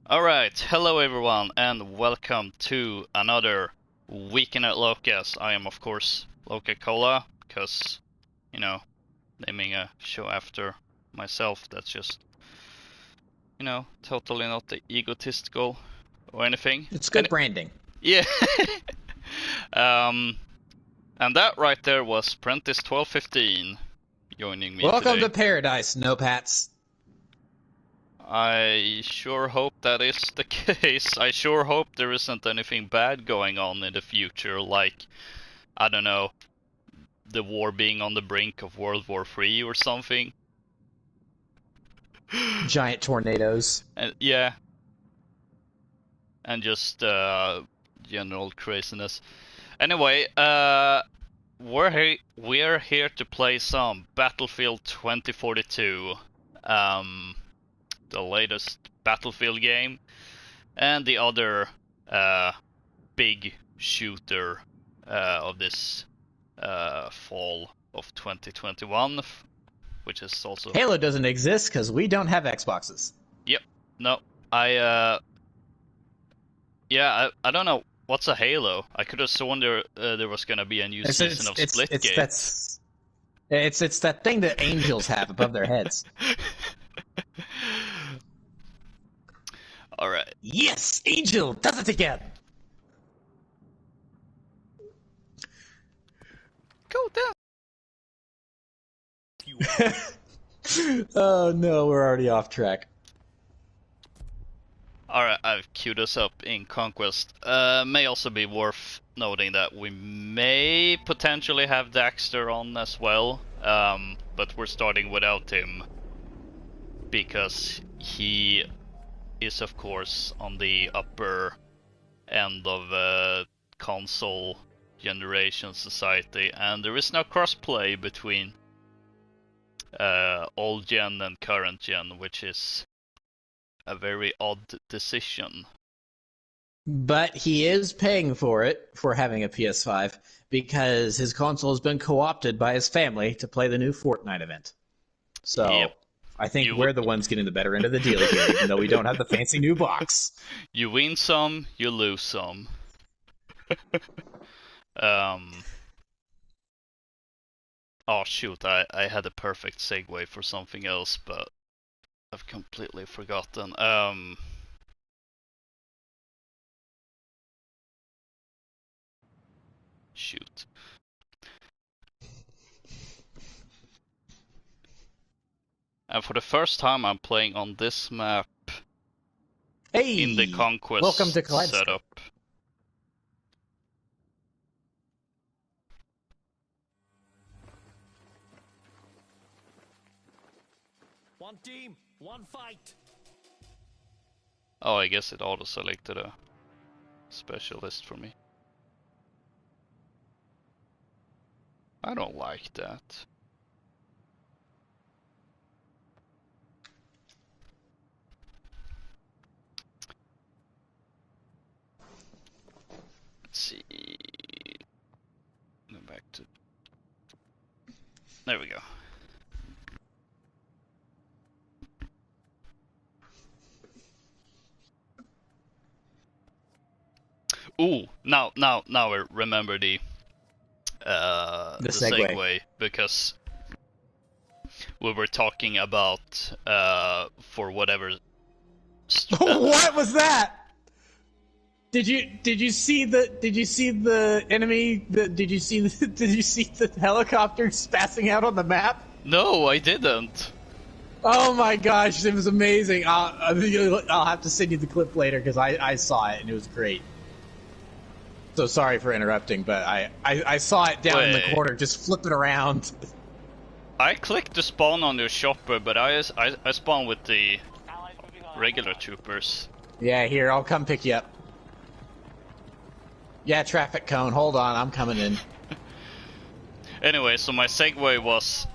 Alright, hello everyone and welcome to another Weekend at Loka's. I am of course LokaCola, because, you know, naming a show after myself, that's just, totally not the egotistical or anything. It's good branding. Yeah. And that right there was Prentice 1215 joining me Welcome today. to paradise, no-pats. I sure hope that is the case. I sure hope there isn't anything bad going on in the future, like, I don't know, the war being on the brink of World War III or something. Giant tornadoes. And, yeah. And just general craziness. Anyway, we're here to play some Battlefield 2042. The latest Battlefield game, and the other big shooter of this fall of 2021, which is also... Halo doesn't exist because we don't have Xboxes. Yep. No, I don't know what's a Halo. I could have sworn there was gonna be a new season of Splitgate. It's that thing that angels have above their heads. Alright. Yes, Angel does it again. Go down. Oh no, we're already off track. Alright, I've queued us up in Conquest. May also be worth noting that we may potentially have Daxter on as well, but we're starting without him because he is of course on the upper end of console generation society, and there is no crossplay between old gen and current gen, which is a very odd decision. But he is paying for it for having a PS5 because his console has been co-opted by his family to play the new Fortnite event. So yep. I think we're the ones getting the better end of the deal here, even though we don't have the fancy new box. You win some, you lose some. Oh shoot, I had a perfect segue for something else, but I've completely forgotten. Shoot. And for the first time, I'm playing on this map in the Conquest welcome to setup. One team, one fight. Oh, I guess it auto-selected a specialist for me. I don't like that. Let's see. Go back to... There we go. Ooh, now I remember the segue, because we were talking about for whatever. What was that? Did you see the enemy? Did you see the helicopter spazzing out on the map? No, I didn't. Oh my gosh, it was amazing. I'll have to send you the clip later because I saw it and it was great. So sorry for interrupting, but I saw it down in the corner, just flipping around. I clicked to spawn on your shopper, but I spawned with the regular troopers. Yeah, here, I'll come pick you up. Yeah, traffic cone. Hold on, I'm coming in. Anyway, so my segue was...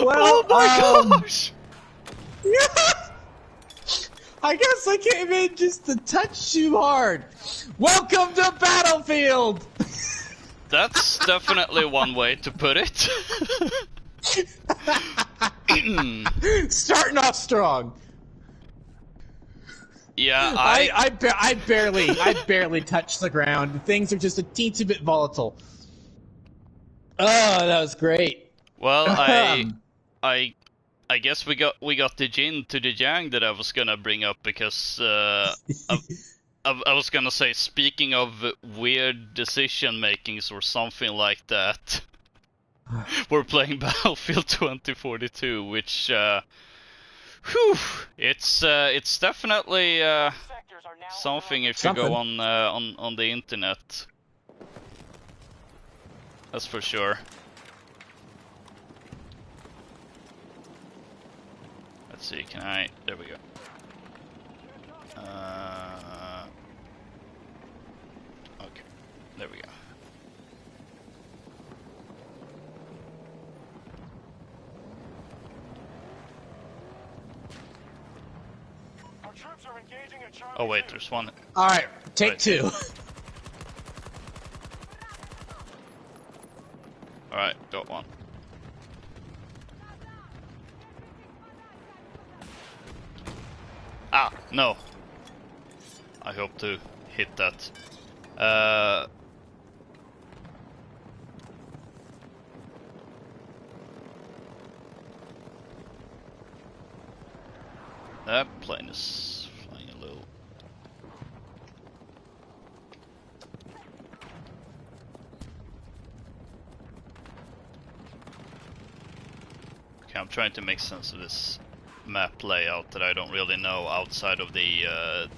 Well, oh my gosh! I guess I came in just a touch too hard. Welcome to Battlefield! That's definitely one way to put it. Starting off strong. Yeah, I barely touched the ground. Things are just a teensy bit volatile. Oh, that was great. Well, I guess we got the yin to the yang that I was gonna bring up because I was gonna say, speaking of weird decision makings or something like that, we're playing Battlefield 2042, which it's definitely something if you go on the internet. That's for sure. Let's see, can I... There we go. Okay, there we go. Our troops are engaging at Charlie. Oh wait, there's one. Alright, take two. Alright, got one. Ah, no. I hope to hit that. That plane is flying a little. Okay, I'm trying to make sense of this map layout that I don't really know outside of the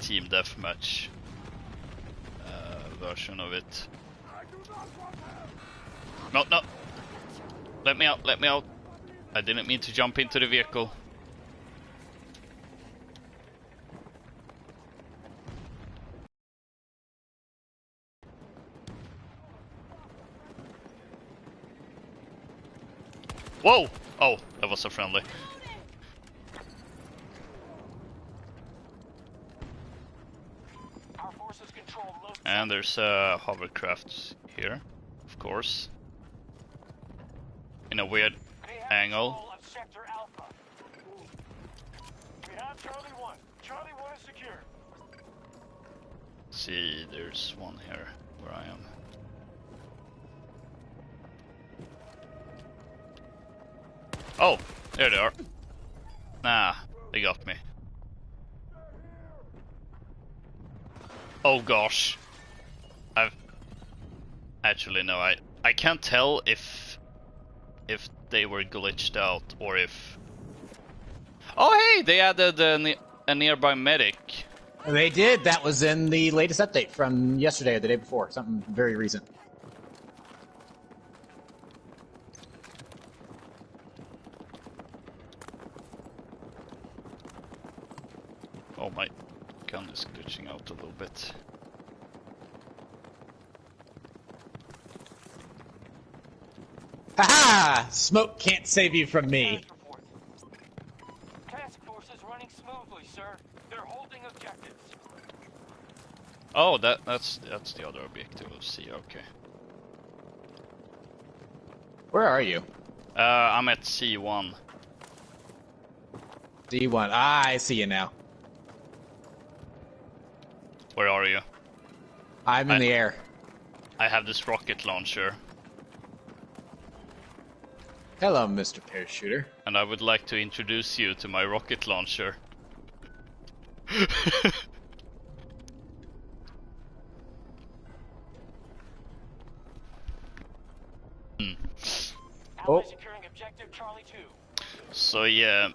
team deathmatch version of it. No, no! Let me out, let me out! I didn't mean to jump into the vehicle. Whoa! Oh, that was a friendly. And there's a hovercraft here, of course. In a weird angle. We have Charlie 1. Charlie 1 is secure. See, there's one here where I am. Oh, there they are. Nah, they got me. Oh gosh. Actually no, I can't tell if they were glitched out or if... Oh hey, they added a nearby medic. They did. That was in the latest update from yesterday or the day before. Something very recent. Oh, my gun is glitching out a little bit. Haha! Smoke can't save you from me. Task force is running smoothly, sir. They're holding objectives. Oh, that's the other objective. See, okay. Where are you? I'm at C1. D1. Ah, I see you now. Where are you? I'm in the air. I have this rocket launcher. Hello, Mr. Parachuter. And I would like to introduce you to my rocket launcher. Oh. Securing objective Charlie 2. So yeah,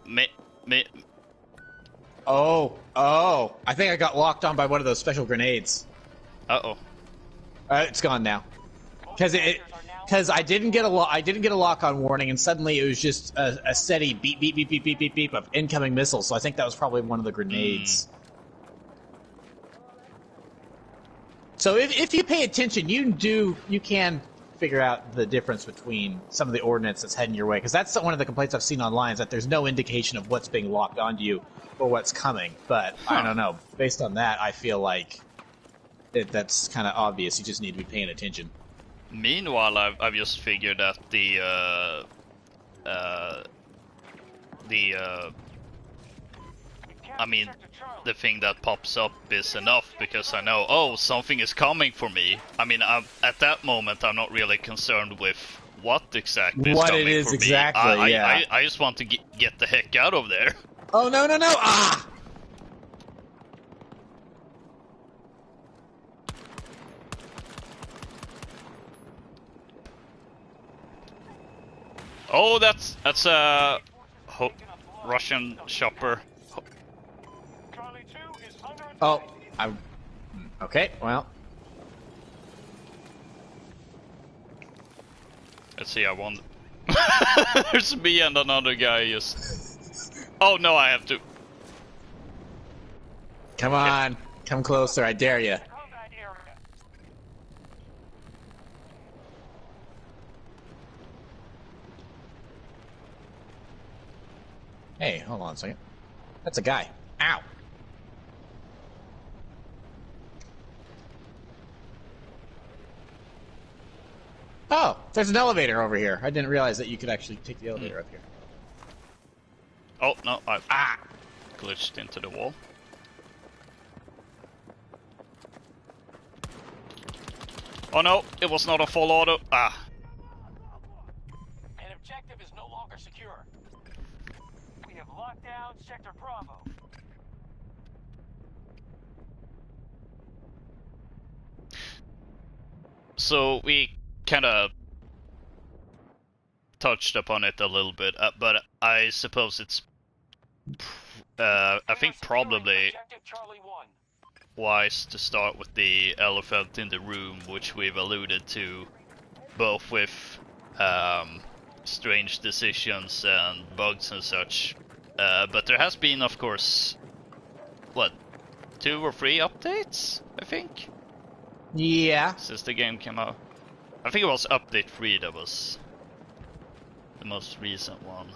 Oh. I think I got locked on by one of those special grenades. Uh-oh. It's gone now. Because I didn't get a lock-on warning, and suddenly it was just a steady beep, beep, beep, beep, beep, beep, beep of incoming missiles. So I think that was probably one of the grenades. So if you pay attention, you can figure out the difference between some of the ordnance that's heading your way, because that's one of the complaints I've seen online, is that there's no indication of what's being locked onto you or what's coming. But I don't know. Based on that, I feel like that's kind of obvious. You just need to be paying attention. Meanwhile, I've just figured that the I mean, the thing that pops up is enough, because I know, oh, something is coming for me. I mean, at that moment, I'm not really concerned with what exactly is coming for me. What it is exactly, yeah. I just want to get the heck out of there. Oh, no, no, no! Ah! Oh, that's a Russian shopper. Oh, okay, well. Let's see, I won. There's me and another guy just... Oh no, I have to... Come on, come closer, I dare you. Hey, hold on a second. That's a guy. Ow! Oh, there's an elevator over here. I didn't realize that you could actually take the elevator up here. Oh, no, I glitched into the wall. Oh no, it was not a full auto. Ah. An objective is no longer secure. We have locked down Sector Bravo. So we kind of touched upon it a little bit, but I suppose it's I think probably wise to start with the elephant in the room, which we've alluded to both with strange decisions and bugs and such, but there has been, of course, what, 2 or 3 updates, I think? Yeah. Since the game came out. I think it was update 3 that was the most recent one.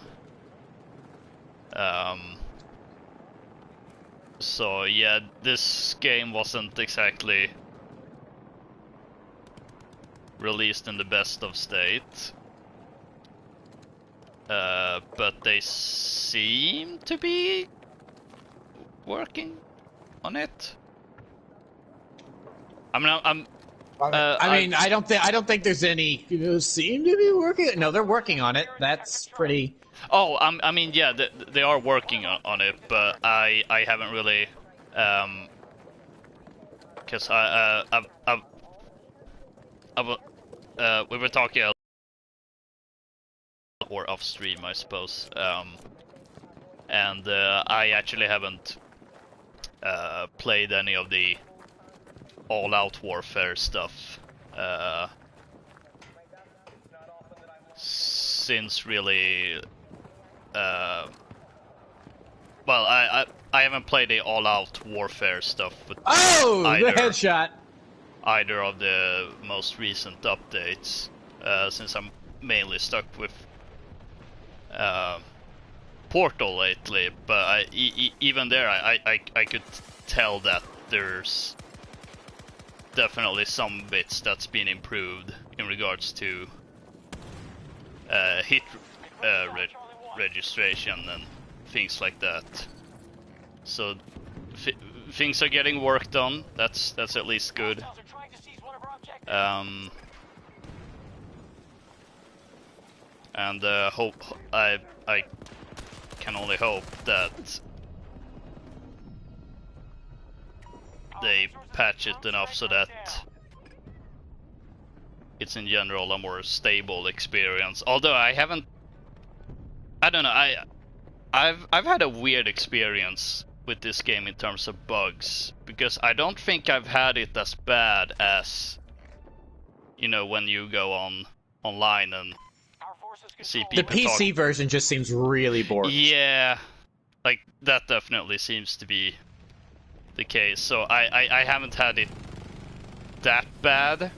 So yeah, this game wasn't exactly released in the best of state. But they seem to be working on it. I mean, I don't think there's any who seem to be working. No, they're working on it. That's pretty. Oh, I mean, yeah, they are working on it, but I haven't really, because we were talking or off stream, I suppose, and I actually haven't played any of the all-out warfare stuff since really. Well, I haven't played the all-out warfare stuff with the headshot. Either of the most recent updates, since I'm mainly stuck with Portal lately. But even there, I could tell that there's definitely some bits that's been improved in regards to hit registration and things like that. So things are getting worked on. That's at least good. And hope I can only hope that they patch it enough so that it's in general a more stable experience. Although I don't know, I've had a weird experience with this game in terms of bugs, because I don't think I've had it as bad as, you know, when you go online and see people the PC version just seems really boring. Yeah, like that definitely seems to be the case. So I haven't had it that bad,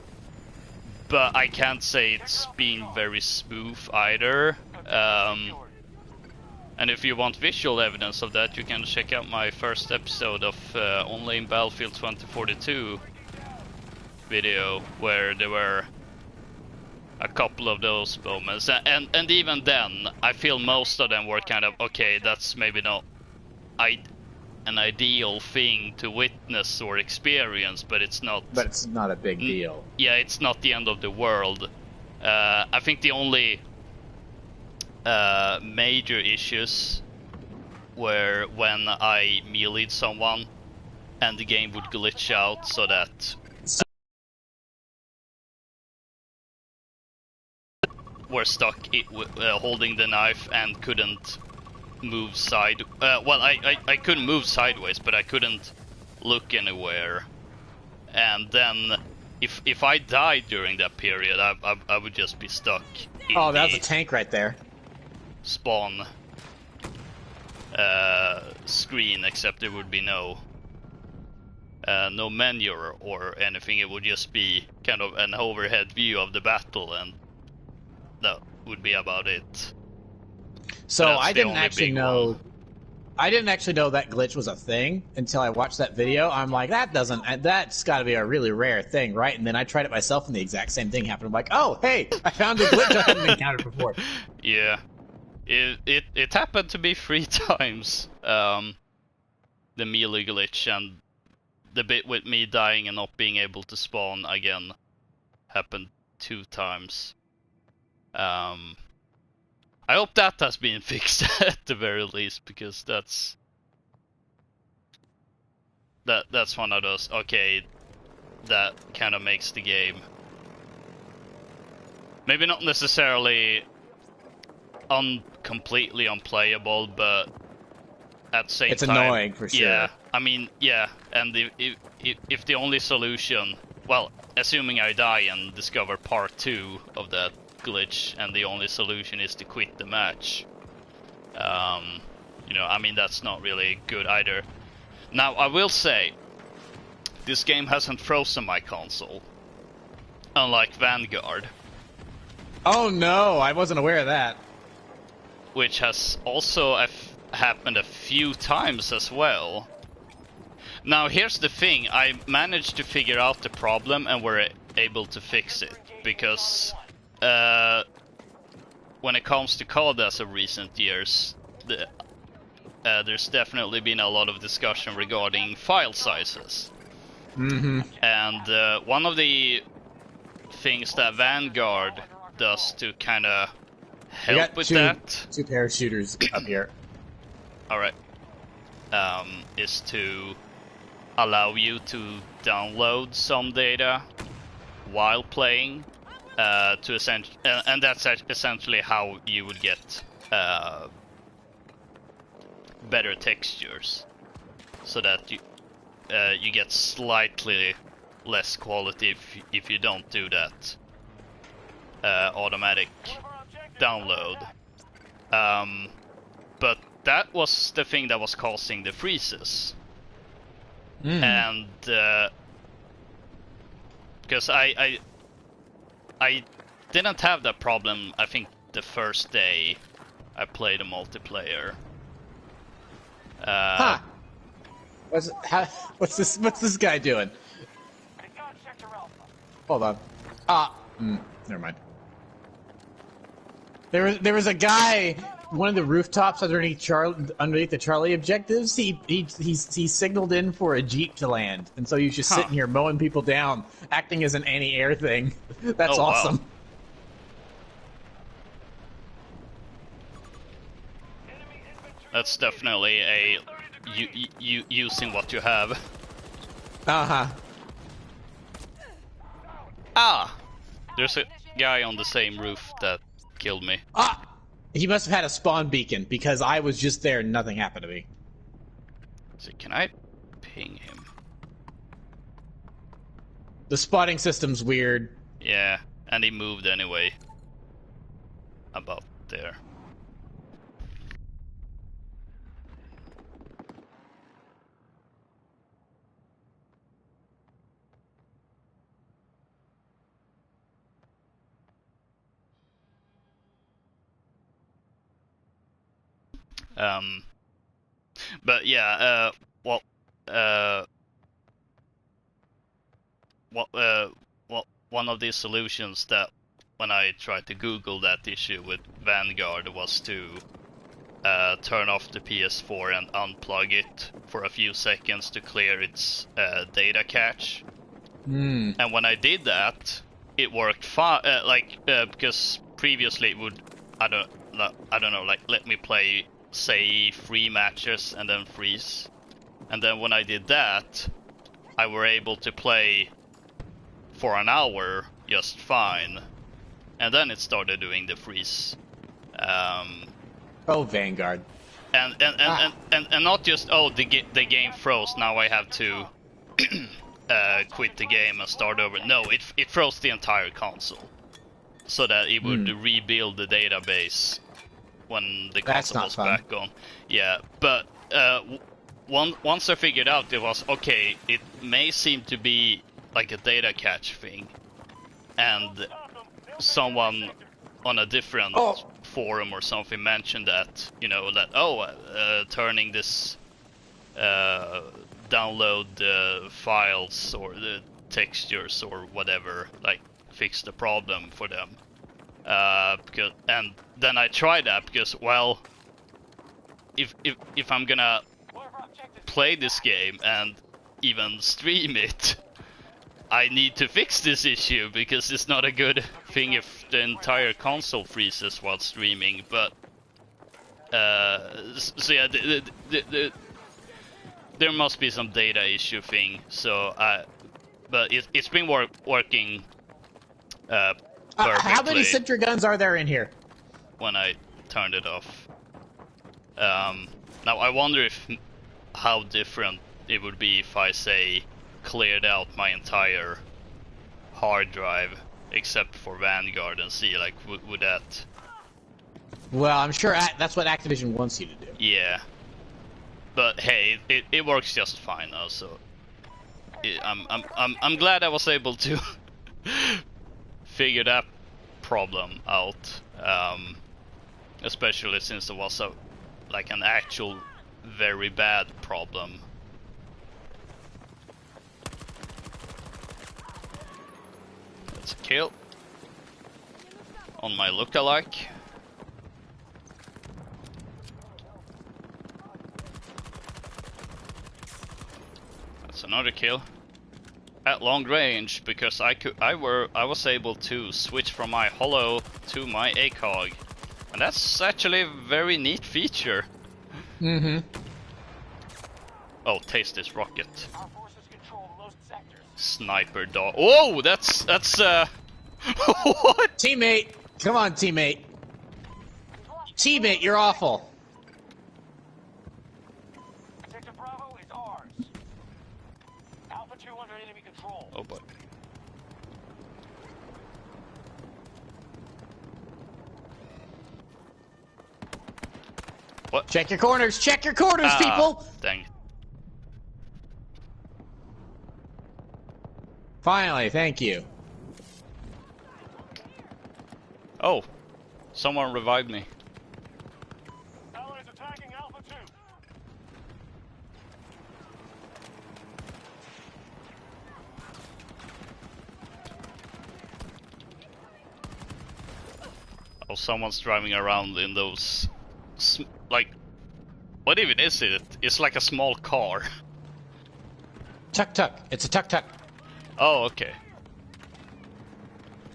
but I can't say it's been very smooth either. And if you want visual evidence of that, you can check out my first episode of Only in Battlefield 2042 video, where there were a couple of those moments, and even then, I feel most of them were kind of okay. That's maybe not an ideal thing to witness or experience, but it's not. But it's not a big deal. Yeah, it's not the end of the world. I think the only major issues were when I melee'd someone and the game would glitch out so that were stuck holding the knife and couldn't move well, I couldn't move sideways, but I couldn't look anywhere. And then if I died during that period, I would just be stuck in that's a tank right there. Spawn screen, except there would be no menu or anything. It would just be kind of an overhead view of the battle, and that would be about it. So I didn't actually know. I didn't actually know that glitch was a thing until I watched that video. I'm like, that's got to be a really rare thing, right? And then I tried it myself, and the exact same thing happened. I'm like, oh, hey, I found a glitch I hadn't encountered before. Yeah, it happened to me 3 times. The melee glitch, and the bit with me dying and not being able to spawn again happened 2 times. I hope that has been fixed at the very least, because that's one of those, okay, that kind of makes the game maybe not necessarily completely unplayable, but at the same time, it's annoying for sure. Yeah, I mean, yeah, and if the only solution, well, assuming I die and discover part 2 of that glitch, and the only solution is to quit the match, you know, I mean, that's not really good either. Now, I will say, this game hasn't frozen my console, unlike Vanguard. Oh no, I wasn't aware of that. Which has also happened a few times as well. Now, here's the thing, I managed to figure out the problem and were able to fix it, because when it comes to COD of recent years, there's definitely been a lot of discussion regarding file sizes. Mm-hmm. And one of the things that Vanguard does to kind of help with that... 2 parachuters up here. Alright. Is to allow you to download some data while playing, and that's essentially how you would get better textures, so that you get slightly less quality if you don't do that automatic download. But that was the thing that was causing the freezes. And because I didn't have that problem, I think, the first day I played a multiplayer. What's this guy doing? Hold on. Never mind. There was a guy, one of the rooftops underneath the Charlie objectives. He signaled in for a jeep to land, and so he's just sitting here mowing people down, acting as an anti-air thing. That's awesome. Wow. That's definitely a using what you have. There's a guy on the same roof that killed me. He must have had a spawn beacon, because I was just there and nothing happened to me. So can I ping him? The spotting system's weird. Yeah, and he moved anyway. About there. Um, but yeah, well, uh, one of the solutions that when I tried to Google that issue with Vanguard was to turn off the PS4 and unplug it for a few seconds to clear its data cache. And when I did that, it worked fine. Because previously it would, I don't know, like let me play say 3 matches and then freeze. And then when I did that, I were able to play for an hour just fine. And then it started doing the freeze. Oh, Vanguard. And not just the game froze. Now I have to quit the game and start over. No, it froze the entire console, so that it would rebuild the database when the console was back on. Yeah, but once I figured out it was okay. It may seem to be like a data cache thing, and someone on a different forum or something mentioned that, you know, that turning this download files or the textures or whatever, like fix the problem for them. And then I tried that because, well, if I'm gonna play this game and even stream it, I need to fix this issue because it's not a good thing if the entire console freezes while streaming. But so yeah, there must be some data issue thing. So but it's been working perfectly. How many Sentry guns are there in here? When I turned it off. Now I wonder how different it would be if I say cleared out my entire hard drive except for Vanguard and see, like, would that... Well, I'm sure that's what Activision wants you to do. Yeah. But hey, it works just fine now, so I'm glad I was able to figure that problem out, especially since it was like an actual very bad problem. That's a kill on my lookalike. That's another kill at long range, because I was able to switch from my holo to my ACOG, and that's actually a very neat feature. Oh, taste this rocket. Our forces control most sectors. Sniper dog. Oh, that's what? Teammate, come on, teammate. Teammate, you're awful. Sector Bravo is ours. Alpha 2 under enemy control. Oh boy. What? Check your corners, people. Dang. Finally, thank you. Oh, someone revived me. Allies attacking Alpha 2. Oh, someone's driving around in those, like, what even is it? It's like a small car. Tuk-tuk. It's a tuk-tuk. Oh, okay.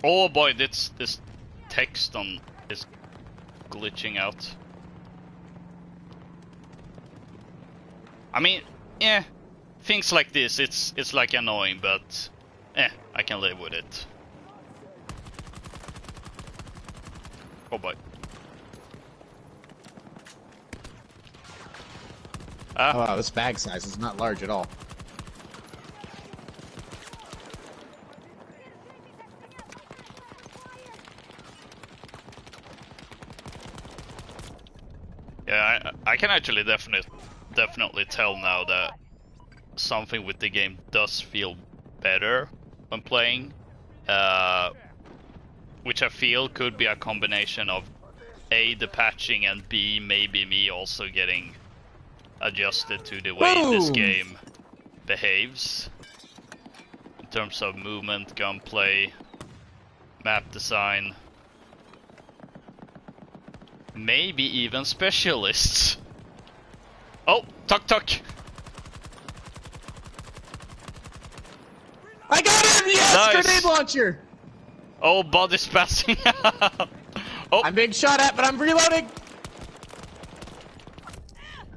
Oh boy, this text on is glitching out. I mean, yeah, things like this, it's like annoying, but I can live with it. Oh boy. Oh, wow, this bag size is not large at all. Yeah, I can actually definitely tell now that something with the game does feel better when playing, which I feel could be a combination of A, the patching, and B, maybe me also getting adjusted to the way this game behaves. In terms of movement, gunplay, map design. Maybe even specialists. Oh, tuck tuck! I got him! Yes! Nice. Grenade launcher! Oh, body's passing out! Oh! I'm being shot at, but I'm reloading!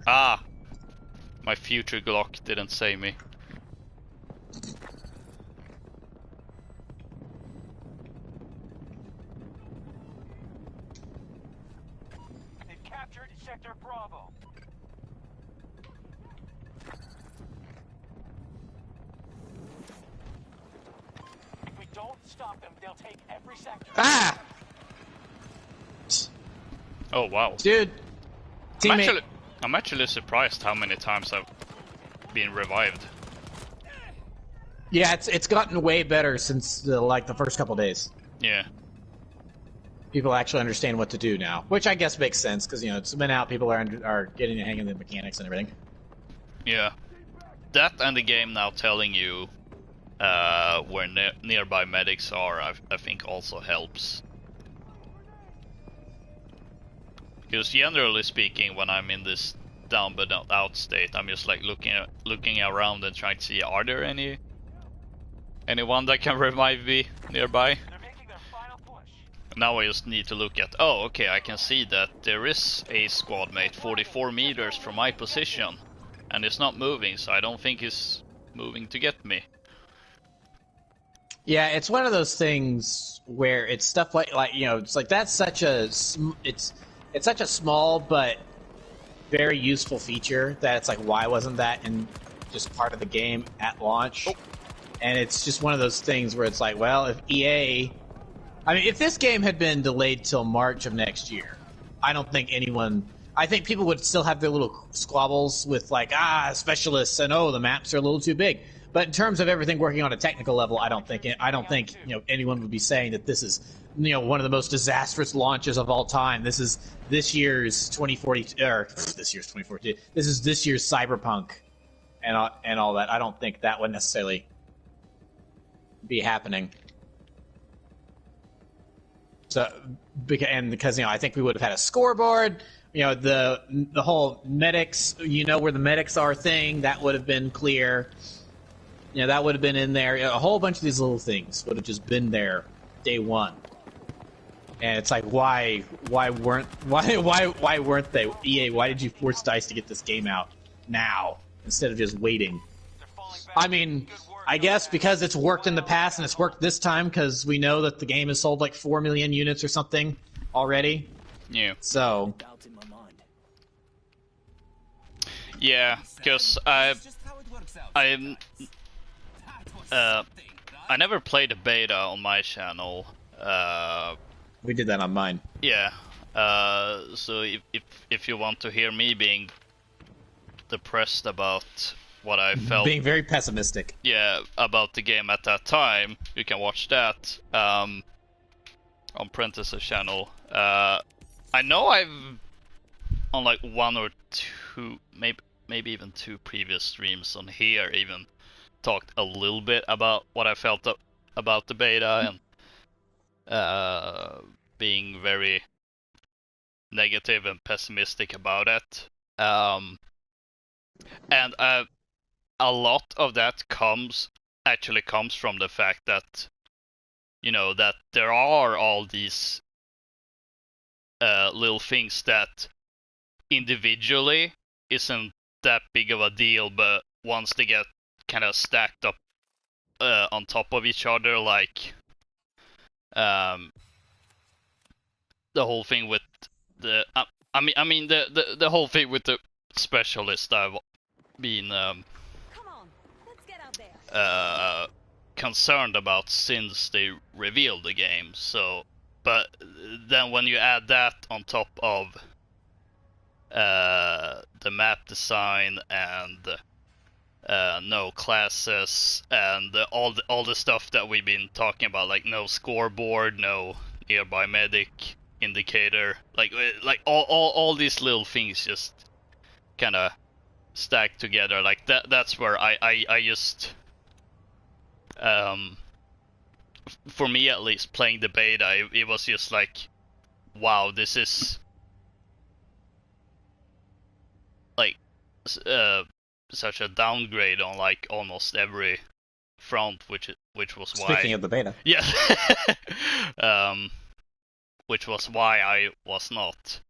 Ah! My future Glock didn't save me. They've captured Sector Bravo. If we don't stop them, they'll take every sector. Ah! Oh wow. Dude. Teammate. I'm actually surprised how many times I've been revived. Yeah, it's gotten way better since like the first couple days. Yeah. People actually understand what to do now, which I guess makes sense because it's been out. People are getting the hang of the mechanics and everything. Yeah. That and the game now telling you where nearby medics are, I think also helps. Because generally speaking, when I'm in this down but not out state, I'm just like looking around and trying to see, are there anyone that can revive me nearby? They're making their final push. Now I just need to look at, oh okay, I can see that there is a squad mate 44 meters from my position, and it's not moving, so I don't think it's moving to get me. Yeah, it's one of those things where it's stuff like it's like that's such a it's such a small but very useful feature that it's like, why wasn't that in just part of the game at launch? And it's just one of those things where it's like, well, if EA, I mean, if this game had been delayed till March of next year, I don't think I think people would still have their little squabbles with like, specialists and the maps are a little too big. But in terms of everything working on a technical level, I don't think anyone would be saying that this is one of the most disastrous launches of all time. This is this year's 2040 or this year's 2042. This is this year's Cyberpunk and all that. I don't think that would necessarily be happening. So because I think we would have had a scoreboard. The whole medics, where the medics are thing, that would have been clear. That would have been in there. A whole bunch of these little things would have just been there day one. And it's like, why weren't they? EA, why did you force DICE to get this game out now instead of just waiting? I mean, I guess because it's worked in the past and it's worked this time because we know that the game has sold like 4 million units or something already. Yeah. So. Yeah, because I never played a beta on my channel. We did that on mine. Yeah. So if you want to hear me being depressed about what I felt, being very pessimistic, about the game at that time, you can watch that on Prentice's channel. I know I've on like one or two, maybe even two previous streams on here even talked a little bit about what I felt about the beta and being very negative and pessimistic about it. And a lot of that actually comes from the fact that that there are all these little things that individually isn't that big of a deal, but once they get kind of stacked up on top of each other, like the whole thing with the the whole thing with the specialist I've been concerned about since they revealed the game. So, but then when you add that on top of the map design and no classes and all the stuff that we've been talking about, like no scoreboard, no nearby medic, indicator. Like all these little things just kind of stack together. Like that's where I just for me at least, playing the beta, it was just like, wow, this is like such a downgrade on like almost every front, which was why. Speaking of the beta, yeah, which was why I was not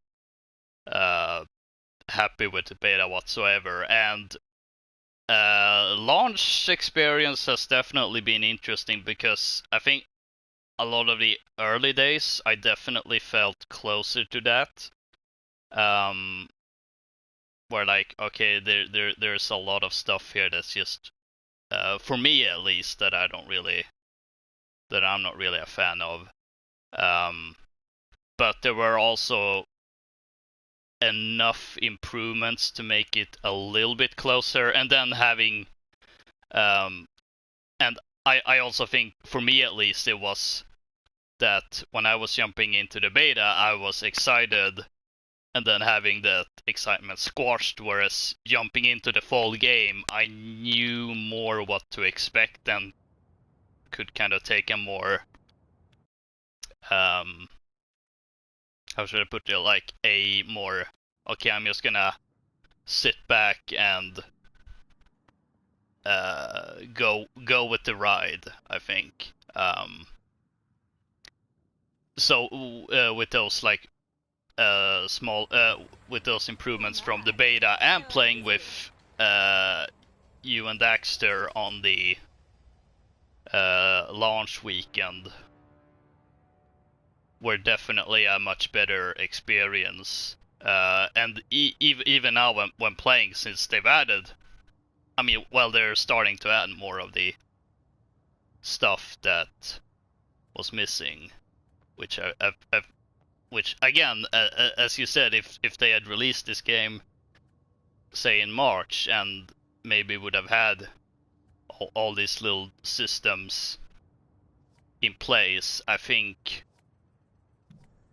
happy with the beta whatsoever. And launch experience has definitely been interesting, because I think a lot of the early days I definitely felt closer to that. Where like, okay, there's a lot of stuff here that's just for me at least that I'm not really a fan of. But there were also enough improvements to make it a little bit closer, and then having and I also think, for me at least, it was that when I was jumping into the beta, I was excited, and then having that excitement squashed, whereas jumping into the full game, I knew more what to expect and could kind of take a more how should I put it, like a more, okay, I'm just gonna sit back and go with the ride, I think. So with those like small with those improvements from the beta, and playing with you and Daxter on the launch weekend, were definitely a much better experience. And even now when playing, since they've added, I mean, well, they're starting to add more of the stuff that was missing, which which again, as you said, if they had released this game, say in March, and maybe would have had all these little systems in place, I think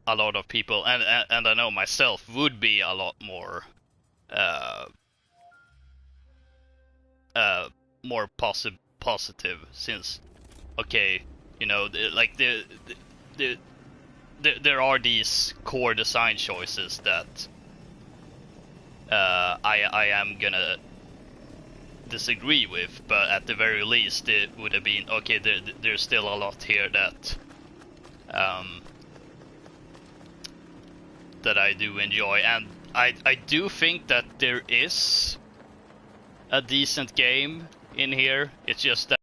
a lot of people, and I know myself, would be a lot more more positive, since, okay, you know, like there are these core design choices that I am gonna disagree with, but at the very least it would have been, okay, there's still a lot here that that I do enjoy, and I do think that there is a decent game in here. It's just that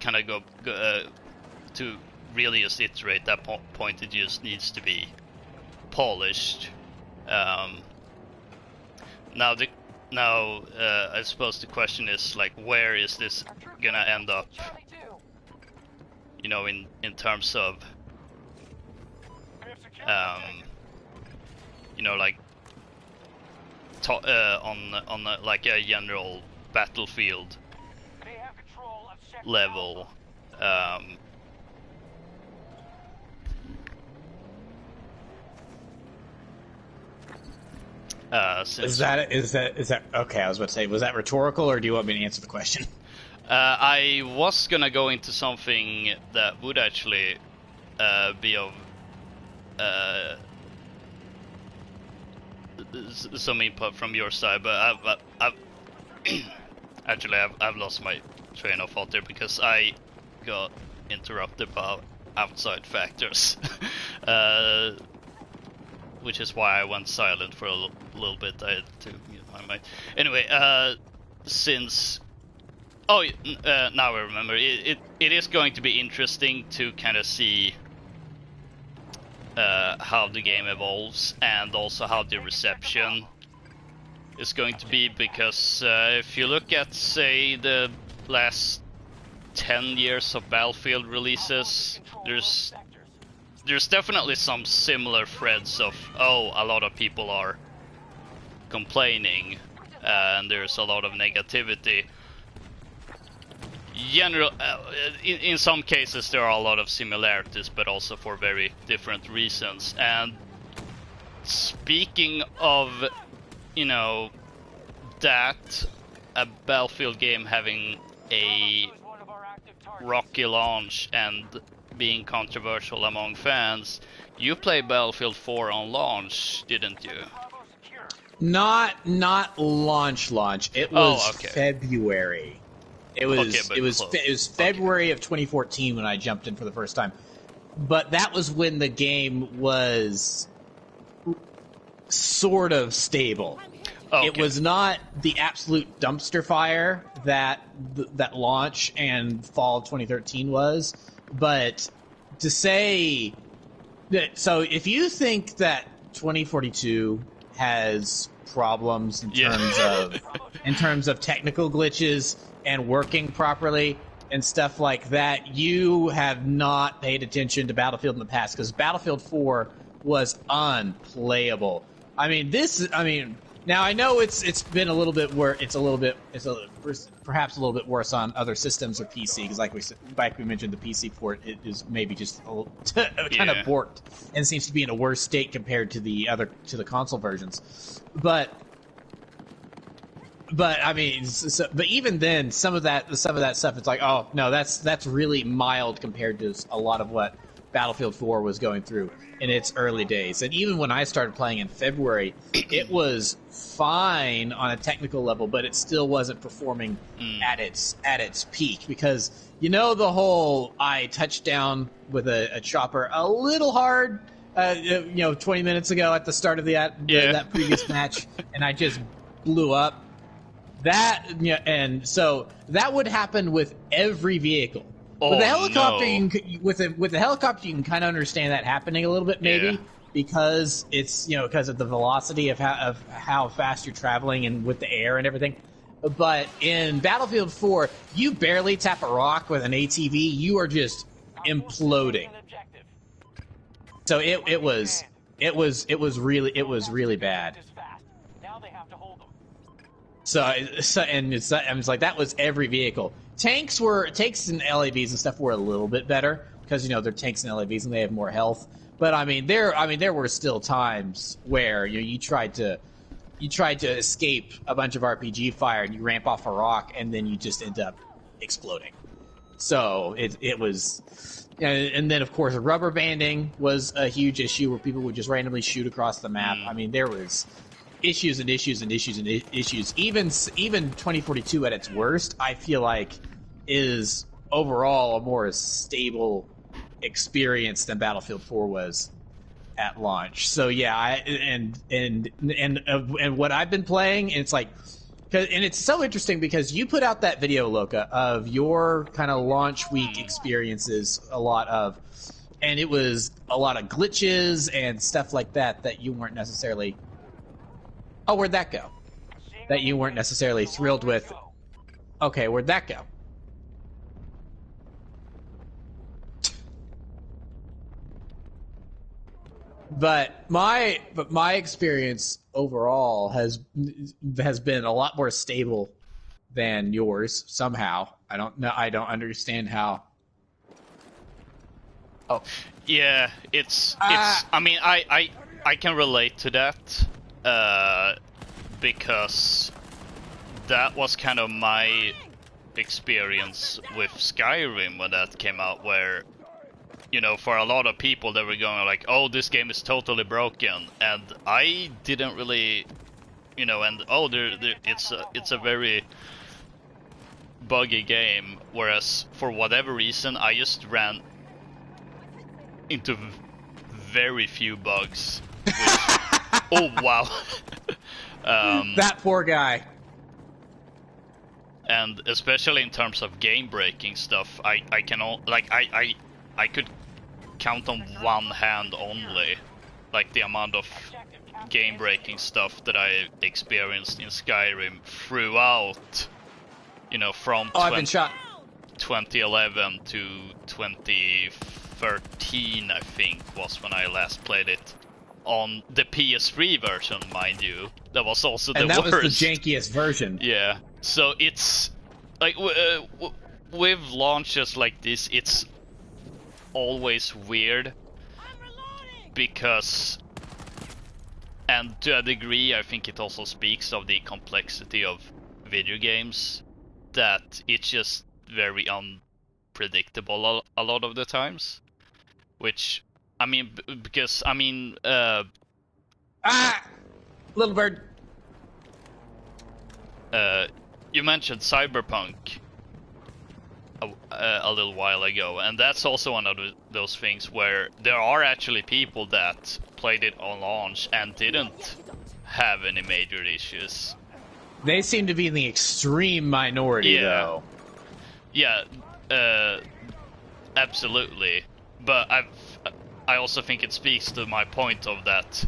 kind of go to really just iterate that point, it just needs to be polished. Now I suppose the question is, like, where is this gonna end up? You know, in terms of you know, like on like a general battlefield level. Is that okay? I was about to say, was that rhetorical, or do you want me to answer the question? I was gonna go into something that would actually be of some input from your side, but I've actually I've lost my train of thought there, because I got interrupted by outside factors, which is why I went silent for a little bit. I had to mute my mic. Anyway, since now I remember, it is going to be interesting to kind of see how the game evolves, and also how the reception is going to be, because if you look at, say, the last 10 years of Battlefield releases, there's definitely some similar threads of, oh, a lot of people are complaining, and there's a lot of negativity. general, in some cases there are a lot of similarities, but also for very different reasons. And speaking of, you know, that a Battlefield game having a rocky launch and being controversial among fans, you played Battlefield 4 on launch, didn't you? Not launch. It was okay. February. It was February of 2014 when I jumped in for the first time. But that was when the game was sort of stable. Okay. It was not the absolute dumpster fire that launch and fall of 2013 was, but to say that, so if you think that 2042 has problems in terms of technical glitches and working properly and stuff like that, you have not paid attention to Battlefield in the past, because Battlefield 4 was unplayable. Now I know it's been a little bit perhaps a little bit worse on other systems or PC, because like we mentioned, the PC port is maybe just a little kind of borked and seems to be in a worse state compared to the console versions. But even then, some of that stuff, it's like, oh no, that's really mild compared to a lot of what Battlefield 4 was going through in its early days. And even when I started playing in February, it was fine on a technical level, but it still wasn't performing at its peak, because the whole I touched down with a chopper a little hard 20 minutes ago at the start of that previous match, and I just blew up. And so that would happen with every vehicle. With the helicopter, with the helicopter, you can kind of understand that happening a little bit, maybe, because it's because of the velocity of how fast you're traveling and with the air and everything. But in Battlefield 4, you barely tap a rock with an ATV, you are just imploding. So it was really bad. So it's like that was every vehicle. Tanks and LAVs and stuff were a little bit better, because they're tanks and LAVs and they have more health. But there were still times where you tried to escape a bunch of RPG fire and you ramp off a rock and then you just end up exploding. So it was, and then of course rubber banding was a huge issue where people would just randomly shoot across the map. There was issues and issues and issues and issues. Even 2042 at its worst, I feel like, is overall a more stable experience than Battlefield 4 was at launch. So yeah, and what I've been playing, and it's like, and it's so interesting because you put out that video, Loka, of your kind of launch week experiences, and it was a lot of glitches and stuff like that you weren't necessarily. Oh, where'd that go? That you weren't necessarily thrilled with. Okay, where'd that go? But my experience overall has been a lot more stable than yours somehow. I don't understand how. Oh. Yeah, it's I mean, I can relate to that. Because that was kind of my experience with Skyrim when that came out, where for a lot of people they were going like, oh, this game is totally broken, and I didn't really and it's a very buggy game, whereas for whatever reason I just ran into very few bugs, which oh wow. That poor guy. And especially in terms of game-breaking stuff, I could count on one hand only, like the amount of game-breaking stuff that I experienced in Skyrim throughout, from 2011 to 2013, I think, was when I last played it. On the PS3 version, mind you, that was also the worst. And that was the jankiest version. Yeah, so it's like with launches like this, it's always weird because, and to a degree, I think it also speaks of the complexity of video games, that it's just very unpredictable a lot of the times. Which, I mean, because, I mean, little bird. You mentioned Cyberpunk a little while ago, and that's also one of those things where there are actually people that played it on launch and didn't have any major issues. They seem to be in the extreme minority, though. Yeah, absolutely. But I also think it speaks to my point of that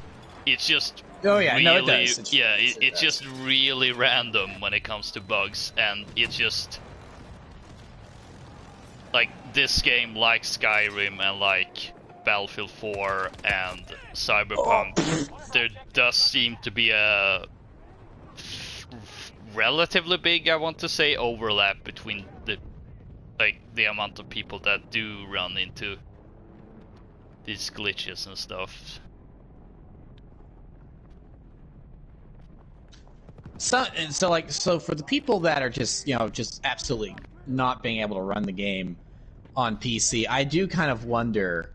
it's just really, no, it does. It's just really random when it comes to bugs, and it's just like this game, like Skyrim and like Battlefield 4 and Cyberpunk, there does seem to be a relatively big, I want to say, overlap between the amount of people that do run into these glitches and stuff. So for the people that are just absolutely not being able to run the game on PC, I do kind of wonder,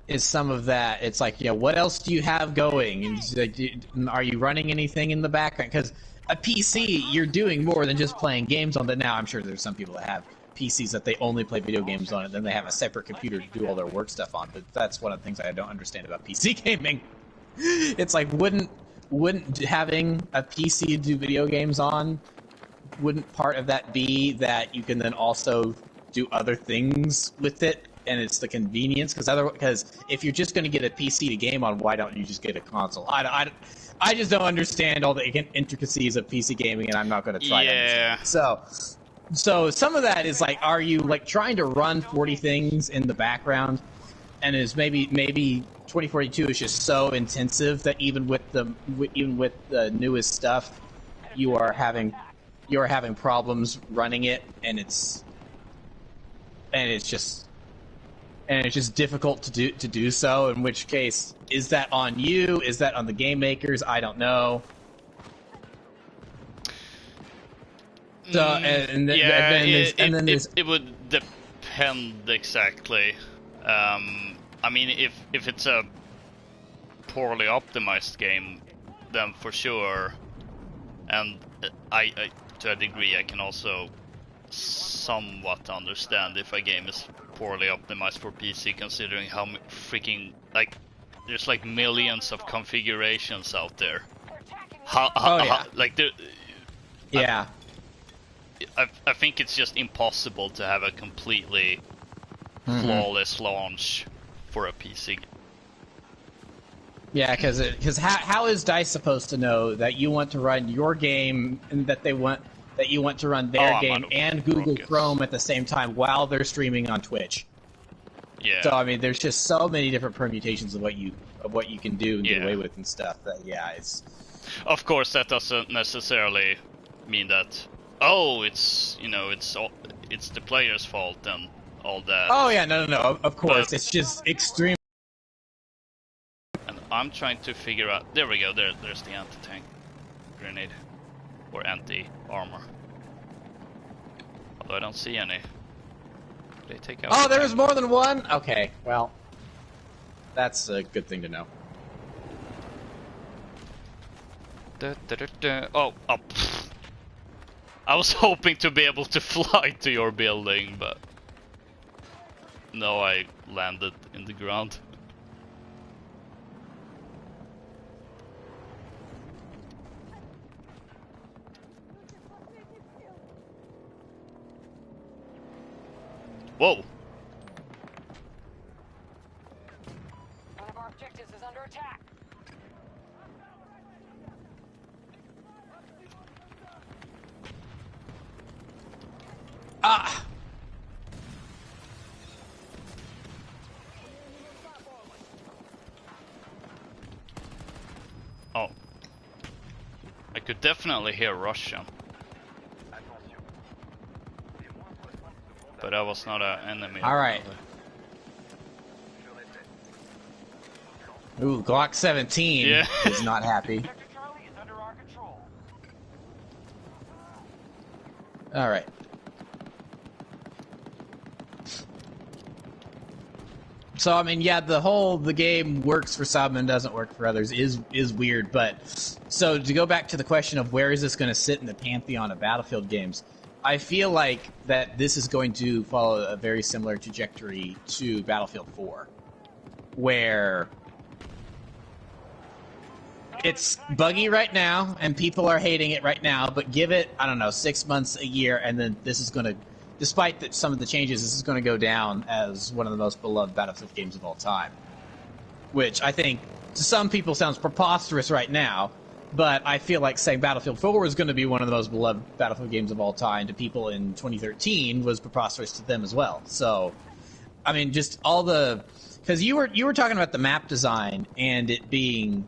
is some of that, it's like, what else do you have going? And are you running anything in the background? Because a PC, you're doing more than just playing games on. Now, I'm sure there's some people that have PCs that they only play video games on, and then they have a separate computer to do all their work stuff on. But that's one of the things I don't understand about PC gaming. It's like, wouldn't having a PC to do video games on, wouldn't part of that be that you can then also do other things with it, and it's the convenience? Because if you're just going to get a PC to game on, why don't you just get a console? I just don't understand all the intricacies of PC gaming, and I'm not going to try to understand. So some of that is like, are you like trying to run 40 things in the background, and is maybe 2042 is just so intensive that even with the newest stuff, you are having problems running it, and it's just difficult to do so. In which case, is that on you? Is that on the game makers? I don't know. So it would depend exactly. I mean, if it's a poorly optimized game, then for sure. And I to a degree, I can also somewhat understand if a game is poorly optimized for PC, considering how freaking, like, there's like millions of configurations out there. I think it's just impossible to have a completely flawless launch for a PC. Yeah, because how is DICE supposed to know that you want to run your game and that you want to run their game and Google Chrome at the same time while they're streaming on Twitch? Yeah. So I mean, there's just so many different permutations of what you can do and get away with and stuff. That it's. Of course, that doesn't necessarily mean that. Oh, it's it's the player's fault and all that. Oh yeah, no. Of course, it's just extreme. And I'm trying to figure out. There we go. There's the anti-tank grenade or anti-armor. Although I don't see any. They take out. Oh, there was more than one. Okay, well, that's a good thing to know. Oh. I was hoping to be able to fly to your building, but no, I landed in the ground. Whoa! One of our objectives is under attack. Ah! Oh. I could definitely hear Russian. But that was not an enemy. All right. Ooh, Glock 17 Yeah. is not happy. Sector Charlie is under our control. All right. So I mean, yeah, the game works for some and doesn't work for others is weird. But so to go back to the question of where is this going to sit in the pantheon of Battlefield games, I feel like that this is going to follow a very similar trajectory to Battlefield 4, where it's buggy right now and people are hating it right now, but give it, I don't know, 6 months, a year, and then this is going to, despite some of the changes, this is going to go down as one of the most beloved Battlefield games of all time. Which I think to some people sounds preposterous right now, but I feel like saying Battlefield 4 is going to be one of the most beloved Battlefield games of all time to people in 2013 was preposterous to them as well. So, I mean, just all the... Because you were talking about the map design and it being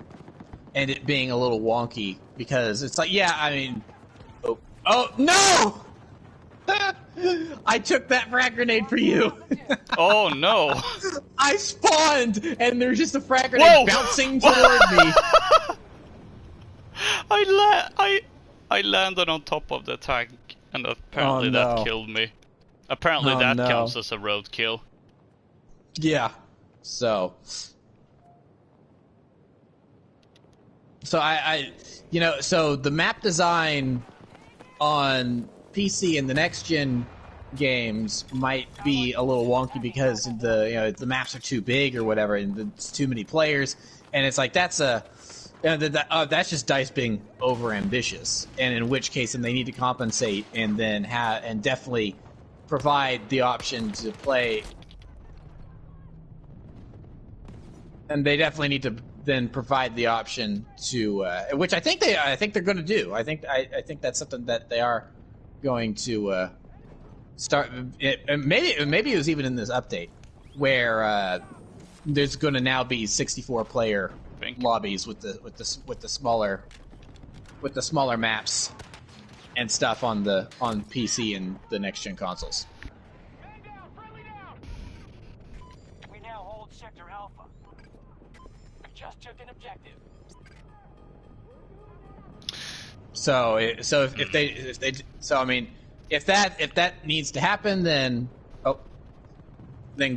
a little wonky, because it's like, yeah, I mean... Oh no! I took that frag grenade for you. Oh no! I spawned, and there's just a frag grenade bouncing toward me. I landed on top of the tank, and apparently that killed me. Apparently that counts as a roadkill. Yeah. So I you know, so the map design on PC and the next gen games might be a little wonky because the maps are too big or whatever, and it's too many players, and it's like that's just DICE being over ambitious, and in which case, then they need to compensate and then definitely provide the option to play, and they definitely need to then provide the option to which I think they're going to do. I think that's something that they are going to start. Maybe it was even in this update where there's going to now be 64 player lobbies with the smaller maps and stuff on PC and the next gen consoles. Man down, friendly down. We now hold Sector Alpha. We just took an objective. So I mean, if that needs to happen, then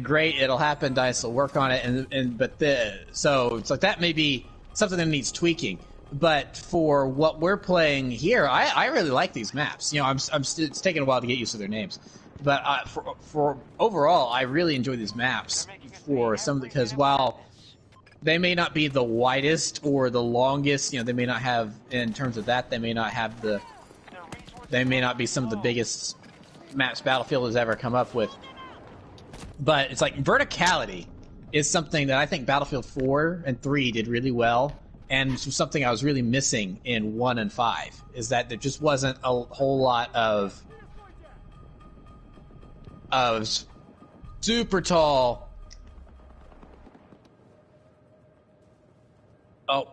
great, it'll happen. DICE will work on it, so it's like that may be something that needs tweaking. But for what we're playing here, I really like these maps. You know, it's taking a while to get used to their names, but for overall, I really enjoy these maps for some, because while they may not be the widest or the longest, you know, they may not have, in terms of that, they may not be some of the biggest maps Battlefield has ever come up with. But it's like verticality is something that I think Battlefield 4 and 3 did really well, and it's something I was really missing in 1 and 5, is that there just wasn't a whole lot of super tall... Oh,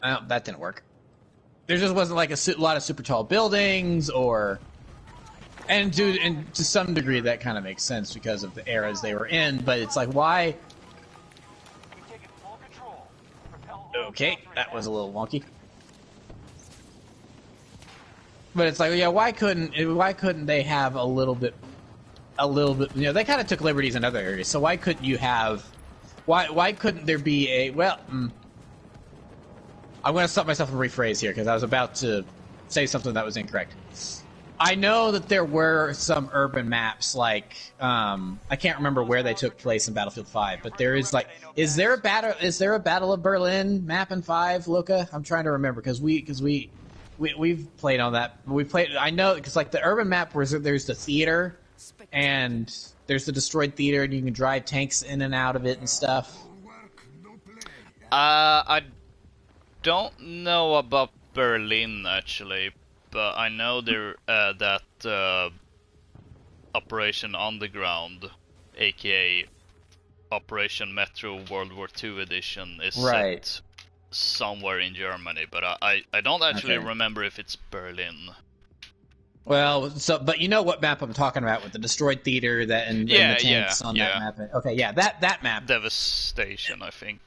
that didn't work. There just wasn't like a lot of super tall buildings, and to some degree that kind of makes sense because of the eras they were in. But it's like, why? Okay, that was a little wonky. But it's like, yeah, why couldn't they have a little bit? You know, they kind of took liberties in other areas. So why couldn't you have? Why couldn't there be a I'm going to stop myself and rephrase here because I was about to say something that was incorrect. I know that there were some urban maps, like I can't remember where they took place in Battlefield 5, but there is like, is there a Battle of Berlin map in 5, Loka? I'm trying to remember because we've played on that. I know because like the urban map where there's the theater and there's the destroyed theater and you can drive tanks in and out of it and stuff. I don't know about Berlin actually, but I know there that Operation Underground, aka Operation Metro World War II Edition, is set somewhere in Germany, but I don't actually remember if it's Berlin. Well, but you know what map I'm talking about with the destroyed theater and the tanks on that map. Okay, yeah, that map. Devastation, I think.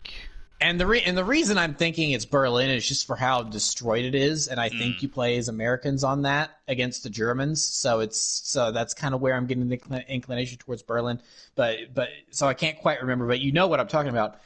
And the reason I'm thinking it's Berlin is just for how destroyed it is, and I think you play as Americans on that against the Germans, so that's kind of where I'm getting the inclination towards Berlin. But so I can't quite remember, but you know what I'm talking about.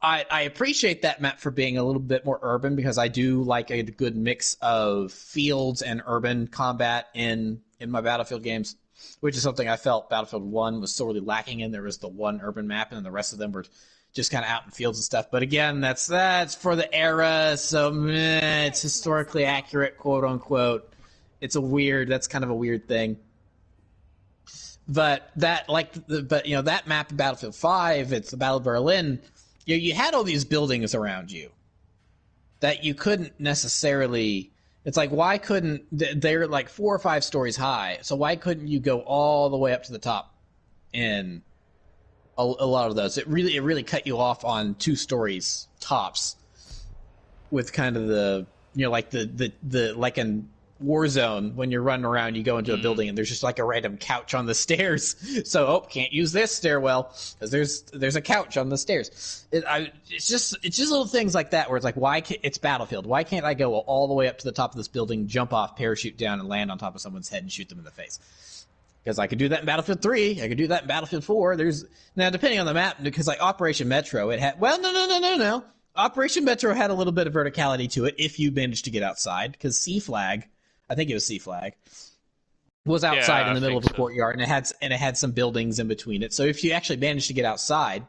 I appreciate that map for being a little bit more urban because I do like a good mix of fields and urban combat in my Battlefield games, which is something I felt Battlefield 1 was sorely lacking in. There was the one urban map, and the rest of them were just kind of out in fields and stuff. But again, that's for the era, so it's historically accurate, quote unquote. That's kind of a weird thing. But that map in Battlefield 5, it's the Battle of Berlin. You had all these buildings around you that you couldn't necessarily. It's like, why couldn't they're like 4 or 5 stories high? So why couldn't you go all the way up to the top in a lot of those? It really cut you off on 2 stories tops, with kind of the like the like in Warzone when you're running around, you go into a building and there's just like a random couch on the stairs. So can't use this stairwell because there's a couch on the stairs. It's just little things like that where it's like, it's Battlefield. Why can't I go all the way up to the top of this building, jump off, parachute down, and land on top of someone's head and shoot them in the face? Because I could do that in Battlefield 3. I could do that in Battlefield 4. Now depending on the map, because like Operation Metro, it had no. Operation Metro had a little bit of verticality to it if you managed to get outside, because C-Flag. I think it was C-Flag, was outside in the middle of the courtyard, and it had some buildings in between it. So if you actually managed to get outside,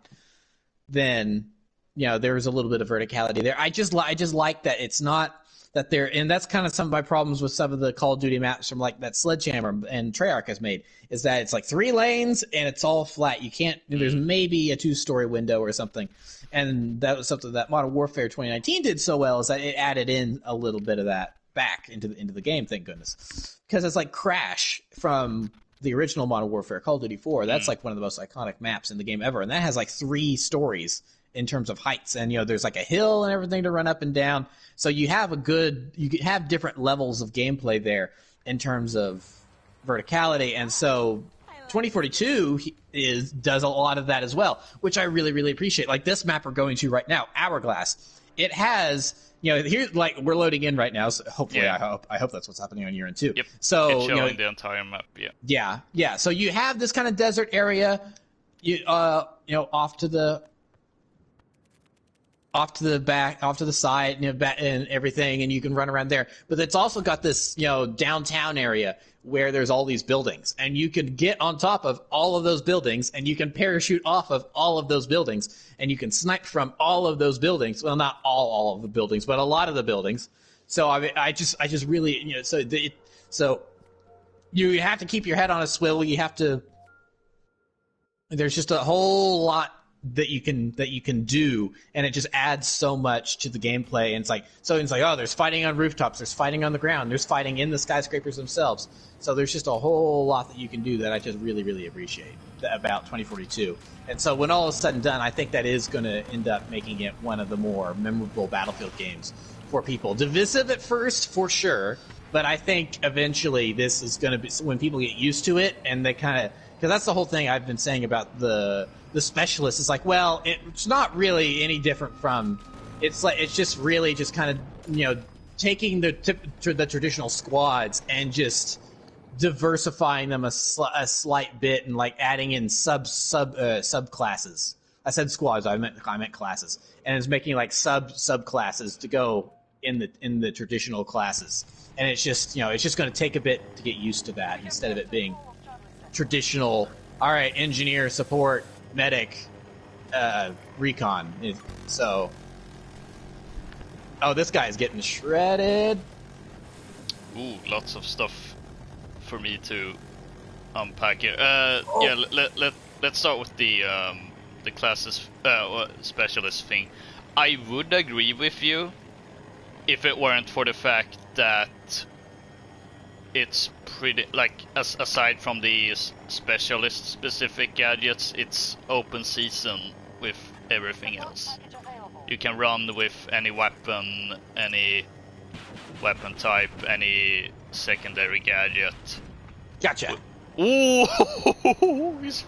then there was a little bit of verticality there. I just like that it's not that there, and that's kind of some of my problems with some of the Call of Duty maps from like that Sledgehammer and Treyarch has made, is that it's like 3 lanes and it's all flat. You can't. There's maybe a 2-story window or something, and that was something that Modern Warfare 2019 did so well, is that it added in a little bit of that back into the game, thank goodness. Because it's like Crash from the original Modern Warfare, Call of Duty 4. That's like one of the most iconic maps in the game ever, and that has like 3 stories in terms of heights, and there's like a hill and everything to run up and down. So you have different levels of gameplay there in terms of verticality, and so 2042 does a lot of that as well, which I really, really appreciate. Like this map we're going to right now, Hourglass, it has. Here, like, we're loading in right now, so hopefully, I hope that's what's happening on your end too. Yep. So it's showing the entire map. Yeah. So you have this kind of desert area, off to the back, off to the side, and everything, and you can run around there. But it's also got this, downtown area where there's all these buildings, and you can get on top of all of those buildings, and you can parachute off of all of those buildings, and you can snipe from all of those buildings. Well, not all of the buildings, but a lot of the buildings. So I just really, so you have to keep your head on a swivel. You have to. There's just a whole lot that you can do, and it just adds so much to the gameplay. And it's like, there's fighting on rooftops, there's fighting on the ground, there's fighting in the skyscrapers themselves. So there's just a whole lot that you can do that I just really, really appreciate about 2042. And so when all is said and done, I think that is going to end up making it one of the more memorable Battlefield games for people. Divisive at first, for sure, but I think eventually this is going to be, when people get used to it, and they kind of, because that's the whole thing I've been saying about the specialist. It's like, well, it's not really any different from. It's just really just kind of taking the traditional squads and just diversifying them a slight bit, and like adding in subclasses. I said squads. I meant classes, and it's making like subclasses to go in the traditional classes. And it's just it's just going to take a bit to get used to that, instead of it being traditional. All right, engineer, support, medic, recon. This guy is getting shredded. Ooh, lots of stuff for me to unpack here. Let's start with the classes specialist thing. I would agree with you if it weren't for the fact that it's pretty, like, aside from the specialist specific gadgets, it's open season with everything else. You can run with any weapon, any weapon type, any secondary gadget. Gotcha. Ooh! He's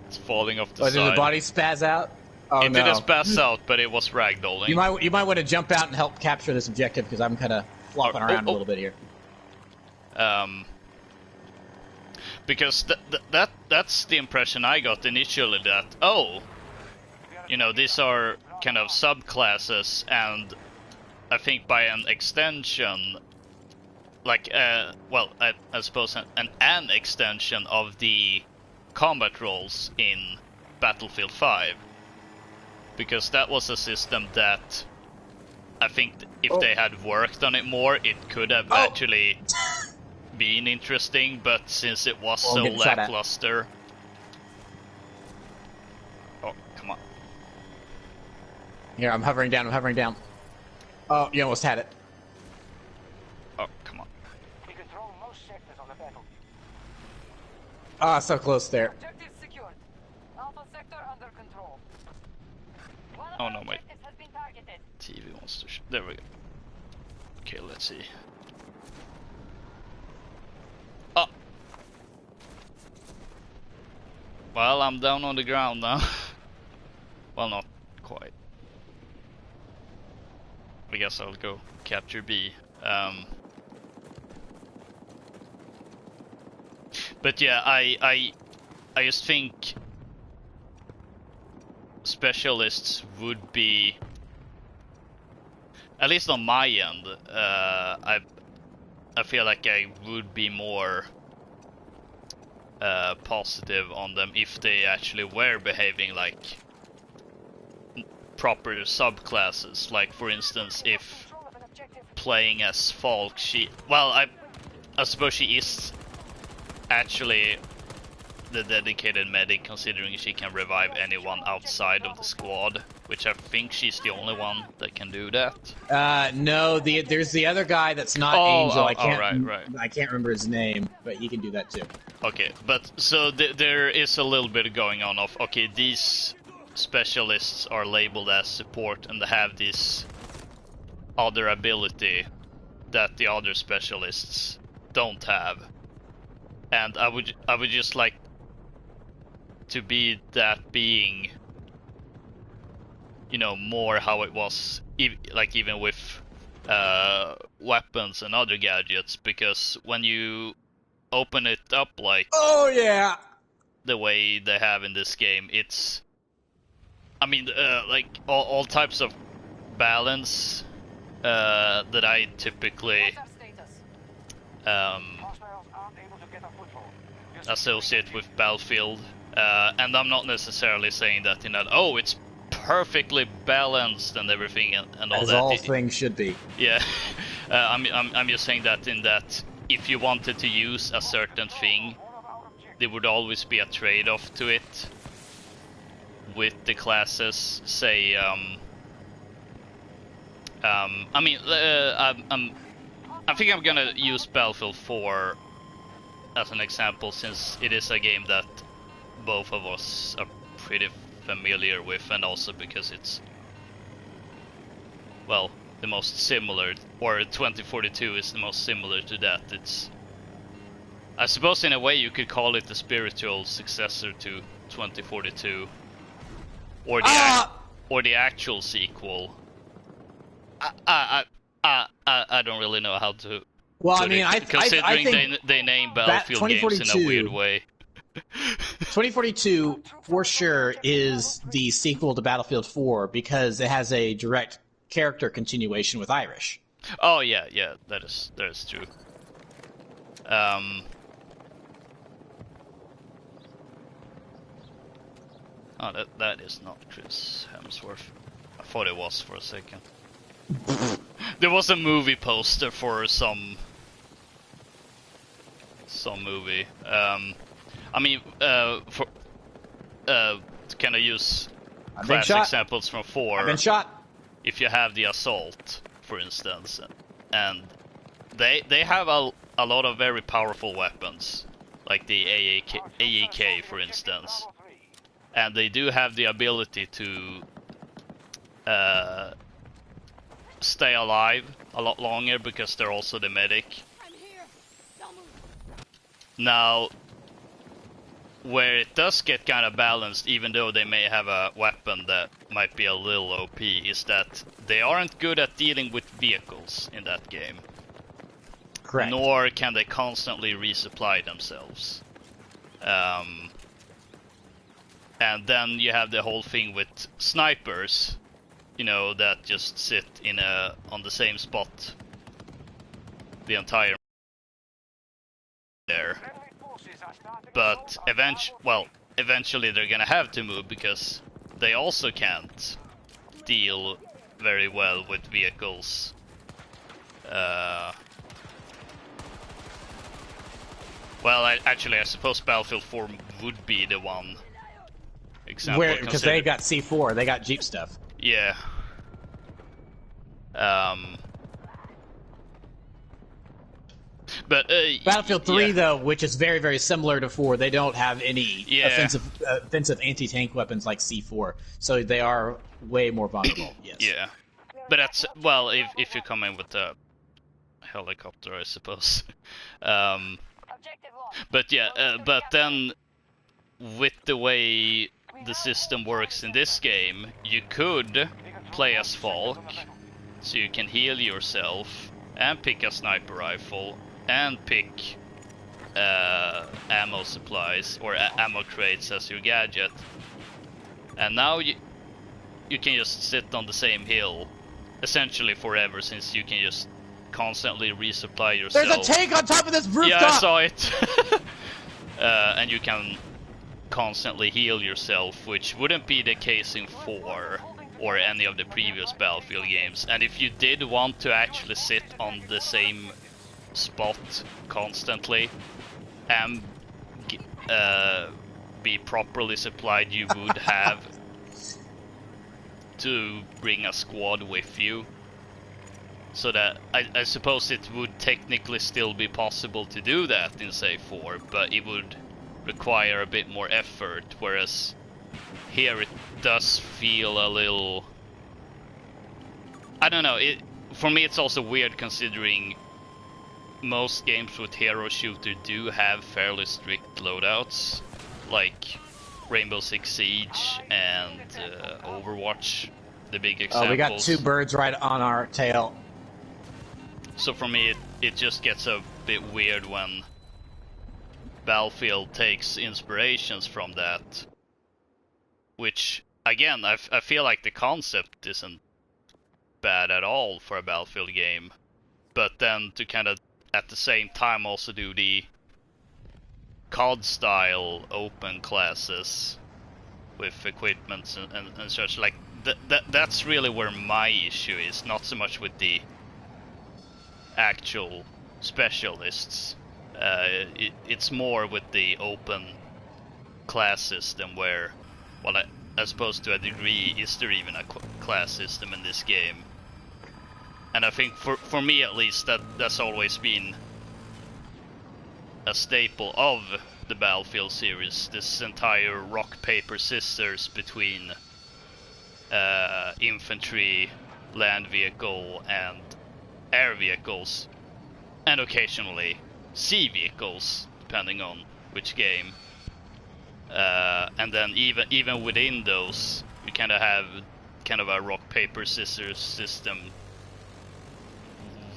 it's falling off the Did side. the body spaz out? Oh, it no. didn't spaz out, but it was ragdolling. You might want to jump out and help capture this objective because I'm kind of flopping around a little bit here. Because that's the impression I got initially, that you know, these are kind of subclasses, and I think by an extension, like well, I suppose an extension of the combat roles in Battlefield 5, because that was a system that I think if they had worked on it more, it could have actually been interesting, but since it was so lackluster. Oh, come on. Here, I'm hovering down. Oh, you almost had it. Oh, come on. We control most sectors on the battlefield. Ah, so close there. Objective secured. Alpha sector under control. Oh no, my Has been targeted. TV wants to there we go. Okay, let's see. Oh! Well, I'm down on the ground now. Well, not quite. I guess I'll go capture B. But yeah, I just think specialists would be, at least on my end, I feel like I would be more positive on them if they actually were behaving like proper subclasses. Like, for instance, if playing as Falk, I suppose she is actually the dedicated medic, considering she can revive anyone outside of the squad, which I think she's the only one that can do that. No, there's the other guy that's not Angel. I can't right. I can't remember his name, but he can do that too. Okay, but so there is a little bit going on of, okay, these specialists are labeled as support and they have this other ability that the other specialists don't have, and I would just like to be that being, you know, more how it was, like even with weapons and other gadgets, because when you open it up like the way they have in this game, it's, I mean, like all types of balance that I typically associate with Battlefield, and I'm not necessarily saying that in that, oh, it's perfectly balanced and everything and all as that. all things should be. Yeah, I'm just saying that in that if you wanted to use a certain thing, there would always be a trade-off to it with the classes. Say, I mean, I think I'm gonna use Battlefield 4 as an example, since it is a game that both of us are pretty familiar with, and also because it's, well, the most similar, or 2042 is the most similar to that. It's, I suppose in a way you could call it the spiritual successor to 2042, or the actual sequel. I don't really know how to. Well, I mean, considering I think they name Battlefield games in a weird way. 2042 for sure is the sequel to Battlefield 4 because it has a direct character continuation with Irish. Oh yeah, that is true. Oh, that is not Chris Hemsworth. I thought it was for a second. There was a movie poster for some movie. I mean, for to kind of use class examples from 4. I've been shot. If you have the assault, for instance, and they have a lot of very powerful weapons, like the AEK, for instance, and they do have the ability to stay alive a lot longer because they're also the medic. I'm here. Don't move. Now, where it does get kind of balanced, even though they may have a weapon that might be a little OP, is that they aren't good at dealing with vehicles in that game. Correct. Nor can they constantly resupply themselves. And then you have the whole thing with snipers, you know, that just sit on the same spot the entire there. But eventually they're gonna have to move because they also can't deal very well with vehicles. Well, I suppose Battlefield 4 would be the one example. Because they got C4, they got Jeep stuff. Yeah. But Battlefield 3, yeah. though, which is very, very similar to 4, they don't have any offensive anti-tank weapons like C4, so they are way more vulnerable. Yes. Yeah, but that's well, if you come in with a helicopter, I suppose. Objective lost. But yeah, but then with the way the system works in this game, you could play as Falk, so you can heal yourself and pick a sniper rifle and pick ammo supplies or ammo crates as your gadget, and now you can just sit on the same hill essentially forever, since you can just constantly resupply yourself. There's a tank on top of this rooftop! Yeah, I saw it. And you can constantly heal yourself, which wouldn't be the case in 4 or any of the previous Battlefield games. And if you did want to actually sit on the same spot constantly and be properly supplied, you would have to bring a squad with you. So that I suppose it would technically still be possible to do that in say 4, but it would require a bit more effort, whereas here it does feel a little, I don't know, for me it's also weird considering most games with hero shooter do have fairly strict loadouts, like Rainbow Six Siege and Overwatch, the big examples. Oh, we got 2 birds right on our tail. So for me it just gets a bit weird when Battlefield takes inspirations from that, which again I feel like the concept isn't bad at all for a Battlefield game, but then to kind of at the same time also do the COD style open classes with equipment and such, like that's really where my issue is, not so much with the actual specialists. It's more with the open class system where, well, I suppose to a degree, is there even a class system in this game? And I think for me at least, that's always been a staple of the Battlefield series, this entire rock, paper, scissors between infantry, land vehicle and air vehicles, and occasionally sea vehicles, depending on which game. And then even within those, you kind of have kind of a rock, paper, scissors system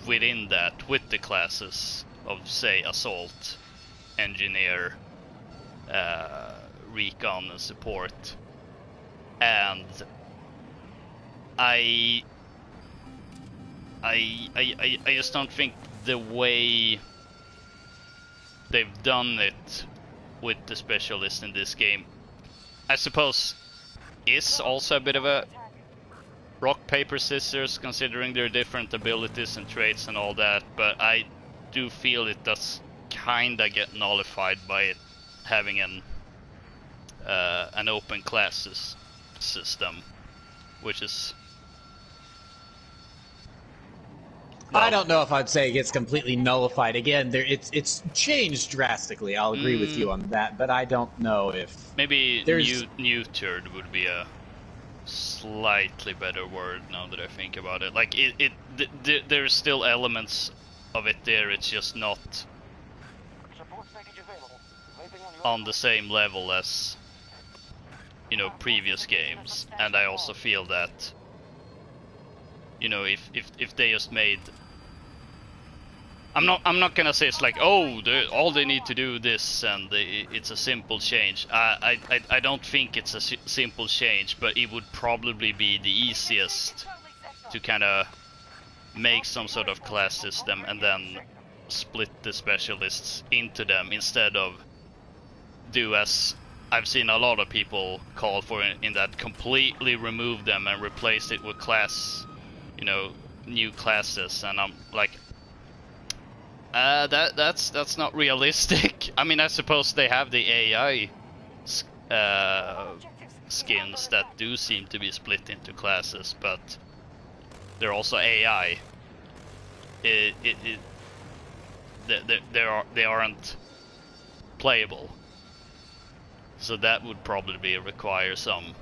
within that, with the classes of, say, assault, engineer, recon and support. And I just don't think the way they've done it with the specialist in this game, I suppose, is also a bit of a rock, paper, scissors, considering their different abilities and traits and all that, but I do feel it does kinda get nullified by it having an open classes system, which is, well, I don't know if I'd say it gets completely nullified. Again, it's changed drastically. I'll agree with you on that, but I don't know if maybe there's neutered would be a slightly better word now that I think about it. Like there's still elements of it there. It's just not Support package available. Waiting on you. on the same level as, you know, previous games. And I also feel that, you know, if they just made, I'm not gonna say it's like, oh, all they need to do this and it's a simple change. I don't think it's a simple change, but it would probably be the easiest to kind of make some sort of class system and then split the specialists into them, instead of do as I've seen a lot of people call for in that completely remove them and replace it with class, you know, new classes. And I'm like, that's not realistic. I mean, I suppose they have the AI skins that do seem to be split into classes, but they're also AI. They aren't playable, so that would probably require some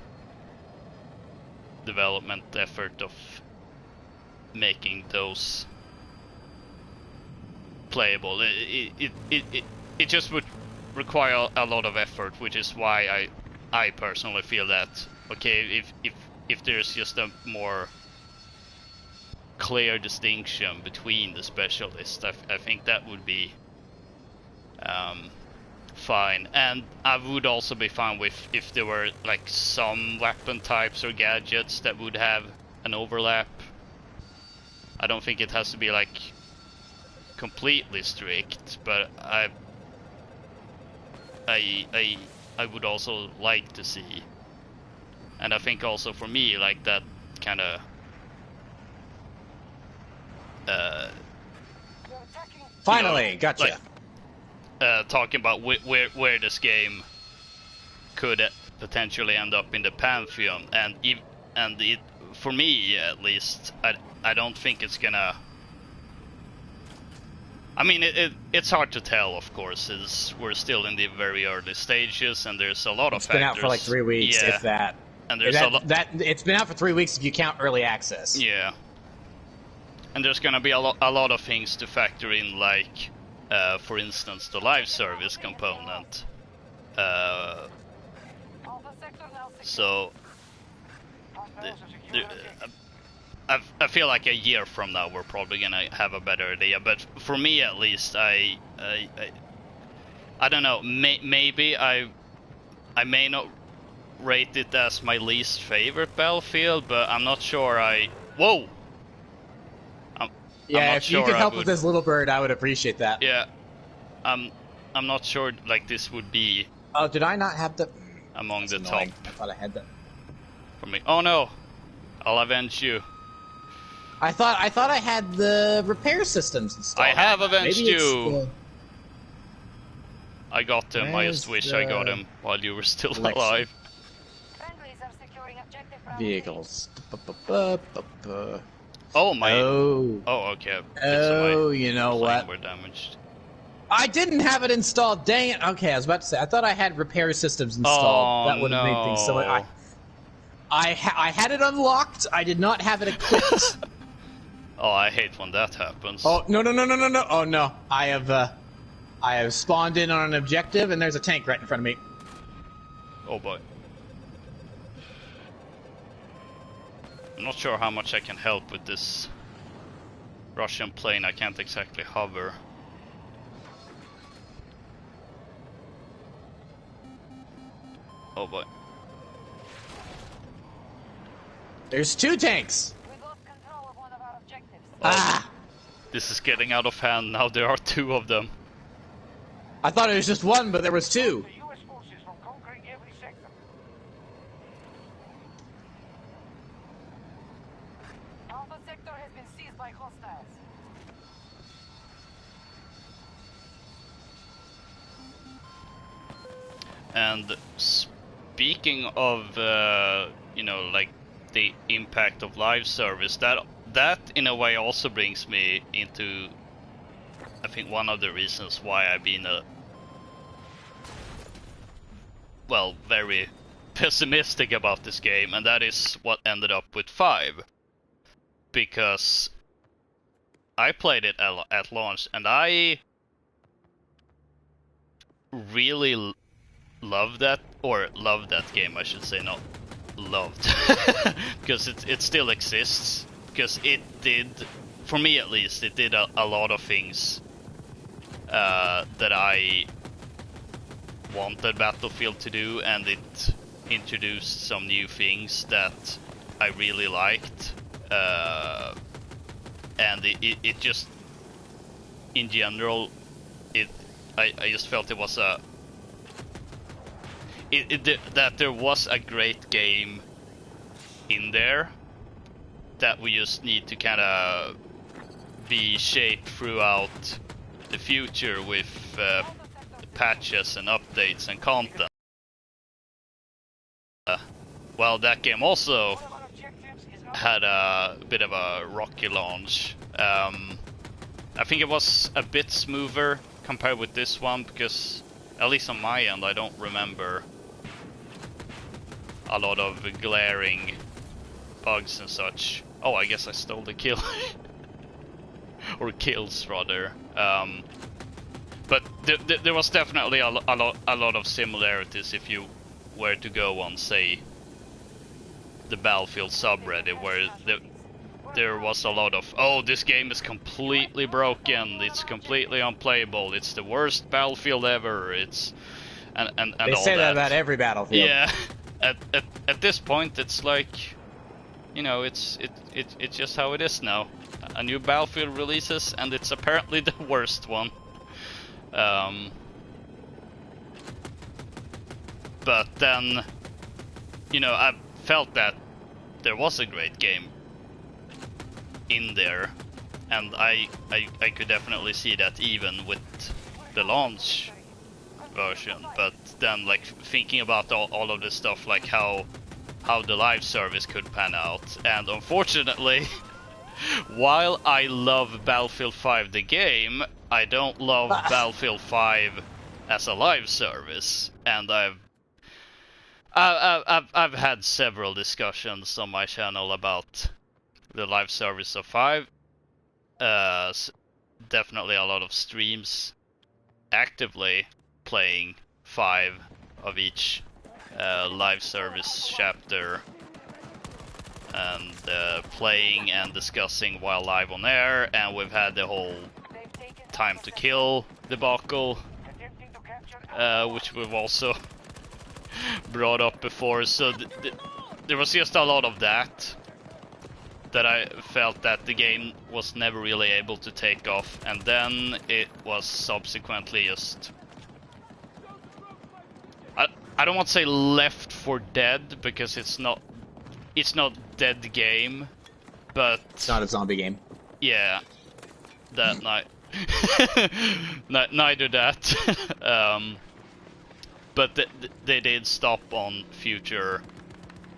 development effort of making those playable. It just would require a lot of effort, which is why I personally feel that, okay, if there's just a more clear distinction between the specialists, I think that would be fine. And I would also be fine with if there were like some weapon types or gadgets that would have an overlap. I don't think it has to be like completely strict, but I would also like to see, and I think also for me, like that kind of Finally, gotcha. Like, talking about where this game could potentially end up in the pantheon, and it, for me at least, I don't think it's gonna. I mean, it's hard to tell, of course, as we're still in the very early stages, and there's a lot of factors. It's been out for like 3 weeks, yeah. if that. And there's it's been out for 3 weeks if you count early access. Yeah. And there's gonna be a lot of things to factor in, like, for instance, the live service component. So, I feel like a year from now we're probably gonna have a better idea. But for me, at least, I don't know. Maybe I may not rate it as my least favorite Battlefield, but I'm not sure. Whoa. Yeah, if you could help with this little bird, I would appreciate that. Yeah, I'm not sure like this would be. Oh, did I not have the? Among the annoying. top. I thought I had that. For me. Oh no, I'll avenge you. I thought I had the repair systems installed. I have avenged Maybe you. I got him. I just wish I got the him while you were still Lexi. alive. Vehicles. Oh my. Oh. Oh okay. Oh, you know what? Were damaged. I didn't have it installed. Dang it. Okay, I was about to say. I thought I had repair systems installed. Oh, that would have made things so much. I had it unlocked. I did not have it equipped. Oh, I hate when that happens. Oh no! Oh no! I have spawned in on an objective, and there's a tank right in front of me. Oh boy. I'm not sure how much I can help with this Russian plane. I can't exactly hover. Oh boy. There's 2 tanks. We lost control of one of our objectives. Ah! This is getting out of hand now. There are 2 of them. I thought it was just 1, but there was 2. The U.S. forces from conquering every sector. Alpha sector has been seized by hostiles. And speaking of, you know, like the impact of live service, that in a way also brings me into, I think, one of the reasons why I've been very pessimistic about this game, and that is what ended up with 5. Because I played it at launch, and I really loved that game, I should say, not loved. Because it still exists. Because it did, for me at least, it did a lot of things that I wanted Battlefield to do, and it introduced some new things that I really liked. And it just, in general, I just felt it was that there was a great game in there that we just need to kind of be shaped throughout the future with patches and updates and content. Well, that game also had a bit of a rocky launch. I think it was a bit smoother compared with this one, because at least on my end I don't remember a lot of glaring bugs and such. Oh, I guess I stole the kill. Or kills, rather. But there was definitely a lot of similarities if you were to go on, say, the Battlefield subreddit, where there was a lot of, oh, this game is completely broken, it's completely unplayable, it's the worst Battlefield ever, it's and they all say that about every Battlefield. Yeah. At this point, it's like, you know, it's just how it is now. A new Battlefield releases, and it's apparently the worst one. But then, you know, I felt that there was a great game in there, and I could definitely see that even with the launch version. But then, like, thinking about all of this stuff, like how the live service could pan out, and unfortunately, while I love Battlefield 5 the game, I don't love Battlefield 5 as a live service, and I've had several discussions on my channel about the live service of 5. Definitely a lot of streams actively playing 5 of each live service chapter, and playing and discussing while live on air, and we've had the whole time to kill debacle, which we've also brought up before. So there was just a lot of that I felt that the game was never really able to take off, and then it was subsequently just, I don't want to say left for dead, because it's not dead game, but It's not a zombie game. yeah, that neither that. But they did stop on future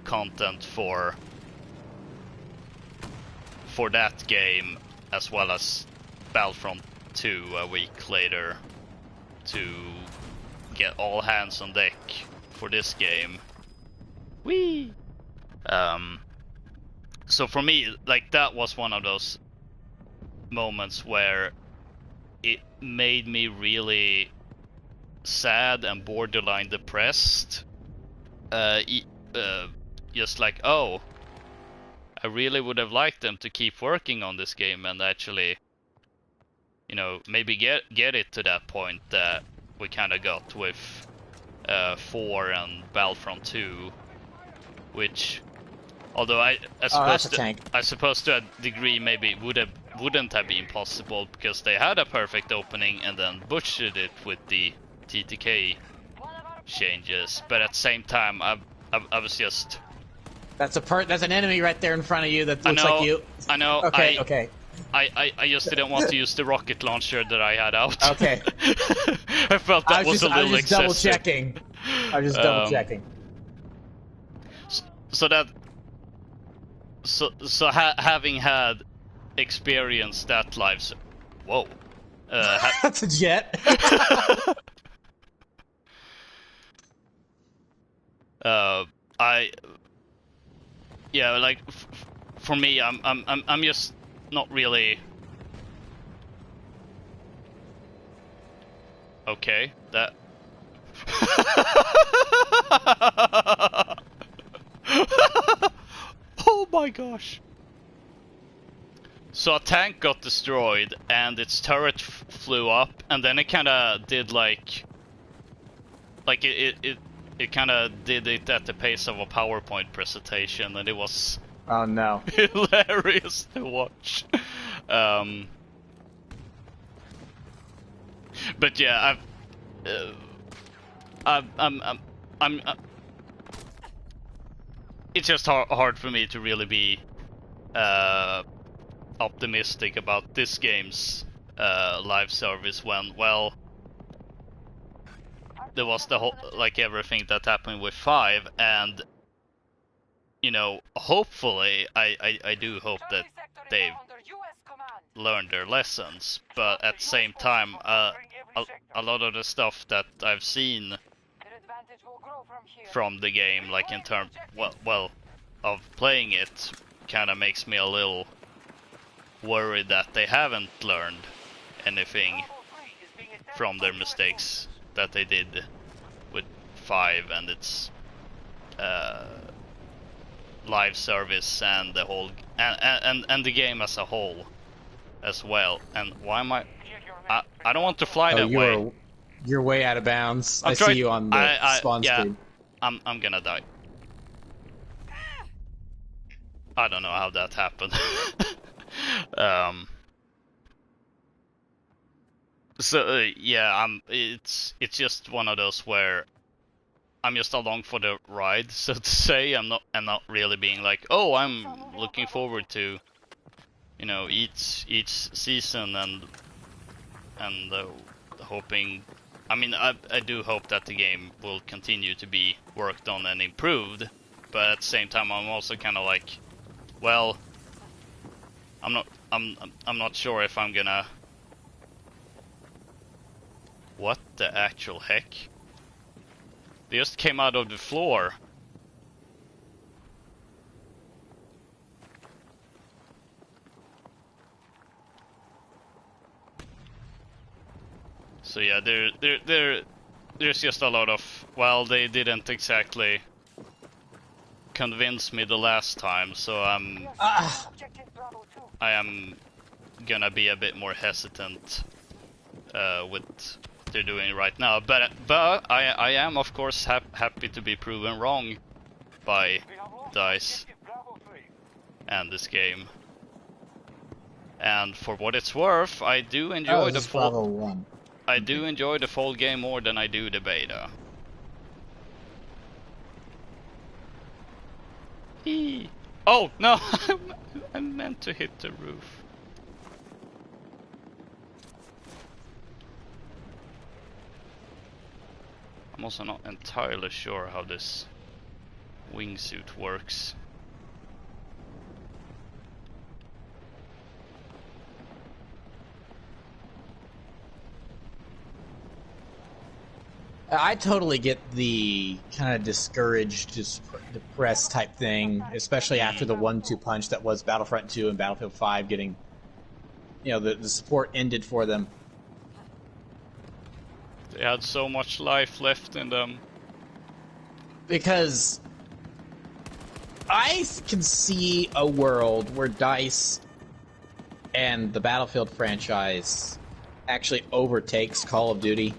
content for that game, as well as Battlefront 2 a week later, to get all hands on deck for this game. Whee! So for me, like, that was one of those moments where it made me really sad and borderline depressed. Just like, oh, I really would have liked them to keep working on this game and actually, you know, maybe get it to that point that we kind of got with 4 and Battlefront 2, which, although I suppose to a degree maybe wouldn't have been possible, because they had a perfect opening and then butchered it with the TTK changes. But at the same time, I was just, that's an enemy right there in front of you that looks like you. I know. Okay. I just didn't want to use the rocket launcher that I had out. Okay. I felt that was a little excessive. I was just double checking. So having had experienced that live, whoa, that's a jet. I yeah, like for me, I'm just not really okay. That. Oh my gosh. So a tank got destroyed and its turret flew up, and then it kind of did like it kind of did it at the pace of a PowerPoint presentation, and it was Oh no. hilarious to watch. But yeah, I'm it's just hard for me to really be optimistic about this game's live service when, well, there was the whole, like, everything that happened with 5, and you know, hopefully I do hope that they've learned their lessons, but at the same time, a lot of the stuff that I've seen from the game, like in terms, well, of playing it, kind of makes me a little worried that they haven't learned anything from their mistakes that they did with 5 and its live service and the whole and the game as a whole as well. And why am I don't want to fly that way. You're way out of bounds. I see you on the spawn screen. I'm gonna die. I don't know how that happened. So yeah, it's just one of those where I'm just along for the ride, so to say. I'm not really being like, oh, I'm looking forward to, you know, each season and hoping. I mean, I do hope that the game will continue to be worked on and improved, but at the same time, I'm also kind of like, well, I'm not sure if I'm gonna. What the actual heck? They just came out of the floor. So yeah, there's just a lot of, well, they didn't exactly convince me the last time, so I am gonna be a bit more hesitant with what they're doing right now. But I am of course happy to be proven wrong by DICE and this game. And for what it's worth, I do enjoy the full. I do enjoy the full game more than I do the beta. Oh no! I meant to hit the roof. I'm also not entirely sure how this wingsuit works. I totally get the kind of discouraged, depressed type thing, especially after the 1-2 punch that was Battlefront 2 and Battlefield 5 getting, you know, the support ended for them. They had so much life left in them. Because I can see a world where DICE and the Battlefield franchise actually overtakes Call of Duty.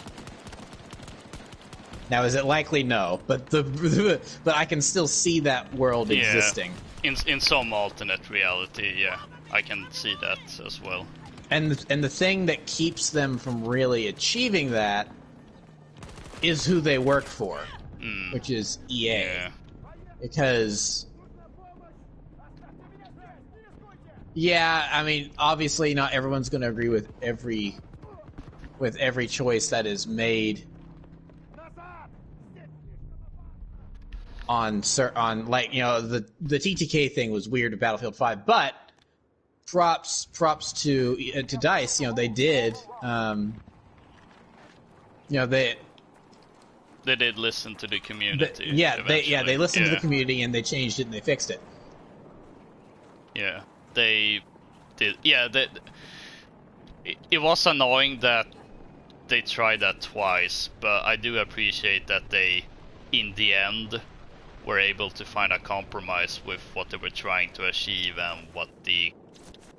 Now, is it likely? No, but but I can still see that world existing. In some alternate reality, yeah, I can see that as well. And the thing that keeps them from really achieving that is who they work for, which is EA. Yeah. Because, yeah, I mean, obviously not everyone's going to agree with every choice that is made on like, you know, the TTK thing was weird to Battlefield 5, but props to DICE. You know, they did. You know, They did listen to the community. They listened to the community and they changed it and they fixed it. Yeah, they did. Yeah, it was annoying that they tried that twice, but I do appreciate that they, in the end, were able to find a compromise with what they were trying to achieve and what the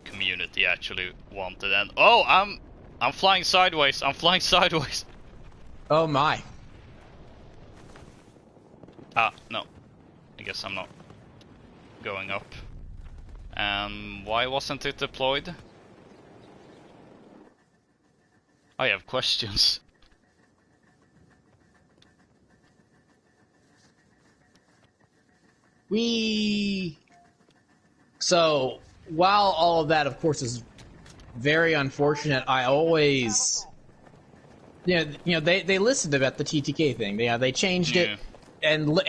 community actually wanted. And oh, I'm flying sideways. I'm flying sideways. Oh my. Ah, no. I guess I'm not going up. Why wasn't it deployed? I have questions. So, while all of that, of course, is very unfortunate, I always... they listened about the TTK thing. They changed it, and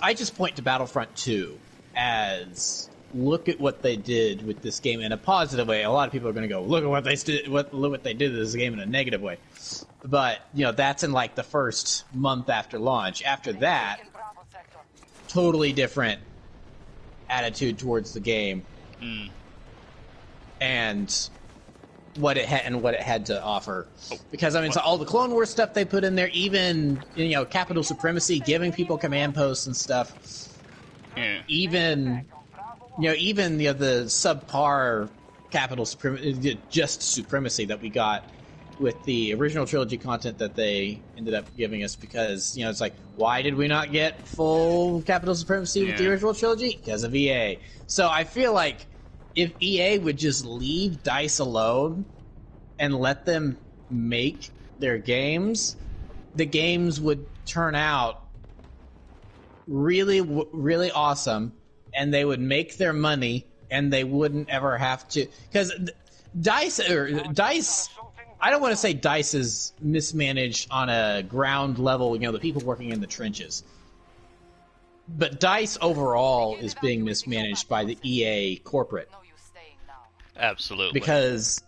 I just point to Battlefront 2 as look at what they did with this game in a positive way. A lot of people are going to go, look at what they did. Look what they did to this game in a negative way. But that's in like the first month after launch. After that, totally different attitude towards the game, and what it had to offer. Because I mean, so all the Clone Wars stuff they put in there, even capital supremacy, giving people command posts and stuff. Even the subpar capital supremacy, just supremacy that we got with the original trilogy content that they ended up giving us, because it's like, why did we not get full capital supremacy with the original trilogy? Because of EA. So I feel like if EA would just leave DICE alone and let them make their games, the games would turn out really, really awesome, and they would make their money, and they wouldn't ever have to. Because DICE, I don't want to say DICE is mismanaged on a ground level, the people working in the trenches. But DICE overall is being mismanaged by the EA corporate. Absolutely. Because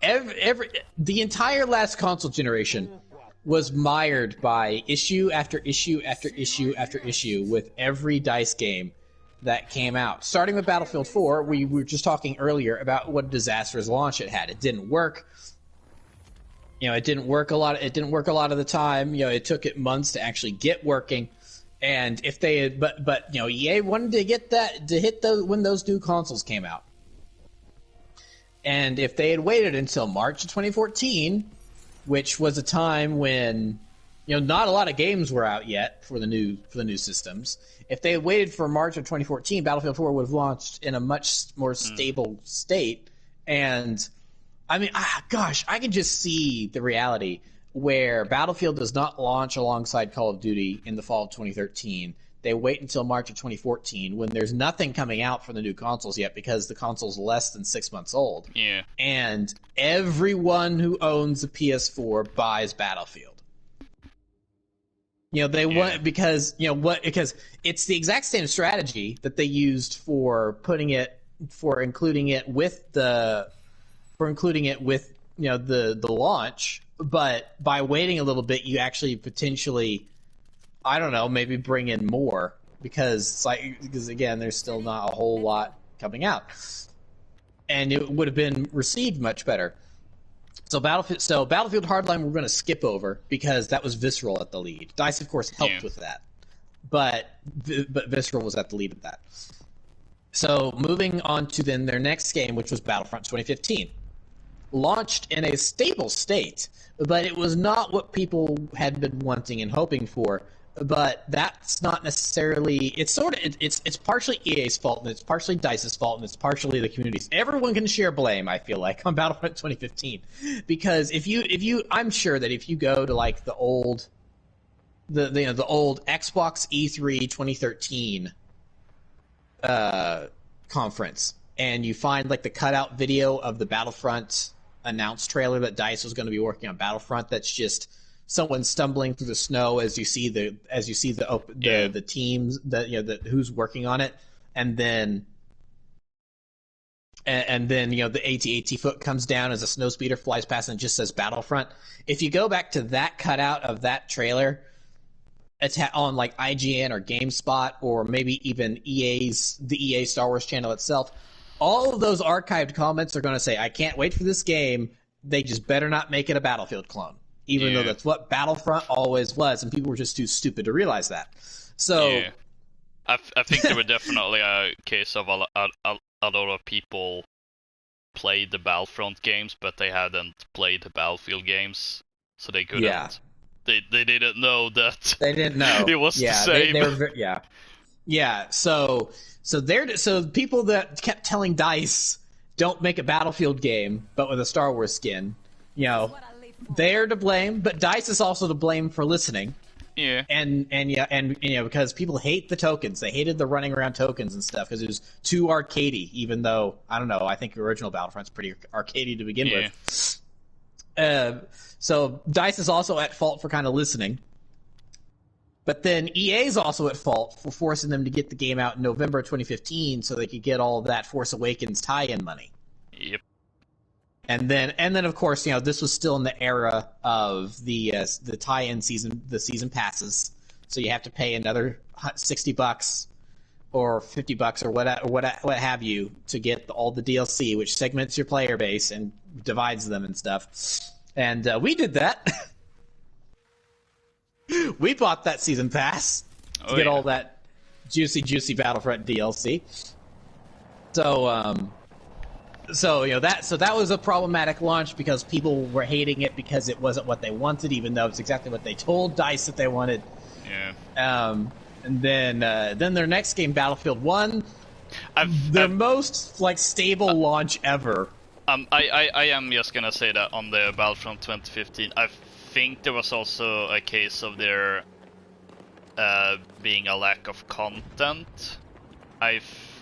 the entire last console generation was mired by issue after issue after issue after issue with every DICE game that came out. Starting with Battlefield 4, we were just talking earlier about what a disastrous launch it had. It didn't work. It didn't work a lot. It didn't work a lot of the time. It took it months to actually get working. And if they had, but EA wanted to get that to hit when those new consoles came out. And if they had waited until March of 2014, which was a time when not a lot of games were out yet for the new systems, if they had waited for March of 2014, Battlefield 4 would have launched in a much more stable state. And I mean, I can just see the reality where Battlefield does not launch alongside Call of Duty in the fall of 2013. They wait until March of 2014 when there's nothing coming out for the new consoles yet, because the console's less than 6 months old. Yeah. And everyone who owns a PS4 buys Battlefield. They want, because because it's the exact same strategy that they used for including it with the launch, but by waiting a little bit, you actually potentially, I don't know, maybe bring in more, because again, there's still not a whole lot coming out, and it would have been received much better. So Battlefield Hardline we're going to skip over, because that was Visceral at the lead. DICE, of course, helped with that, but Visceral was at the lead of that. So moving on to then their next game, which was Battlefront 2015. Launched in a stable state, but it was not what people had been wanting and hoping for. But that's not necessarily. It's partially EA's fault, and it's partially DICE's fault, and it's partially the community's. Everyone can share blame, I feel like, on Battlefront 2015, because if you, I'm sure that if you go to like the old Xbox E3 2013 conference, and you find like the cutout video of the Battlefront announced trailer that DICE was going to be working on Battlefront, that's just someone stumbling through the snow as you see the teams that who's working on it, and then the AT-AT foot comes down as a snowspeeder flies past and it just says Battlefront. If you go back to that cutout of that trailer, on like IGN or GameSpot or maybe even the EA Star Wars channel itself, all of those archived comments are going to say, "I can't wait for this game. They just better not make it a Battlefield clone," even though that's what Battlefront always was, and people were just too stupid to realize that. So, I think there were definitely a case of a lot of people played the Battlefront games, but they hadn't played the Battlefield games, so they couldn't. Yeah. They didn't know that. They didn't know it was the same. They were yeah. So people that kept telling DICE don't make a Battlefield game, but with a Star Wars skin, you know, they're to blame. But DICE is also to blame for listening. Yeah. And you know, because people hate the tokens, they hated the running around tokens and stuff because it was too arcadey. Even though I don't know, I think the original Battlefront's pretty arcadey to begin with. So DICE is also at fault for kind of listening. But then EA's also at fault for forcing them to get the game out in November 2015 so they could get all of that Force Awakens tie-in money. Yep. And then of course, you know, this was still in the era of the tie-in season, the season passes. So you have to pay another $60 or $50 or what have you to get all the DLC, which segments your player base and divides them and stuff. And we did that. We bought that season pass to get all that juicy Battlefront DLC. So you know that was a problematic launch because people were hating it because it wasn't what they wanted, even though it's exactly what they told DICE that they wanted. Yeah. And then their next game, Battlefield 1, their most like stable launch ever. I am just gonna say that on the Battlefront 2015, I think there was also a case of there being a lack of content. I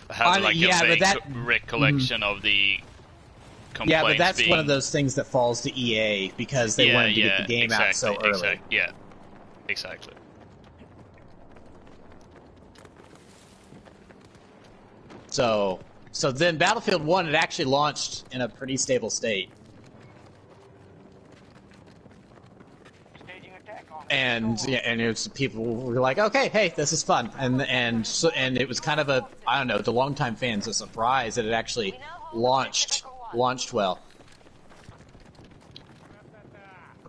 have like a vague recollection of the complaints. Yeah, but that's being... one of those things that falls to EA because they wanted to get the game out so early. Exactly. So then Battlefield 1 had actually launched in a pretty stable state. And it was, people were like, okay, hey, this is fun, and it was kind of a, I don't know, to longtime fans, a surprise that it actually launched well.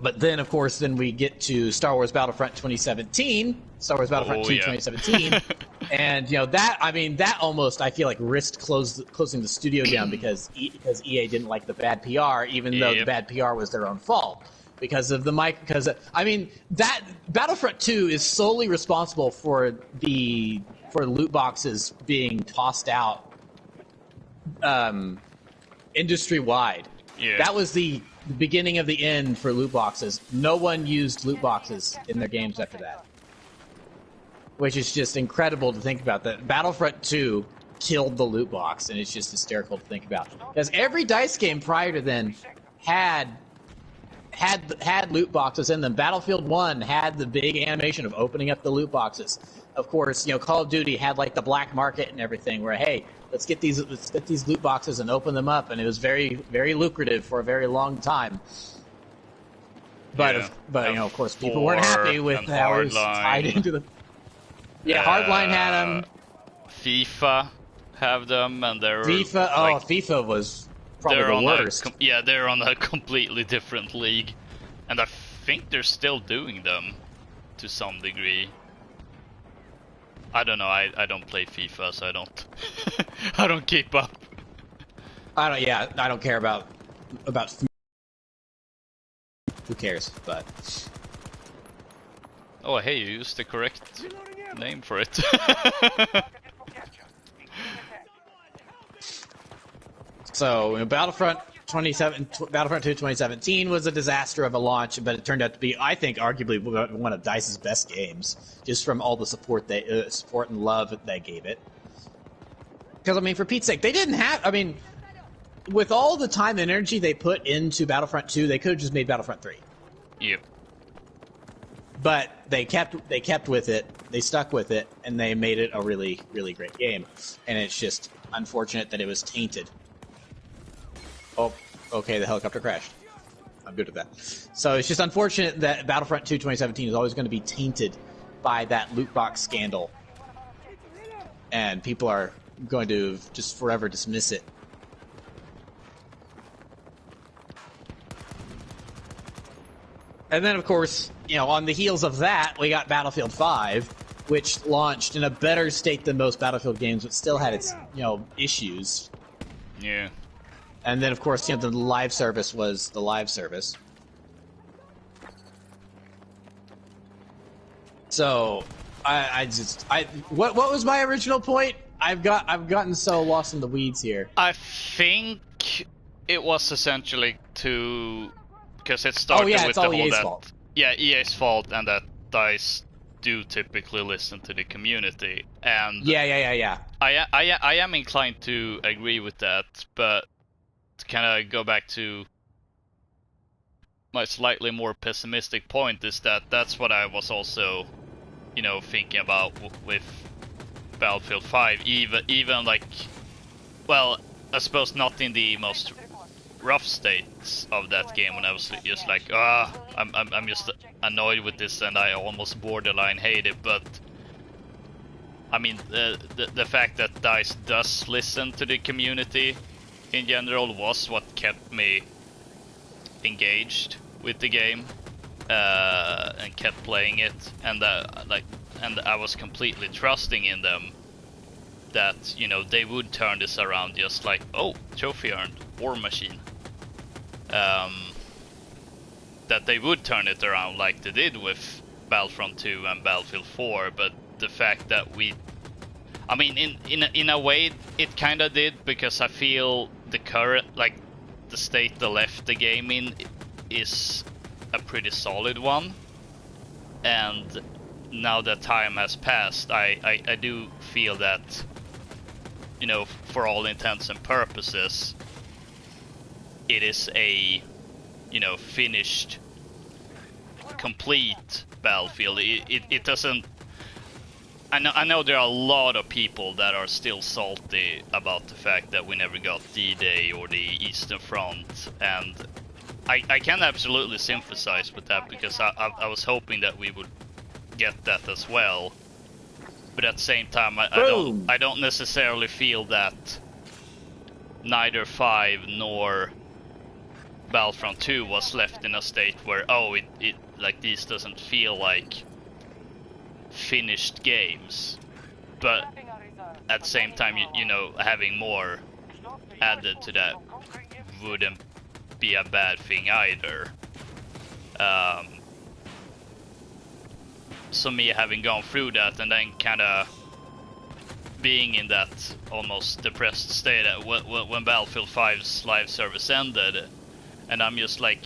But then, of course, we get to Star Wars Battlefront 2017, Star Wars Battlefront 2 2017, and you know that almost I feel like risked closing the studio down because EA didn't like the bad PR, even though the bad PR was their own fault. Because of that Battlefront 2 is solely responsible for the loot boxes being tossed out industry wide. Yeah. That was the beginning of the end for loot boxes. No one used loot boxes in their games after that. Which is just incredible to think about. That Battlefront 2 killed the loot box, and it's just hysterical to think about. Because every DICE game prior to then had loot boxes in them. Battlefield 1 had the big animation of opening up the loot boxes. Of course, you know, Call of Duty had like the black market and everything where, hey, let's get these loot boxes and open them up, and it was very, very lucrative for a very long time. But you know, of course, people weren't happy with how it was tied into the. Yeah, Hardline had them. FIFA have them, and they're FIFA was probably the worst. They're on a completely different league, and I think they're still doing them to some degree. I don't know. I don't play FIFA, so I don't. I don't keep up. I don't care about. Who cares? But. Oh, hey, you used the correct name for it. So, Battlefront 2 2017 was a disaster of a launch, but it turned out to be, I think, arguably one of DICE's best games, just from all the support and love that they gave it. Because, I mean, for Pete's sake, they didn't have, I mean, with all the time and energy they put into Battlefront 2, they could have just made Battlefront 3. Yep. But they kept with it, they stuck with it, and they made it a really, really great game. And it's just unfortunate that it was tainted. Oh, okay, the helicopter crashed. I'm good at that. So it's just unfortunate that Battlefront 2 2017 is always going to be tainted by that loot box scandal, and people are going to just forever dismiss it. And then, of course, on the heels of that, we got Battlefield 5, which launched in a better state than most Battlefield games, but still had its, issues. Yeah. And then, of course, the live service was the live service. So, what was my original point? I've gotten so lost in the weeds here. I think it was essentially because it started with it's the all whole EA's that fault. Yeah, EA's fault, and that DICE do typically listen to the community, and Yeah. I am inclined to agree with that, but to kind of go back to my slightly more pessimistic point is that that's what I was also, thinking about with Battlefield 5, even like, well, I suppose not in the most rough states of that game when I was just like, I'm just annoyed with this and I almost borderline hate it, but I mean, the fact that DICE does listen to the community in general was what kept me engaged with the game and kept playing it, and I was completely trusting in them that they would turn this around, just like, oh, trophy earned, War Machine, that they would turn it around like they did with Battlefront 2 and Battlefield 4, but the fact that I mean, in a way it kind of did, because I feel the current, like, the state they left the game in is a pretty solid one, and now that time has passed, I do feel that, for all intents and purposes, it is a, finished, complete Battlefield. It doesn't. I know there are a lot of people that are still salty about the fact that we never got D-Day or the Eastern Front, and I can absolutely sympathize with that, because I was hoping that we would get that as well. But at the same time, I don't necessarily feel that neither 5 nor Battlefront 2 was left in a state where, it like, these doesn't feel like finished games. But at the same time, having more added to that wouldn't be a bad thing either. So me having gone through that and then kind of being in that almost depressed state when Battlefield 5's live service ended, and I'm just like,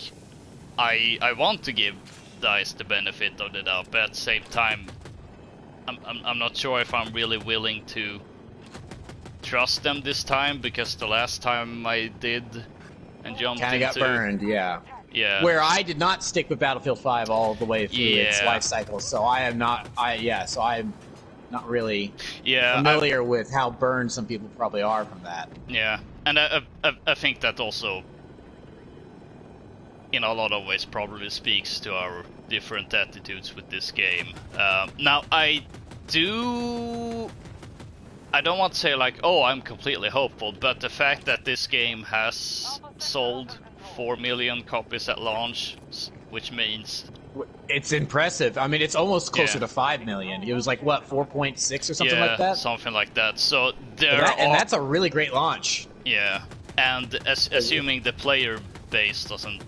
I want to give DICE the benefit of the doubt, but at the same time, I'm not sure if I'm really willing to trust them this time, because the last time I did and jumped into... Kinda got burned, yeah. Yeah. Where I did not stick with Battlefield 5 all the way through its life cycle, so I'm not really familiar with how burned some people probably are from that. Yeah, and I think that also, in a lot of ways, probably speaks to our different attitudes with this game. Now, I don't want to say like, oh, I'm completely hopeful, but the fact that this game has sold 4 million copies at launch, which means... It's impressive. I mean, it's almost closer to 5 million. It was like, what, 4.6 or something like that? Something like that. So and that's a really great launch. Yeah, and assuming the player base doesn't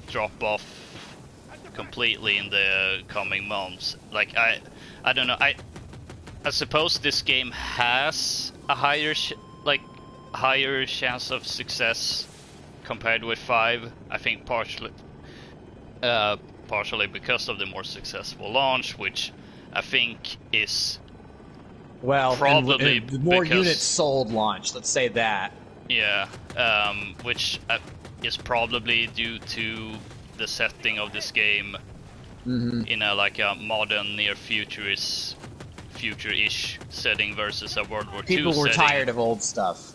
drop off completely in the coming months, like, I don't know, I suppose this game has a higher chance of success compared with 5. I think partially because of the more successful launch, which I think is probably the more units sold launch, let's say that. Yeah, which is probably due to the setting of this game in a modern near future-ish setting versus a World War II setting. People were tired of old stuff.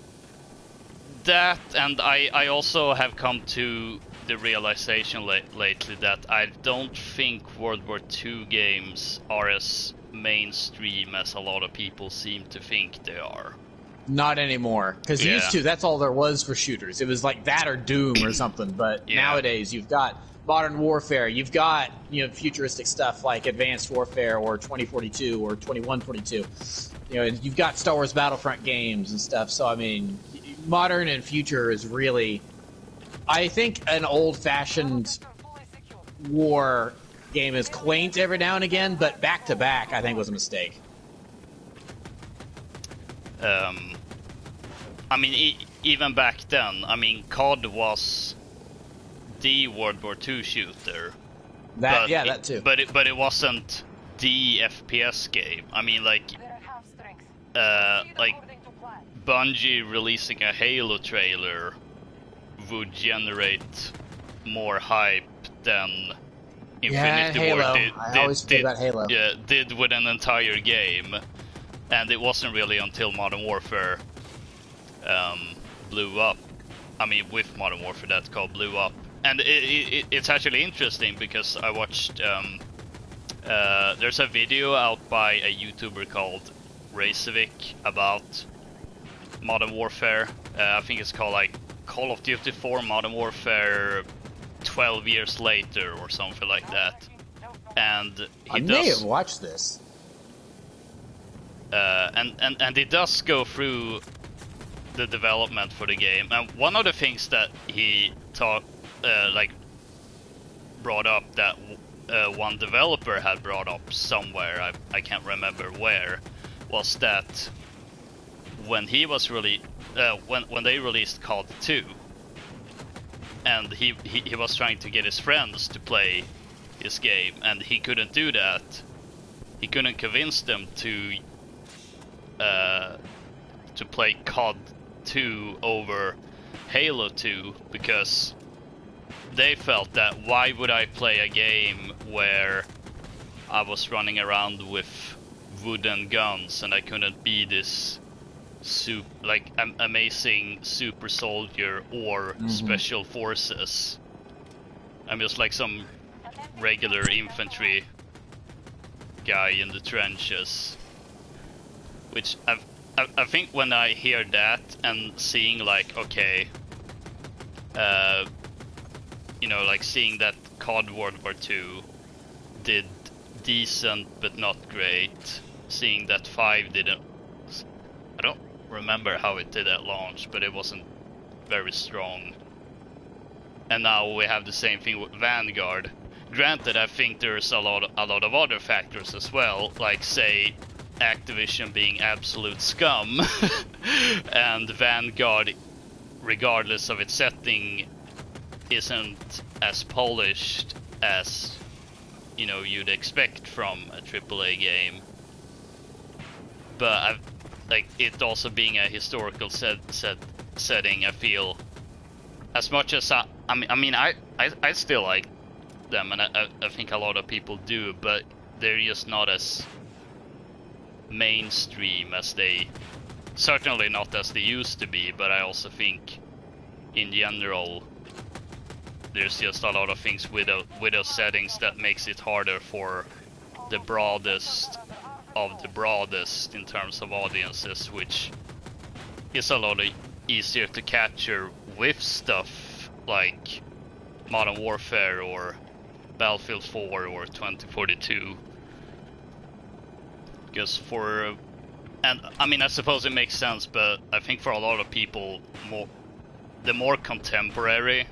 That, and I also have come to the realization lately that I don't think World War II games are as mainstream as a lot of people seem to think they are. Not anymore, because Yeah. used to, that's all there was for shooters. It was like that or Doom or something. But Yeah. nowadays, you've got Modern Warfare, you've got futuristic stuff like Advanced Warfare or 2042 or 2142. You've got Star Wars Battlefront games and stuff. So I mean, modern and future is really, I think, an old-fashioned war game is quaint every now and again, but back to back, I think, was a mistake. I mean, even back then, I mean, COD was the World War II shooter. That too. But it wasn't the FPS game. I mean, like Bungie releasing a Halo trailer would generate more hype than Infinity Halo. War I always forget about Halo. Yeah, did with an entire game. And it wasn't really until Modern Warfare blew up. I mean, with Modern Warfare, that COD blew up. And it's actually interesting because I watched. There's a video out by a YouTuber called Racevic about Modern Warfare. I think it's called like Call of Duty 4 Modern Warfare 12 years later or something like that. And I may have watched this. And it does go through the development for the game, and one of the things that he brought up that one developer had brought up somewhere, I can't remember where, was that when he was really when they released COD 2, and he was trying to get his friends to play his game, and he couldn't do that. He couldn't convince them to play COD 2 over Halo 2 because they felt that why would I play a game where I was running around with wooden guns and I couldn't be this amazing super soldier or special forces. I'm just like some regular infantry guy in the trenches. Which I think when I hear that and seeing like, okay, like seeing that COD World War II did decent but not great, seeing that 5 didn't, I don't remember how it did at launch, but it wasn't very strong. And now we have the same thing with Vanguard. Granted, I think there's a lot of other factors as well, like say Activision being absolute scum and Vanguard, regardless of its setting, isn't as polished as you'd expect from a AAA game. But it also being a historical setting, I feel, as much as I still like them, and I think a lot of people do, but they're just not as mainstream as they, certainly not as they used to be. But I also think in general there's just a lot of things with those settings that makes it harder for the broadest of the broadest in terms of audiences, which is a lot easier to capture with stuff like Modern Warfare or Battlefield 4 or 2042. Because I suppose it makes sense, but I think for a lot of people, the more contemporary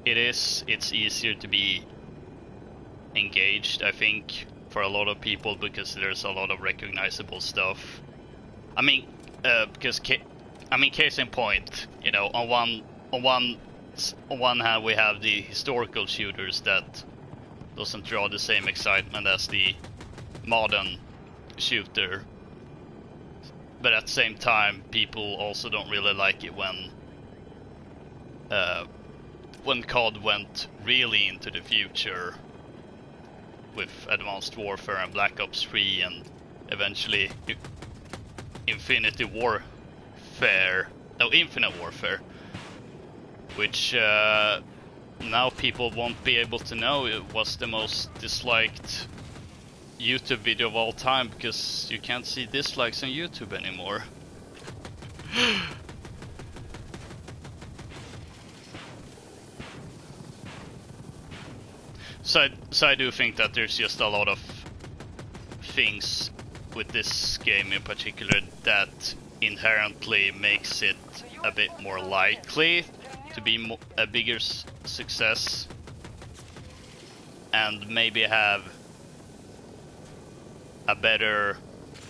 it is, it's easier to be engaged, I think, for a lot of people, because there's a lot of recognizable stuff. I mean, case in point, on one hand we have the historical shooters that doesn't draw the same excitement as the modern shooter, but at the same time people also don't really like it when COD went really into the future with Advanced Warfare and Black Ops 3 and eventually Infinite Warfare. which now people won't be able to know it was the most disliked YouTube video of all time, because you can't see dislikes on YouTube anymore. So I do think that there's just a lot of things with this game in particular that inherently makes it a bit more likely to be a bigger success, and maybe have a better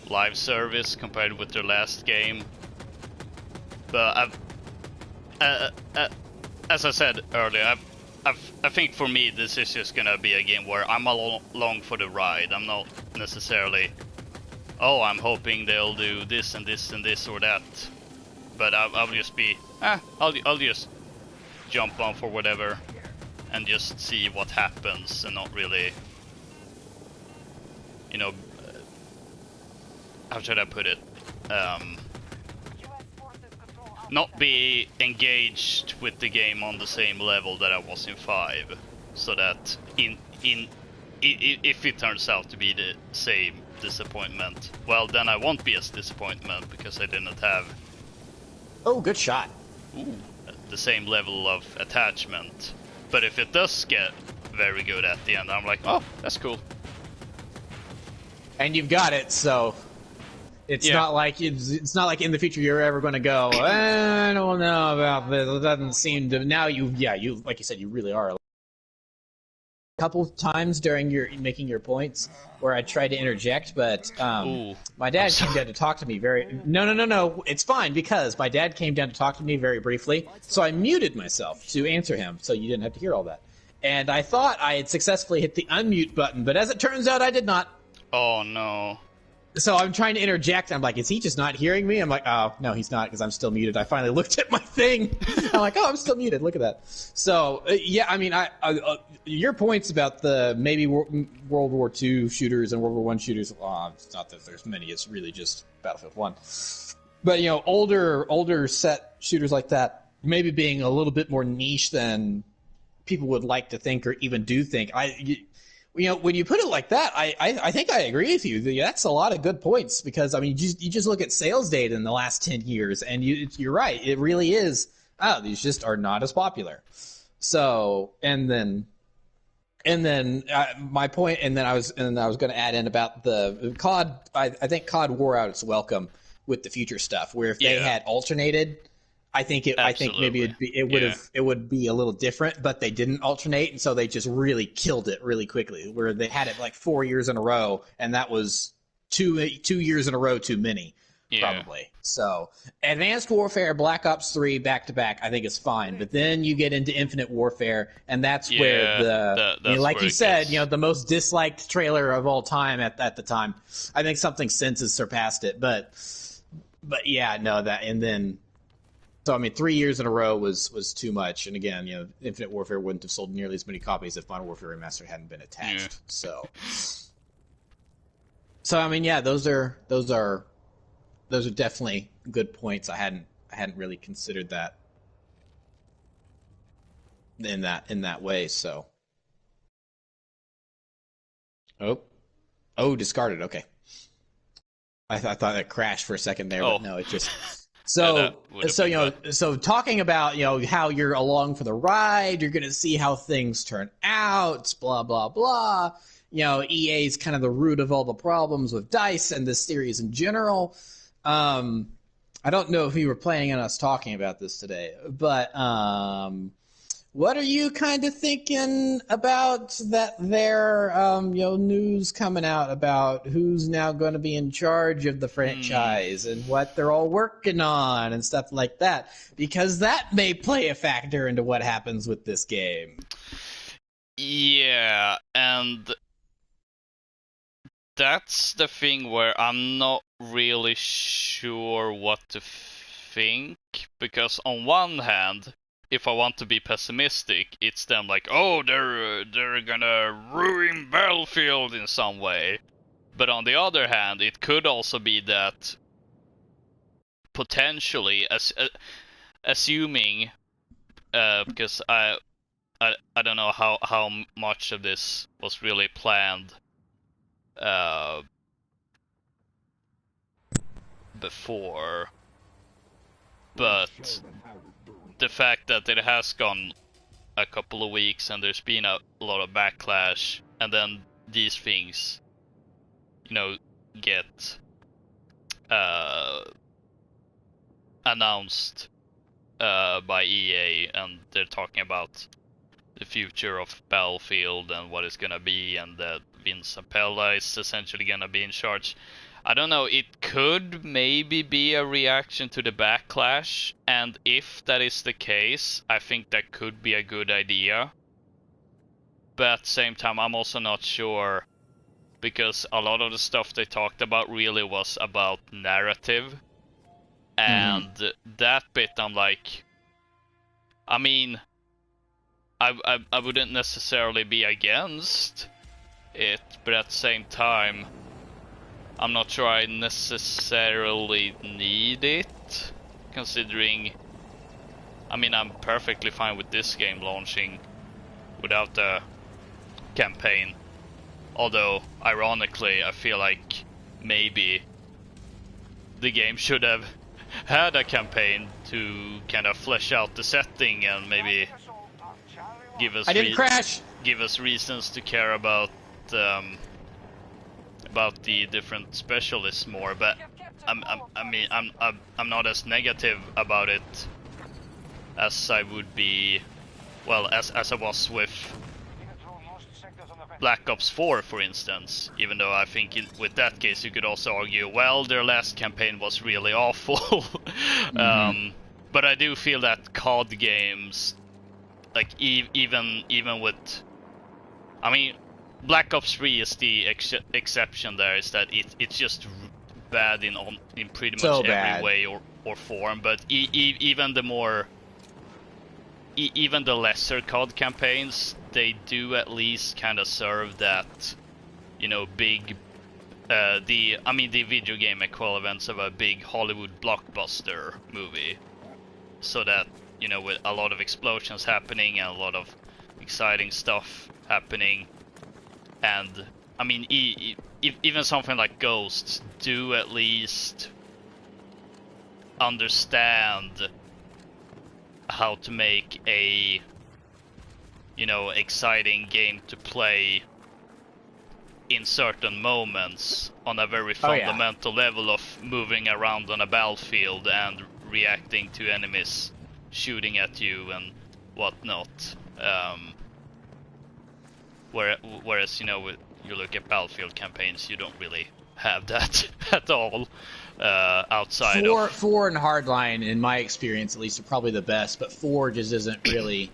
live service compared with their last game. But as I said earlier, I think for me this is just gonna be a game where I'm along for the ride. I'm not necessarily, oh, I'm hoping they'll do this and this and this or that. But I'll just be, I'll just jump on for whatever and just see what happens, and not really, you know, how should I put it? Not be engaged with the game on the same level that I was in 5, so that if it turns out to be the same disappointment, well, then I won't be as disappointed because I didn't have good shot. The same level of attachment. But if it does get very good at the end, I'm like, oh, that's cool. And you've got it, so it's not like it's not like in the future you're ever going to go, I don't know about this. It doesn't seem to. Now you like you said, you really are. A couple times during your making your points where I tried to interject, but my dad came down to talk to me No, it's fine, because my dad came down to talk to me very briefly, so I muted myself to answer him, so you didn't have to hear all that. And I thought I had successfully hit the unmute button, but as it turns out, I did not. Oh no. So I'm trying to interject. I'm like, is he just not hearing me? I'm like, oh, no, he's not, because I'm still muted. I finally looked at my thing. I'm like, oh, I'm still muted. Look at that. So, yeah, I mean, your points about the maybe World War II shooters and World War I shooters, it's not that there's many. It's really just Battlefield 1. But, you know, older set shooters like that, maybe being a little bit more niche than people would like to think or even do think. You know, when you put it like that, I think I agree with you. That's a lot of good points, because I mean, you just look at sales data in the last 10 years, and you're right. It really is. Oh, these just are not as popular. So, and then my point, and then I was going to add in about the COD. I think COD wore out its welcome with the future stuff. Where if they had alternated, I think maybe it would be a little different, but they didn't alternate, and so they just really killed it really quickly. Where they had it like 4 years in a row, and that was two years in a row too many, probably. So Advanced Warfare, Black Ops 3 back to back, I think is fine, but then you get into Infinite Warfare, and that's where like you said, you know, the most disliked trailer of all time at the time. I think something since has surpassed it, but yeah, no, that, and then. So, I mean, 3 years in a row was too much. And again, you know, Infinite Warfare wouldn't have sold nearly as many copies if Modern Warfare Remastered hadn't been attached. So I mean, yeah, those are definitely good points. I hadn't really considered that in that way. So, discarded. Okay, I thought it crashed for a second there, but no, it just. So talking about, you know, how you're along for the ride, you're going to see how things turn out, blah, blah, blah. You know, EA is kind of the root of all the problems with DICE and this series in general. I don't know if you were planning on us talking about this today, but what are you kind of thinking about that there, you know, news coming out about who's now going to be in charge of the franchise and what they're all working on and stuff like that? Because that may play a factor into what happens with this game. Yeah, and that's the thing where I'm not really sure what to think, because on one hand, if I want to be pessimistic, it's them like, oh, they're gonna ruin Battlefield in some way. But on the other hand, it could also be that potentially, assuming because I don't know how much of this was really planned before, but the fact that it has gone a couple of weeks and there's been a lot of backlash, and then these things, you know, get announced by EA, and they're talking about the future of Battlefield and what it's gonna be, and that Vince Appella is essentially gonna be in charge. I don't know, it could maybe be a reaction to the backlash, and if that is the case, I think that could be a good idea. But at the same time, I'm also not sure, because a lot of the stuff they talked about really was about narrative, and that bit I'm like, I mean, I wouldn't necessarily be against it, but at the same time, I'm not sure I necessarily need it, considering, I mean, I'm perfectly fine with this game launching without the campaign. Although, ironically, I feel like maybe the game should have had a campaign to kind of flesh out the setting and maybe give us give us reasons to care about the different specialists more. But I'm not as negative about it as I would be, well, as I was with Black Ops 4, for instance. Even though I think with that case you could also argue, well, their last campaign was really awful. But I do feel that COD games, like even with, I mean, Black Ops 3 is the exception. There is that it's just bad in pretty much every way or form. But even the more, even the lesser COD campaigns, they do at least kind of serve that, you know, big, the video game equivalents of a big Hollywood blockbuster movie. So that, you know, with a lot of explosions happening and a lot of exciting stuff happening, and I mean, even something like Ghosts do at least understand how to make a, you know, exciting game to play in certain moments on a very fundamental level of moving around on a battlefield and reacting to enemies shooting at you and whatnot. Whereas, you know, you look at Battlefield campaigns, you don't really have that at all. Outside of 4 and Hardline, in my experience at least, are probably the best, but 4 just isn't really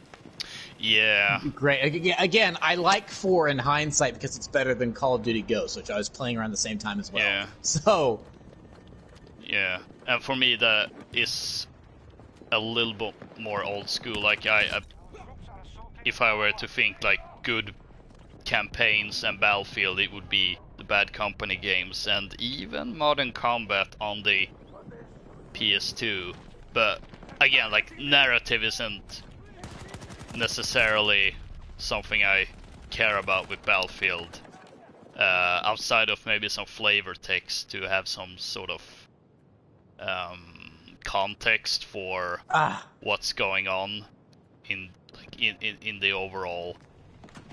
great. Again, I like 4 in hindsight because it's better than Call of Duty Ghosts, which I was playing around the same time as well. Yeah. So yeah, and for me that is a little bit more old school. Like if I were to think like good campaigns and Battlefield, it would be the Bad Company games and even Modern Combat on the PS2. But again, like, narrative isn't necessarily something I care about with Battlefield, outside of maybe some flavor text to have some sort of context for what's going on in the overall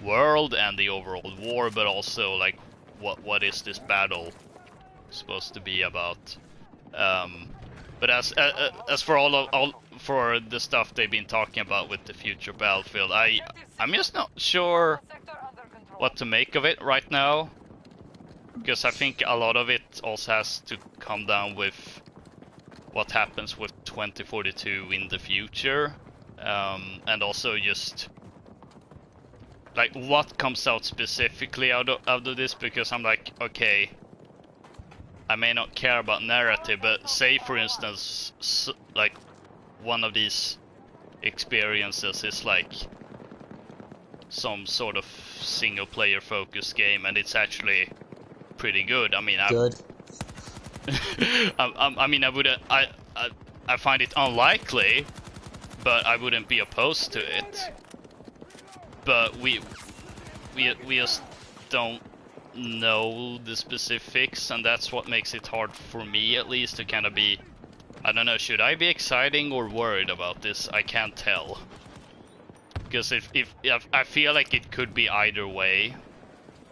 world and the overall war, but also like what is this battle supposed to be about. But as for all for the stuff they've been talking about with the future Battlefield, I'm just not sure what to make of it right now, because I think a lot of it also has to come down with what happens with 2042 in the future, and also just like what comes out specifically out of this, because I'm like, okay, I may not care about narrative, but say for instance, like one of these experiences is like some sort of single player focused game and it's actually pretty good. I mean, good. I mean, I find it unlikely, but I wouldn't be opposed to it. But we just don't know the specifics, and that's what makes it hard for me, at least, to kind of be, I don't know, should I be exciting or worried about this? I can't tell. Because if I feel like it could be either way,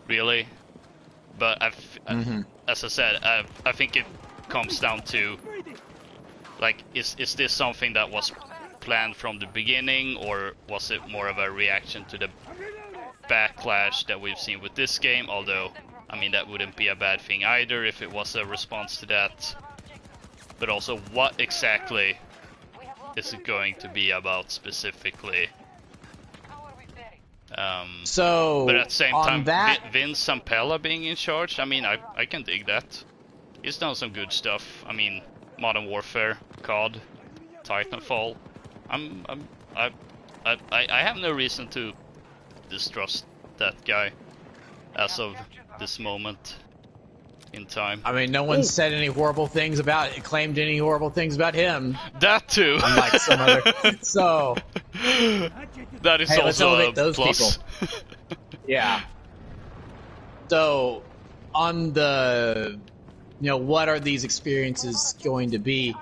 really. But as I said, I think it comes down to, like, is this something that was planned from the beginning, or was it more of a reaction to the backlash that we've seen with this game? Although, I mean, that wouldn't be a bad thing either if it was a response to that. But also, what exactly is it going to be about specifically? So, but at the same time, that... Vince Zampella being in charge, I mean, I can dig that. He's done some good stuff. I mean, Modern Warfare, COD, Titanfall. I have no reason to distrust that guy as of this moment in time. I mean, no one said any horrible things about it, claimed any horrible things about him. That too. Unlike some other. So that is hey, also let's elevate those plus. people. Yeah. So on the, you know, what are these experiences going to be?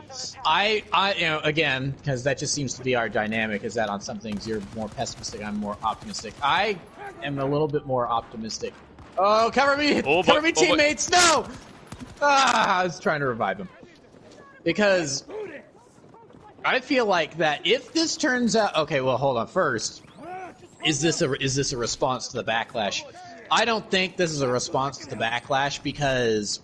I you know, again, because that just seems to be our dynamic, is that on some things you're more pessimistic, I'm more optimistic. I am a little bit more optimistic. Oh, cover me! Cover me, teammates! No! I was trying to revive him. Because I feel like that if this turns out... Okay, well, hold on. First, is this a response to the backlash? I don't think this is a response to the backlash because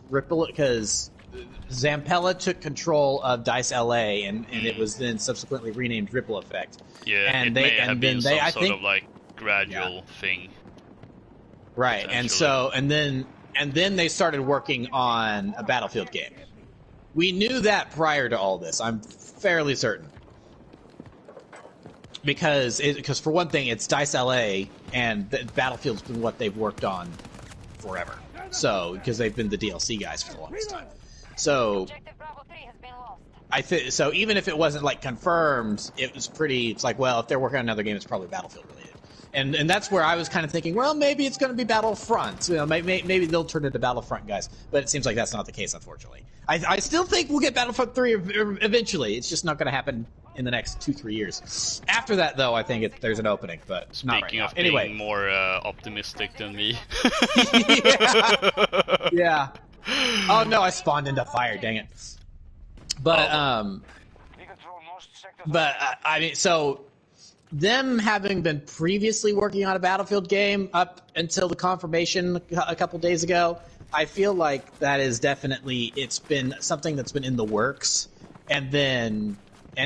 Zampella took control of DICE LA, and it was then subsequently renamed Ripple Effect. Yeah, and it they may have and been then some I sort think of like gradual thing. Right, and so and then they started working on a Battlefield game. We knew that prior to all this. I'm fairly certain. Because for one thing, it's DICE LA, and Battlefield's been what they've worked on forever. So, because they've been the DLC guys for the longest time. So, so even if it wasn't like confirmed, it was pretty. It's like, well, if they're working on another game, it's probably Battlefield related. And that's where I was kind of thinking, well, maybe it's going to be Battlefront. You know, maybe they'll turn into Battlefront guys. But it seems like that's not the case, unfortunately. I still think we'll get Battlefront 3 eventually. It's just not going to happen in the next 2-3 years. After that, though, I think there's an opening, but not right now. Speaking of being more optimistic than me. Yeah. Oh, no, I spawned into fire, dang it. But, I mean, so... Them having been previously working on a Battlefield game up until the confirmation a couple days ago, I feel like that is definitely, it's been something that's been in the works, and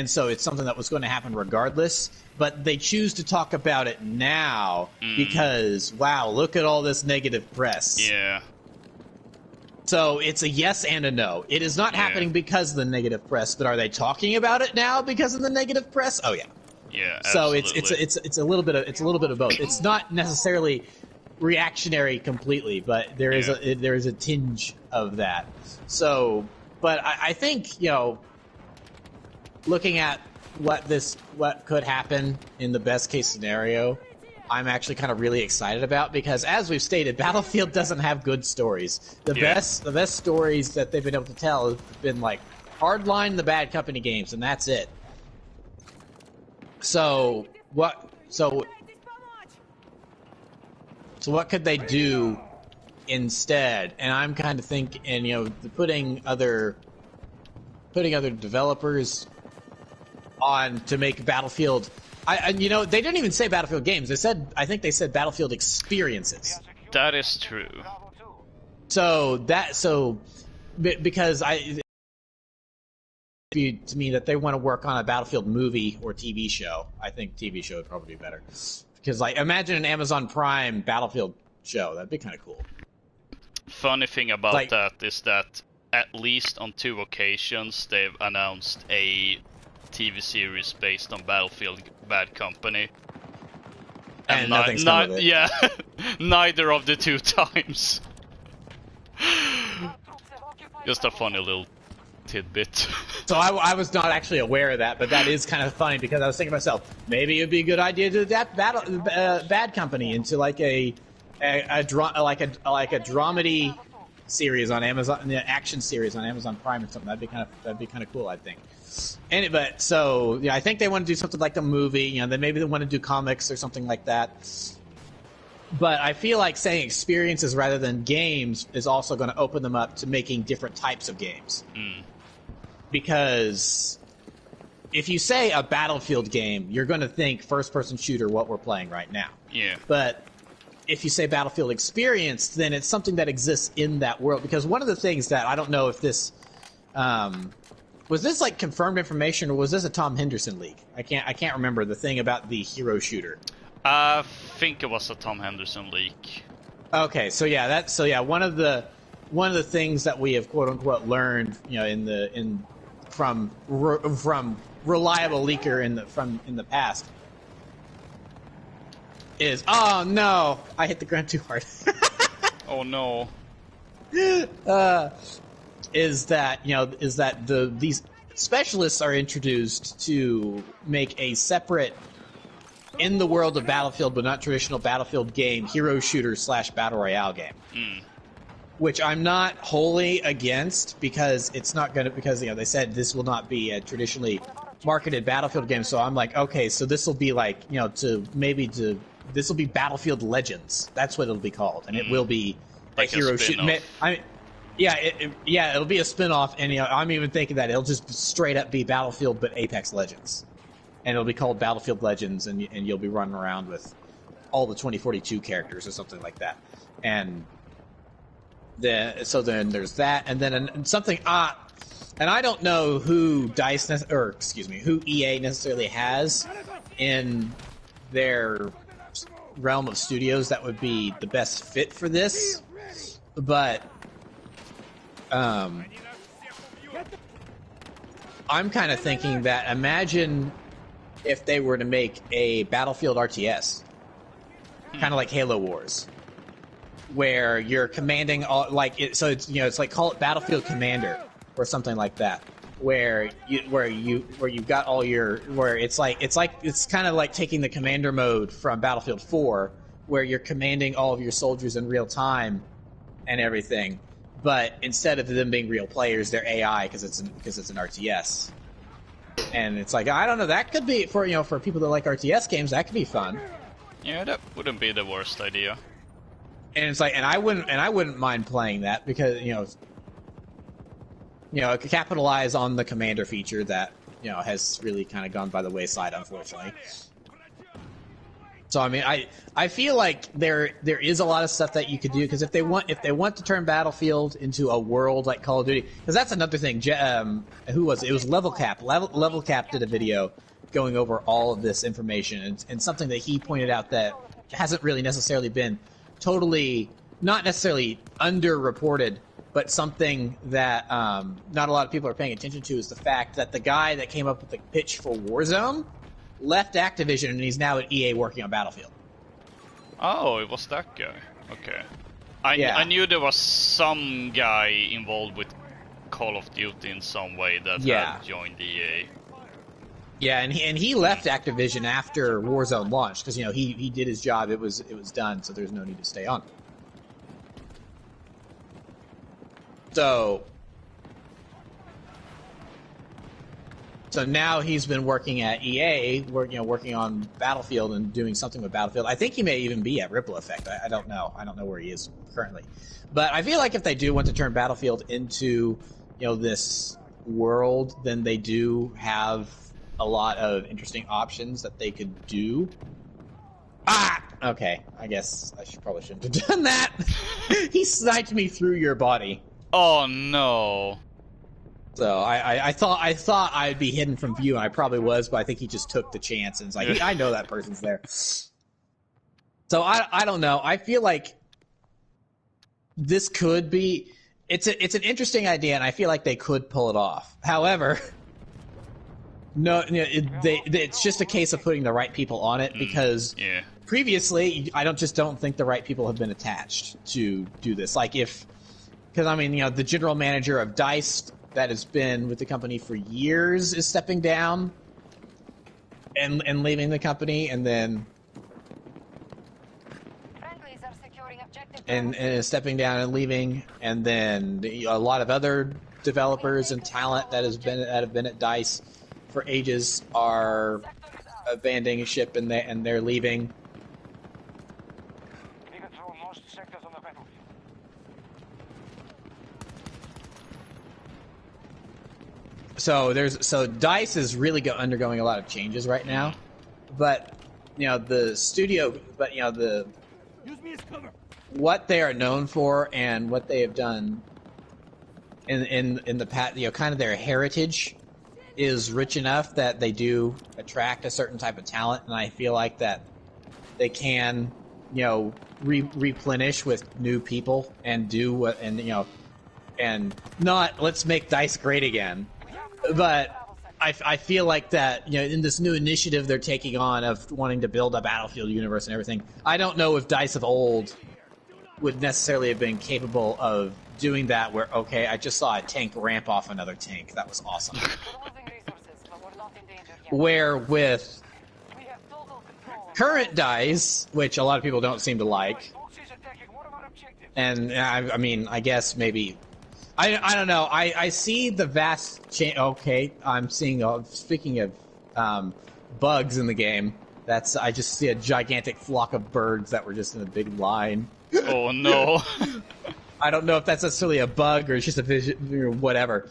so it's something that was going to happen regardless, but they choose to talk about it now because, wow, look at all this negative press. Yeah. So it's a yes and a no. It is not happening because of the negative press, but are they talking about it now because of the negative press? Oh, yeah. Yeah, so absolutely. it's a little bit of both. It's not necessarily reactionary completely, but there is a tinge of that. So, but I think, you know, looking at what could happen in the best case scenario, I'm actually kind of really excited about, because as we've stated, Battlefield doesn't have good stories. The best stories that they've been able to tell have been like Hardline, the Bad Company games, and that's it. So what could they do instead? And I'm kind of thinking, and you know, putting other developers on to make Battlefield. You know, they didn't even say Battlefield games. I think they said Battlefield experiences. That is true. Because to me that they want to work on a Battlefield movie or TV show. I think TV show would probably be better, because like imagine an Amazon Prime Battlefield show. That'd be kind of cool. Funny thing about that is that at least on 2 occasions they've announced a TV series based on Battlefield Bad Company, and nothing's come of it. Yeah, neither of the 2 times. Just a funny little tidbit. So I was not actually aware of that, but that is kind of funny because I was thinking to myself, maybe it'd be a good idea to adapt Bad Company into like a dramedy series on Amazon, the action series on Amazon Prime or something. That'd be kind of cool, I think. But so yeah, I think they want to do something like a movie. You know, then maybe they want to do comics or something like that. But I feel like saying experiences rather than games is also going to open them up to making different types of games. Because if you say a Battlefield game, you're going to think first-person shooter, what we're playing right now. Yeah. But if you say Battlefield experience, then it's something that exists in that world. Because one of the things that I don't know if this was this like confirmed information or was this a Tom Henderson leak? I can't remember the thing about the hero shooter. I think it was a Tom Henderson leak. Okay, so one of the things that we have quote unquote learned, you know, from reliable leaker in the past is, oh no, I hit the ground too hard. Oh no. Is that these specialists are introduced to make a separate, in the world of Battlefield but not traditional Battlefield game, hero shooter / battle royale game. Which I'm not wholly against because it's not going to, because, you know, they said this will not be a traditionally marketed Battlefield game. So I'm like, okay, so this will be like, you know, this will be Battlefield Legends. That's what it'll be called. And it will be like a hero shooter. It'll be a spin-off. And, you know, I'm even thinking that it'll just straight up be Battlefield but Apex Legends. And it'll be called Battlefield Legends, and you'll be running around with all the 2042 characters or something like that. And then there's that, and then something. And I don't know who who EA necessarily has in their realm of studios that would be the best fit for this, but I'm kind of thinking that imagine if they were to make a Battlefield RTS, kind of like Halo Wars, where you're commanding all, like it, so it's, you know, it's like, call it Battlefield Commander or something like that, where you've got all your, where it's kind of like taking the commander mode from Battlefield 4, where you're commanding all of your soldiers in real time and everything, but instead of them being real players, they're AI because it's an RTS. And it's like, I don't know, that could be for people that like RTS games, that could be fun. Yeah, that wouldn't be the worst idea. And it's like, and I wouldn't mind playing that because it could capitalize on the commander feature that, you know, has really kind of gone by the wayside, unfortunately. So I mean, I feel like there is a lot of stuff that you could do, because if they want to turn Battlefield into a world like Call of Duty, because that's another thing. Who was it? It was LevelCap. LevelCap did a video going over all of this information, and something that he pointed out that hasn't really necessarily been totally, not necessarily underreported, but something that not a lot of people are paying attention to, is the fact that the guy that came up with the pitch for Warzone left Activision, and he's now at EA working on Battlefield. Oh, it was that guy. Okay. I knew there was some guy involved with Call of Duty in some way that had joined EA. Yeah, and he left Activision after Warzone launched, because, you know, he did his job. It was done, so there's no need to stay on. So now he's been working at EA, working on Battlefield and doing something with Battlefield. I think he may even be at Ripple Effect. I don't know. I don't know where he is currently. But I feel like if they do want to turn Battlefield into, you know, this world, then they do have a lot of interesting options that they could do. Okay. I guess I probably shouldn't have done that. He sniped me through your body. Oh no. So I thought I'd be hidden from view, and I probably was, but I think he just took the chance, and it's like, I know that person's there. So I don't know. I feel like this could be, it's an interesting idea, and I feel like they could pull it off. However, it's just a case of putting the right people on it, because previously I don't think the right people have been attached to do this. Like because I mean, you know, the general manager of DICE that has been with the company for years is stepping down and leaving the company, and then Friendlies are securing objective. and is stepping down and leaving, and then a lot of other developers and talent that have been at DICE for ages are abandoning ship, and they're leaving. We control most sectors on the battlefield. So DICE is really undergoing a lot of changes right now, but the studio, but the Use me as cover. what they are known for and what they have done in the past, kind of their heritage is rich enough that they do attract a certain type of talent, and I feel like that they can replenish with new people and do what and not let's make DICE great again. But I feel like that, in this new initiative they're taking on of wanting to build a Battlefield universe and everything, I don't know if DICE of old would necessarily have been capable of doing that where, okay, I just saw a tank ramp off another tank. That was awesome. We're losing resources, but we're not in danger yet. Where with We have total control. current DICE, which a lot of people don't seem to like, Forces attacking one of our objectives. and I mean, I guess maybe... I don't know. I see the vast change. Okay, I'm seeing. Speaking of bugs in the game, I just see a gigantic flock of birds that were just in a big line. Oh no. I don't know if that's necessarily a bug or it's just a vision or whatever.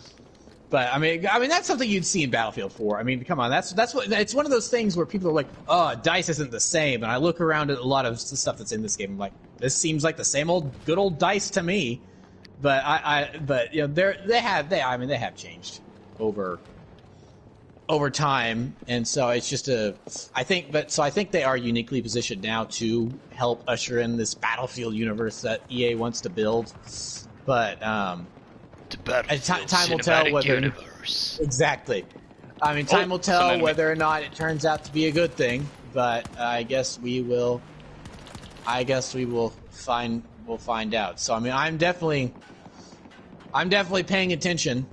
But I mean that's something you'd see in Battlefield 4. I mean, come on, that's what it's one of those things where people are like, "Oh, DICE isn't the same." And I look around at a lot of the stuff that's in this game, I'm like, "This seems like the same old good old DICE to me." But but they have changed over time, and so it's just I think they are uniquely positioned now to help usher in this Battlefield universe that EA wants to build. But The Battlefield time will tell whether universe. Exactly. I mean, time will tell amendment. whether or not it turns out to be a good thing. But I guess we will. We'll find out. So I mean, I'm definitely paying attention.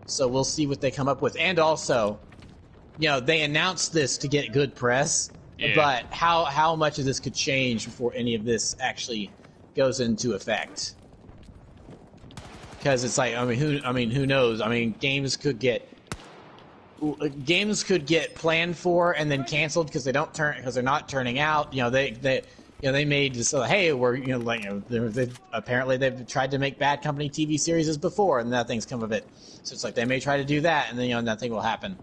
So we'll see what they come up with. And also, they announced this to get good press, Yeah. but how much of this could change before any of this actually goes into effect? Because it's like, who knows? I mean, games could get planned for and then canceled because they're not turning out. They made this. Hey, they've tried to make Bad Company TV series before, and nothing's come of it. So it's like they may try to do that, and then nothing will happen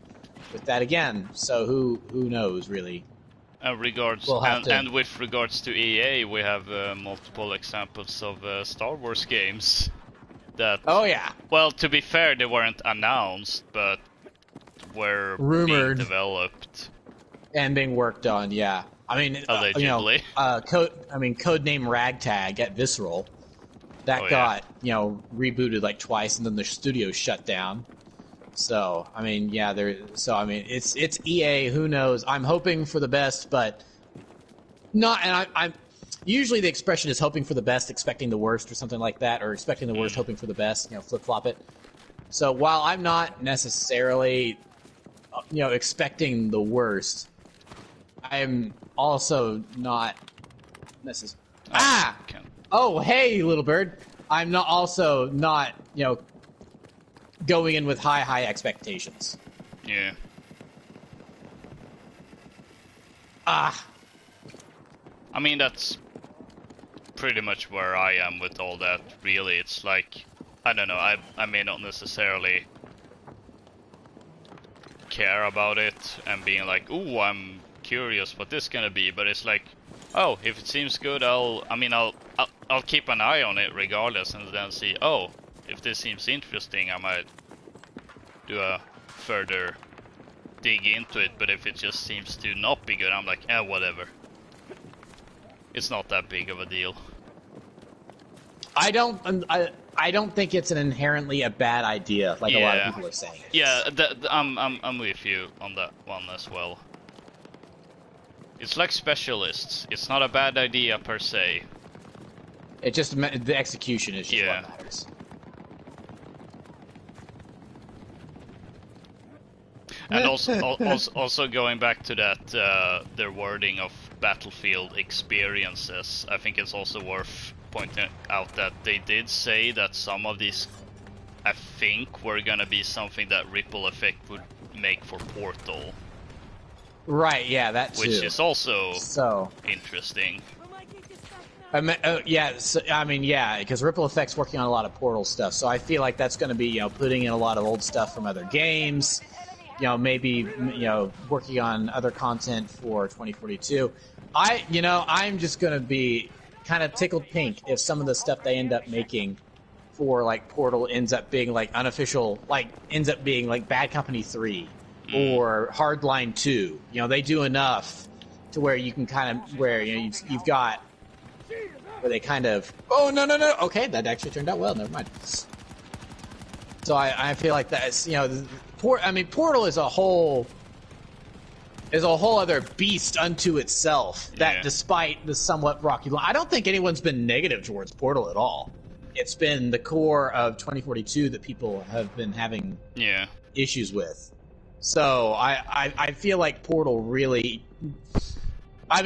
with that again. So who knows really? And with regards to EA, we have multiple examples of Star Wars games that. Oh yeah. Well, to be fair, they weren't announced, but were Rumored. being developed. And being worked on, yeah. I mean, Allegedly. Codename Ragtag at Visceral, that got rebooted like twice, and then the studio shut down. So I mean, yeah, it's EA. Who knows? I'm hoping for the best, but not. And I'm usually the expression is hoping for the best, expecting the worst, or something like that, or expecting the worst, hoping for the best. Flip flop it. So while I'm not necessarily, expecting the worst, I'm also not necessarily. Oh, hey, little bird. I'm not going in with high expectations. Yeah. I mean, that's pretty much where I am with all that, really. It's like, I don't know, I may not necessarily care about it and being like, ooh, I'm curious what this is gonna be, but it's like, oh, if it seems good, I'll keep an eye on it regardless, and then see, oh, if this seems interesting, I might do a further dig into it, but if it just seems to not be good, I'm like, whatever. It's not that big of a deal. I don't think it's an inherently a bad idea, like a lot of people are saying. Yeah, I'm with you on that one as well. It's like specialists. It's not a bad idea per se. It just the execution is just what matters. And also going back to that, their wording of Battlefield experiences, I think it's also worth pointing out that they did say that some of these, I think, were gonna be something that Ripple Effect would make for Portal. Right, yeah, that too. Which is also so interesting. Yeah, because Ripple Effect's working on a lot of Portal stuff, so I feel like that's going to be, putting in a lot of old stuff from other games, maybe, working on other content for 2042. I'm just going to be kind of tickled pink if some of the stuff they end up making for, like, Portal ends up being, like, unofficial, like, ends up being, like, Bad Company 3 or Hardline 2. They do enough to where you can kind of, where, you've got, where they kind of, oh, no, okay, that actually turned out well, never mind. So I feel like that's, Portal is a whole other beast unto itself, that despite the somewhat rocky line, I don't think anyone's been negative towards Portal at all. It's been the core of 2042 that people have been having issues with. So I feel like Portal really, I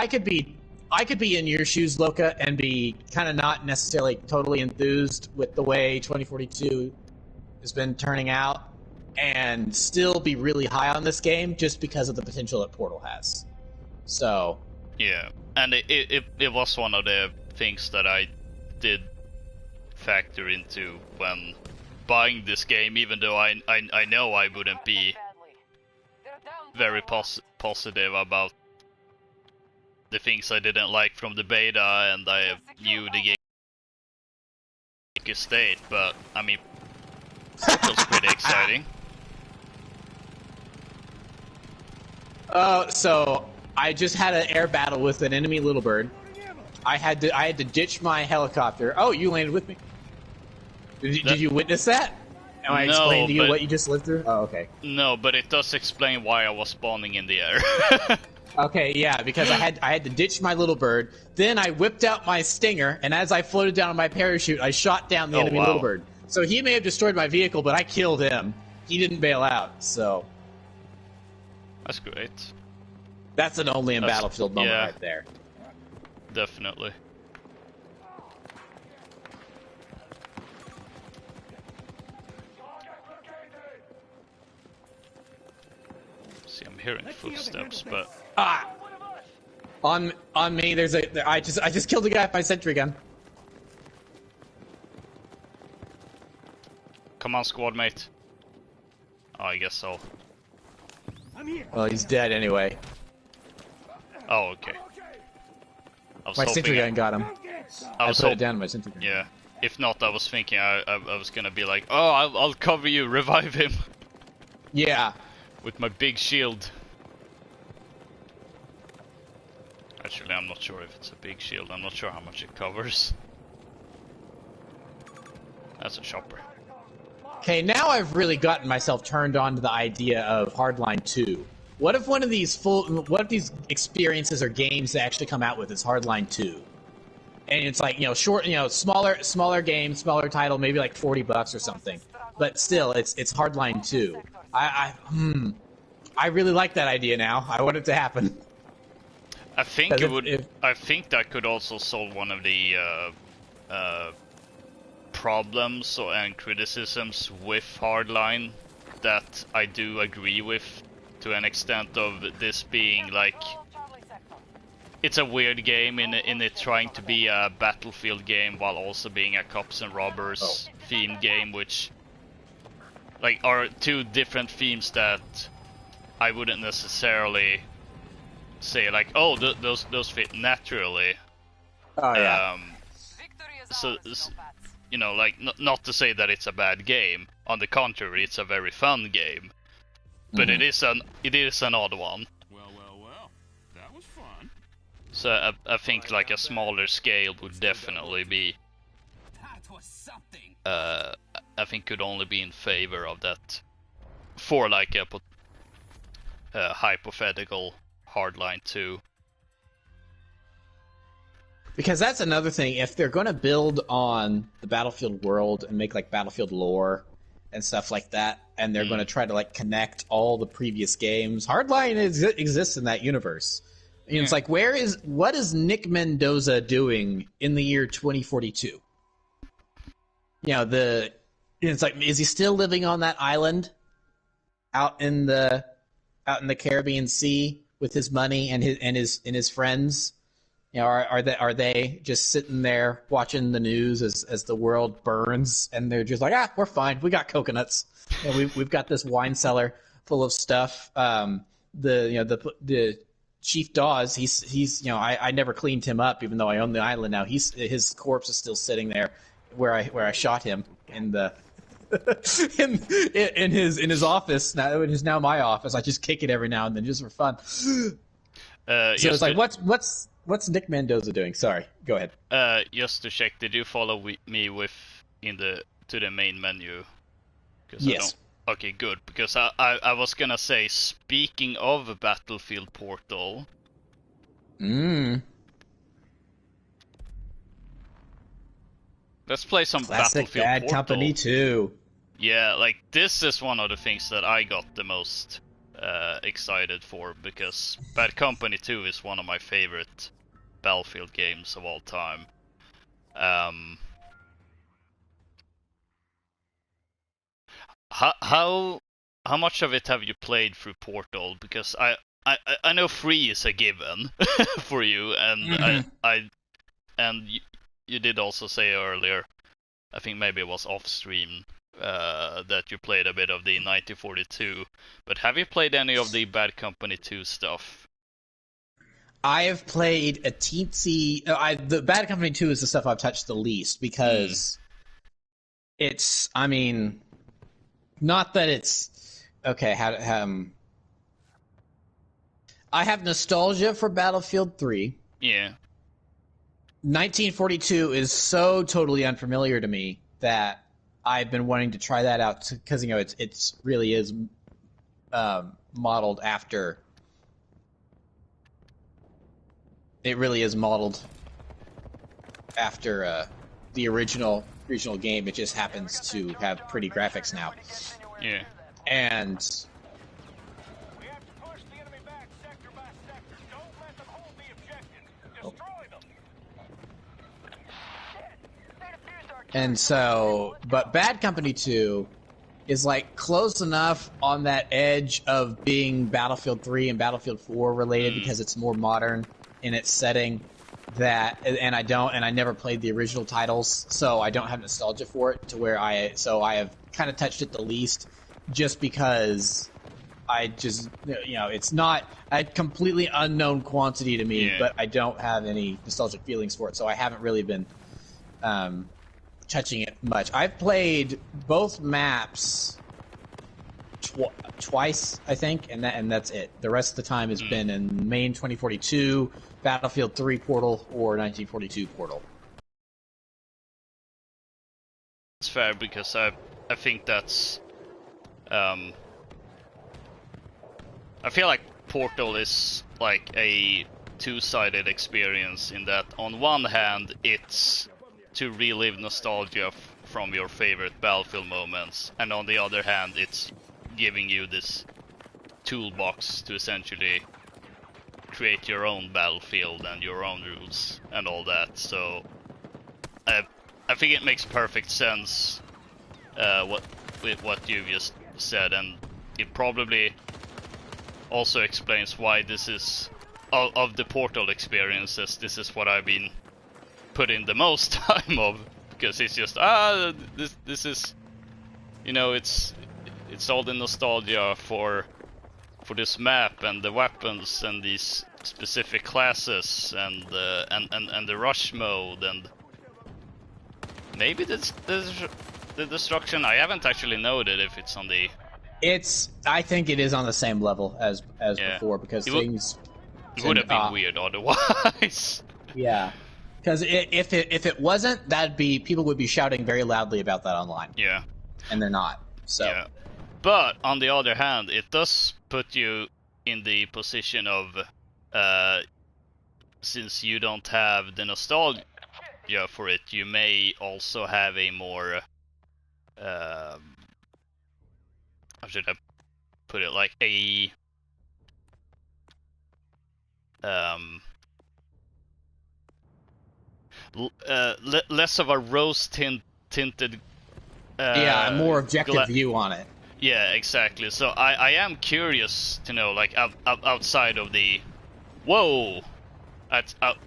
could be in your shoes, Loka, and be kind of not necessarily totally enthused with the way 2042 has been turning out, and still be really high on this game just because of the potential that Portal has. So yeah, and it was one of the things that I did factor into when buying this game, even though I know I wouldn't be very positive about the things I didn't like from the beta, and I knew the game state, but I mean, it was pretty exciting. So I just had an air battle with an enemy little bird. I had to ditch my helicopter. Oh, you landed with me. Did you witness that? Am I explaining to you what you just lived through? Oh, okay. No, but it does explain why I was spawning in the air. Okay, yeah, because I had to ditch my little bird. Then I whipped out my stinger, and as I floated down on my parachute, I shot down the enemy little bird. So he may have destroyed my vehicle, but I killed him. He didn't bail out, so that's great. That's an only in Battlefield moment right there. Definitely. See, I'm hearing footsteps, but on me, there's I just killed a guy with my sentry gun. Come on, squad mate. Oh, I guess so. Well, he's dead anyway. Oh, okay. My sentry gun got him. I put it down in my sentry gun. Yeah. If not, I was thinking I was gonna be like, oh, I'll cover you, revive him. Yeah. With my big shield. Actually, I'm not sure if it's a big shield. I'm not sure how much it covers. That's a chopper. Okay, now I've really gotten myself turned on to the idea of Hardline 2. What if one of these these experiences or games they actually come out with is Hardline 2? And it's like, short, smaller game, smaller title, maybe like $40 or something. But still, it's Hardline 2. I really like that idea now. I want it to happen. I think it would. I think that could also solve one of the problems and criticisms with Hardline that I do agree with, to an extent of this being like, it's a weird game in it trying to be a Battlefield game while also being a cops and robbers themed game, which like are two different themes that I wouldn't necessarily say like, oh, those fit naturally. Oh yeah. So like not to say that it's a bad game. On the contrary, it's a very fun game. But it is an odd one. Well, that was fun. So I think like a smaller scale would definitely be. That was something. I think could only be in favor of that for like a hypothetical Hardline 2. Because that's another thing. If they're going to build on the Battlefield world and make like Battlefield lore and stuff like that, and they're going to try to like connect all the previous games. Hardline exists in that universe. And it's like, what is Nick Mendoza doing in the year 2042? It's like, is he still living on that island out in the Caribbean Sea with his money and his friends? Are they just sitting there watching the news as the world burns, and they're just like, we're fine, we got coconuts, we've got this wine cellar full of stuff. The Chief Dawes, he's I never cleaned him up, even though I own the island now. His corpse is still sitting there where I shot him in the in his office. Now it is now my office. I just kick it every now and then just for fun. So it's like, what's Nick Mendoza doing? Sorry, go ahead. Just to check, did you follow me to the main menu? Yes. Okay, good. Because I was gonna say, speaking of Battlefield Portal. Let's play some Classic Battlefield Bad Portal. Company 2. Yeah, like this is one of the things that I got the most excited for, because Bad Company 2 is one of my favorite Battlefield games of all time. How much of it have you played through Portal? Because I know 3 is a given for you, and you did also say earlier, I think maybe it was off stream, that you played a bit of the 1942. But have you played any of the Bad Company 2 stuff? I have played a teensy. The Bad Company 2 is the stuff I've touched the least, because it's. I mean, not that it's okay. I have nostalgia for Battlefield 3. Yeah. 1942 is so totally unfamiliar to me that I've been wanting to try that out, because it's really is modeled after. It really is modeled after the original game. It just happens to have pretty graphics now. Yeah. And We have to push the enemy back sector by sector. Don't let them hold the objective. Destroy them. And so, but Bad Company 2 is like close enough on that edge of being Battlefield 3 and Battlefield 4 related, because it's more modern in its setting, and I never played the original titles, so I don't have nostalgia for it, to where I have kind of touched it the least, just because it's not a completely unknown quantity to me, but I don't have any nostalgic feelings for it, so I haven't really been touching it much. I've played both maps twice, I think, and that's it. The rest of the time has been in main 2042, Battlefield 3 Portal, or 1942 Portal. It's fair, because I think that's I feel like Portal is like a two-sided experience, in that on one hand it's to relive nostalgia from your favorite Battlefield moments, and on the other hand it's giving you this toolbox to essentially create your own Battlefield and your own rules and all that. So I think it makes perfect sense what you've just said, and it probably also explains why this is, of the Portal experiences, this is what I've been putting the most time of, because it's just this is, it's all the nostalgia for this map and the weapons and these specific classes and the rush mode, and maybe the destruction. I haven't actually noted if it's on the. I think it is on the same level as before, because things. It would have been weird otherwise. Yeah. Because if it wasn't, people would be shouting very loudly about that online. Yeah. And they're not. So. Yeah. But on the other hand, it does put you in the position of, since you don't have the nostalgia for it, you may also have a more how should I put it, like a less of a rose tinted more objective gla- view on it. Yeah, exactly. So I am curious to know, like, outside of the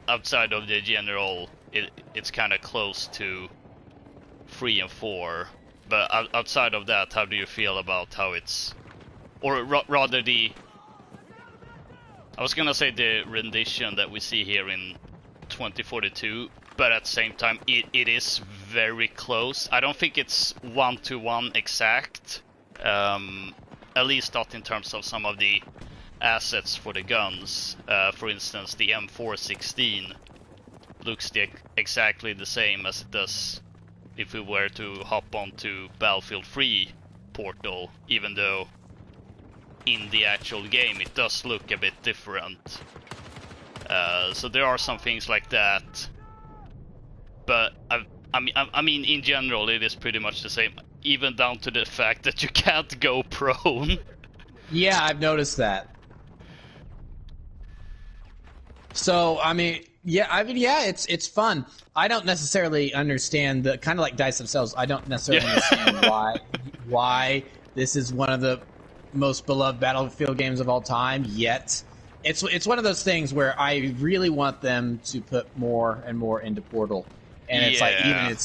outside of the general, it's kind of close to 3 and 4. But outside of that, how do you feel about how it's, or rather the, I was gonna say the rendition that we see here in 2042, but at the same time, it is very close. I don't think it's 1-to-1 exact, at least not in terms of some of the assets for the guns. For instance, the M416 looks exactly the same as it does if we were to hop onto Battlefield 3 Portal, even though in the actual game it does look a bit different. So there are some things like that, but I mean, in general, it is pretty much the same, even down to the fact that you can't go prone. Yeah, I've noticed that. So yeah, it's fun. I don't necessarily understand the kind of like DICE themselves. I don't necessarily understand why this is one of the most beloved Battlefield games of all time. Yet, it's one of those things where I really want them to put more and more into Portal, and it's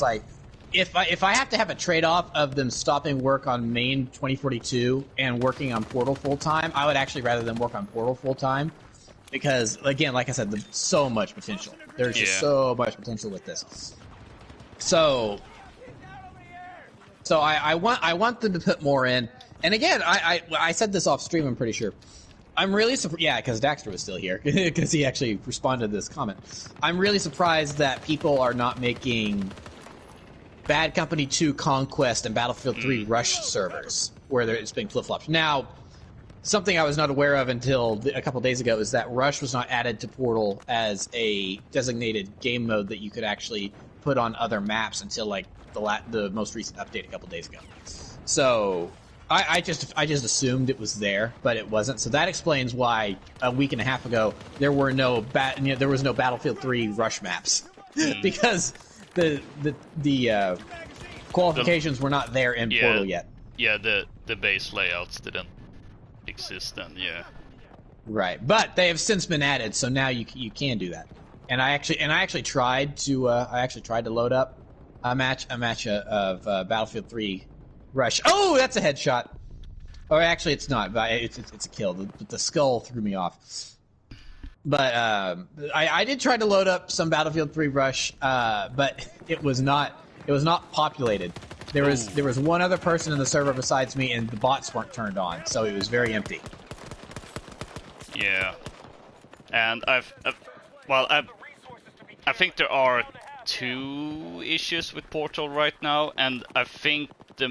like if I have to have a trade-off of them stopping work on main 2042 and working on Portal full time, I would actually rather them work on Portal full time. Because, again, like I said, there's so much potential. There's just so much potential with this. So I want them to put more in. And again, I said this off stream, I'm pretty sure. I'm really surprised. Yeah, because Daxter was still here. Because he actually responded to this comment. I'm really surprised that people are not making Bad Company 2 Conquest and Battlefield 3 Rush servers, where it's being flip-flopped. Now, something I was not aware of until a couple days ago is that Rush was not added to Portal as a designated game mode that you could actually put on other maps until like the most recent update a couple days ago. So I just assumed it was there, but it wasn't. So that explains why a week and a half ago there was no Battlefield 3 Rush maps because the qualifications were not there in Portal yet. Yeah, the base layouts didn't exist then, yeah. Right, but they have since been added, so now you can do that. And I actually tried to load up a match of Battlefield 3 Rush. Oh, that's a headshot. Or actually, it's not. But it's a kill. The skull threw me off. But I did try to load up some Battlefield 3 Rush, but it was not populated. There was one other person in the server besides me, and the bots weren't turned on, so it was very empty. Yeah, and I think there are 2 issues with Portal right now, and I think the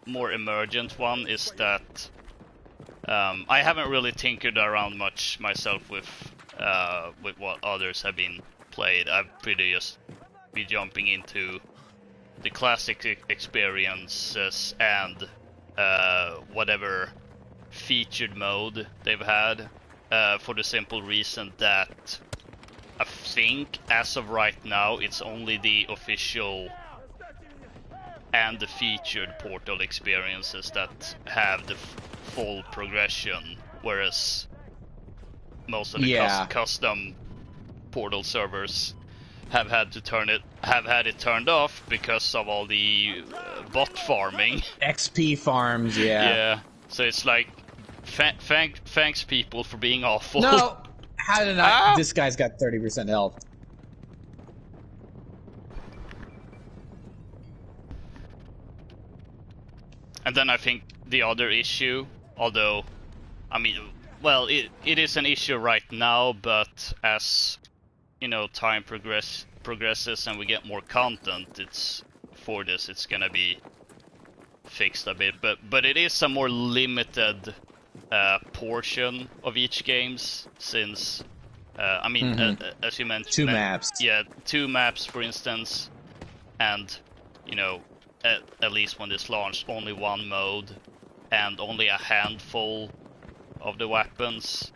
more emergent one is that I haven't really tinkered around much myself with what others have been played. I've pretty just be jumping into the classic experiences and whatever featured mode they've had, for the simple reason that I think as of right now it's only the official and the featured Portal experiences that have the full progression, whereas most of the custom Portal servers have had it turned off because of all the bot farming. XP farms, yeah. Yeah, so it's like, thanks people for being awful. No, how did I? This guy's got 30% health. And then I think the other issue, although, I mean, well, it is an issue right now, but as time progresses and we get more content, it's gonna be fixed a bit. But it is a more limited portion of each games, since as you mentioned, 2 maps. Yeah, 2 maps, for instance, and at least when this launched, only 1 mode. and only a handful of the weapons.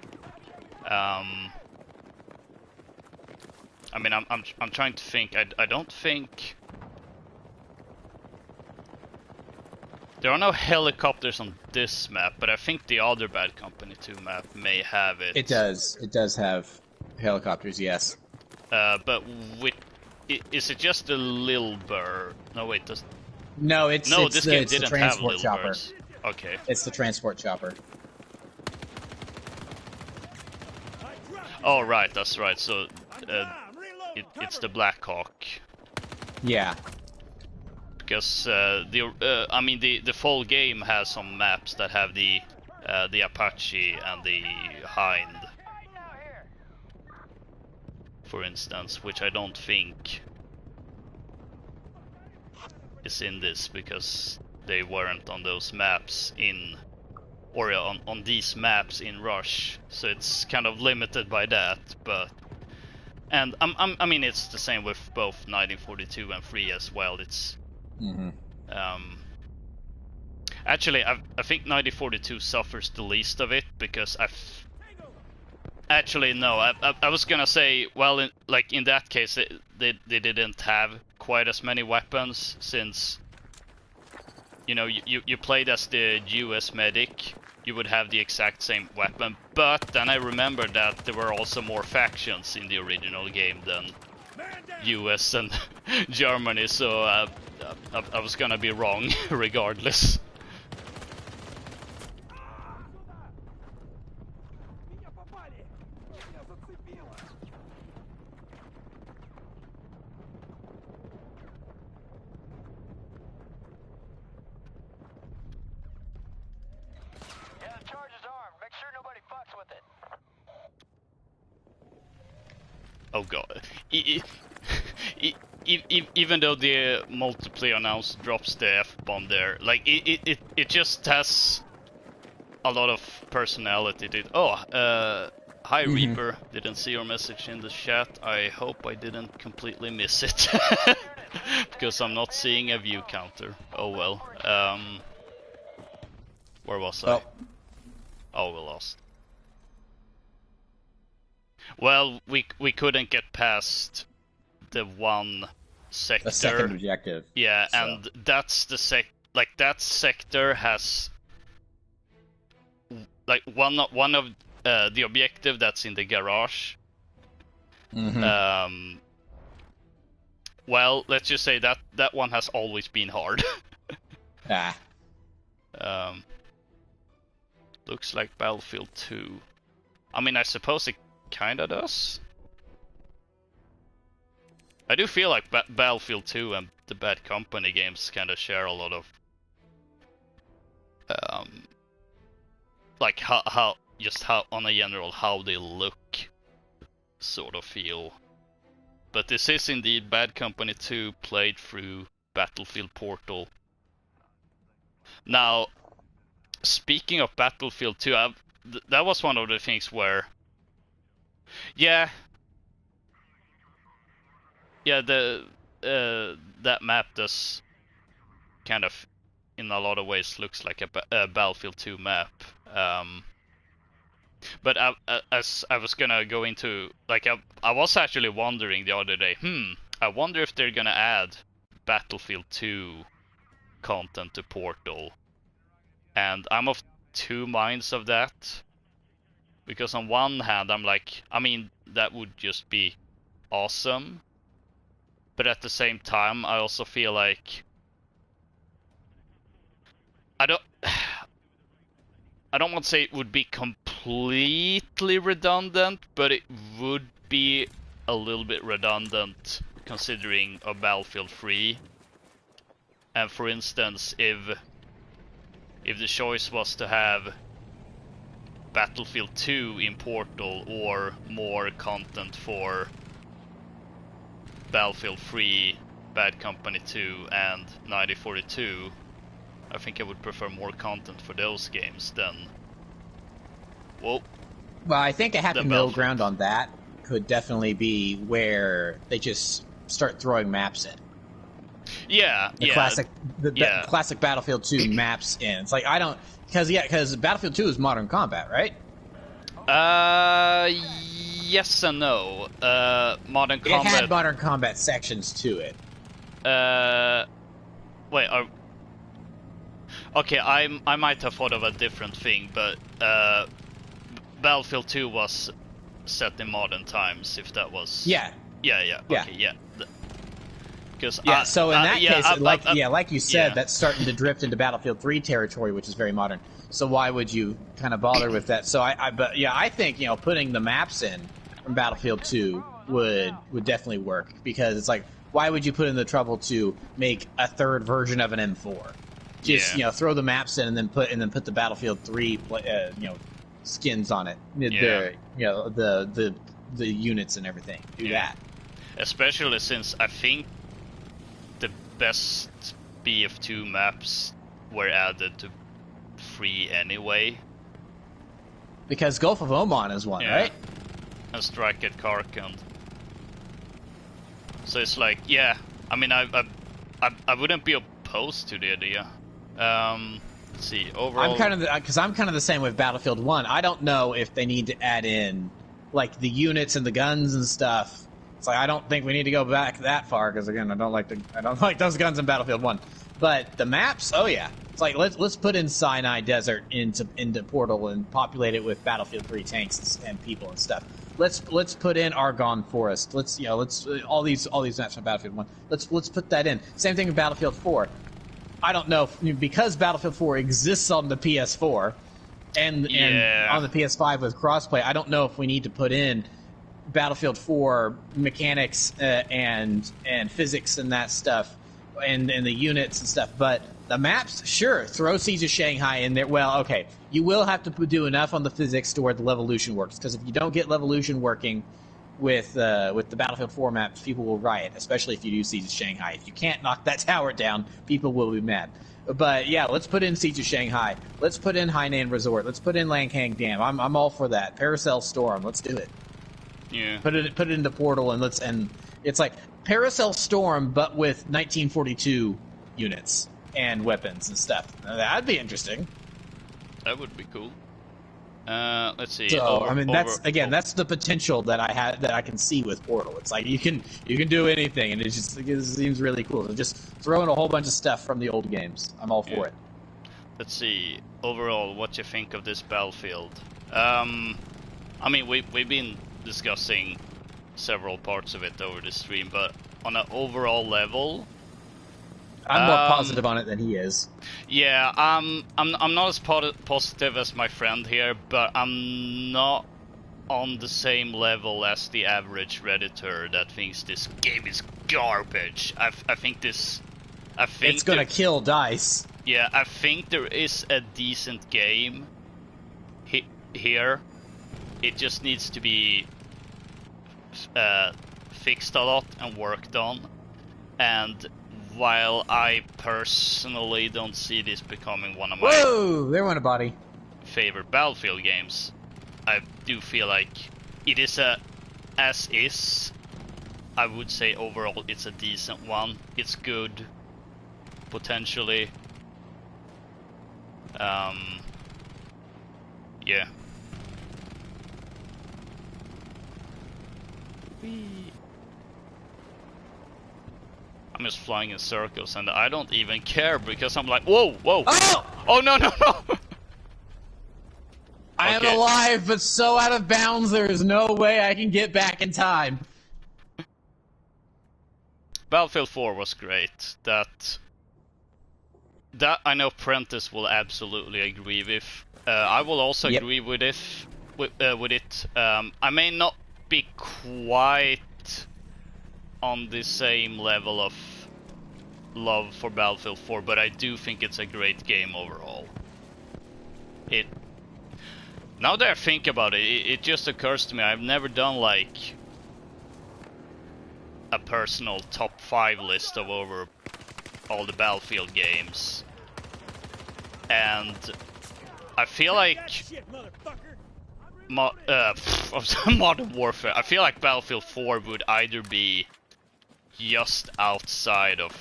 I mean, I'm trying to think. I don't think there are no helicopters on this map, but I think the other Bad Company 2 map may have it. It does. It does have helicopters, yes. But with is it just a little bird? No, wait. No, this game didn't have little chopper. birds. Okay. It's the transport chopper. Oh, right, that's right. So it's the Black Hawk. Yeah. Because I mean the full game has some maps that have the Apache and the Hind, for instance, which I don't think is in this because they weren't on those maps on these maps in Rush, so it's kind of limited by that. But I mean it's the same with both 1942 and 3 as well. It's actually I think 1942 suffers the least of it because actually no, I was gonna say, well, in that case they didn't have quite as many weapons, since you know you played as the US medic, you would have the exact same weapon, but then I remembered that there were also more factions in the original game than US and Germany, so I was gonna be wrong regardless. Oh god. Even though the multiplayer announce drops the F-bomb there, like it just has a lot of personality. Hi Reaper, didn't see your message in the chat. I hope I didn't completely miss it. Because I'm not seeing a view counter. Oh well. Where was I? Oh, we lost. Well, we couldn't get past the one sector. The second objective. Yeah, so. And that's the that sector has like one of the objective that's in the garage. Well, let's just say that one has always been hard. Looks like Battlefield 2. I mean, I suppose it kinda does. I do feel like Battlefield 2 and the Bad Company games kinda share a lot of like how on a general how they look sort of feel. But this is indeed Bad Company 2 played through Battlefield Portal. Now, speaking of Battlefield 2, that was one of the things where yeah, that map does kind of, in a lot of ways, looks like a Battlefield 2 map. But as I was gonna go into, like, I was actually wondering the other day, I wonder if they're gonna add Battlefield 2 content to Portal. And I'm of two minds of that. Because on one hand, I'm like, I mean, that would just be awesome. But at the same time, I also feel like I don't want to say it would be completely redundant, but it would be a little bit redundant considering a Battlefield 3. And for instance, if the choice was to have Battlefield 2 in Portal or more content for Battlefield 3, Bad Company 2 and 1942, I think I would prefer more content for those games than... Well, I think a happy middle ground on that could definitely be where they just start throwing maps in. Yeah, the yeah, classic, yeah. classic Battlefield 2 maps in. It's like I don't because Battlefield 2 is modern combat, right? Yes and no. Modern It had combat. modern combat sections to it. Wait. Okay, I might have thought of a different thing, but Battlefield 2 was set in modern times. If that was. Yeah. Yeah. Yeah. Okay. Yeah. Because So in that case, like you said, yeah. that's starting to drift into Battlefield 3 territory, which is very modern. So why would you kind of bother with that? So I think putting the maps in from Battlefield 2 would definitely work, because it's like, why would you put in the trouble to make a third version of an M4? Just throw the maps in and then put the Battlefield 3 skins on it. The units and everything. Do that. Especially since I think the best BF2 maps were added to 3 anyway. Because Gulf of Oman is one, right? And Strike at Karkand. So it's like, yeah. I mean, I wouldn't be opposed to the idea. Let's see. Overall, I'm kind of the same with Battlefield 1. I don't know if they need to add in like the units and the guns and stuff. It's like, I don't think we need to go back that far, because again, I don't like those guns in Battlefield 1. But the maps, oh yeah. It's like, let's put in Sinai Desert into Portal and populate it with Battlefield 3 tanks and people and stuff. Let's put in Argonne Forest. Let's all these maps from Battlefield 1. Let's put that in. Same thing with Battlefield 4. I don't know because Battlefield 4 exists on the PS4 and on the PS5 with crossplay. I don't know if we need to put in Battlefield 4 mechanics and physics and that stuff and the units and stuff, but the maps, sure, throw Siege of Shanghai in there. Well, okay, you will have to do enough on the physics to where the Levolution works, because if you don't get Levolution working with the Battlefield 4 maps, people will riot, especially if you do Siege of Shanghai. If you can't knock that tower down, people will be mad. But yeah, let's put in Siege of Shanghai. Let's put in Hainan Resort. Let's put in Langkang Dam. I'm all for that. Paracel Storm. Let's do it. Yeah. Put it into Portal and it's like Paracel Storm, but with 1942 units and weapons and stuff. Now, that'd be interesting. That would be cool. Let's see. So that's the potential that I can see with Portal. It's like you can do anything, and it seems really cool. So just throw in a whole bunch of stuff from the old games. I'm all for it. Let's see. Overall, what you think of this Battlefield? I mean, we've been discussing several parts of it over the stream, but on an overall level, I'm more positive on it than he is. Yeah, I'm not as positive as my friend here, but I'm not on the same level as the average Redditor that thinks this game is garbage. I think it's gonna kill DICE. Yeah, I think there is a decent game here. It just needs to be fixed a lot and worked on. And while I personally don't see this becoming one of my there went a body. favorite Battlefield games, I do feel like it is as is. I would say overall it's a decent one. It's good, potentially. Yeah. I'm just flying in circles and I don't even care because I'm like, whoa! Oh no! I am alive, but so out of bounds there is no way I can get back in time. Battlefield 4 was great. That I know Prentice will absolutely agree with. I will also agree with it. I may not be quite on the same level of love for Battlefield 4, but I do think it's a great game overall. Now that I think about it, it just occurs to me I've never done like a personal top 5 list of over all the Battlefield games, and I feel like Modern Warfare. I feel like Battlefield 4 would either be just outside of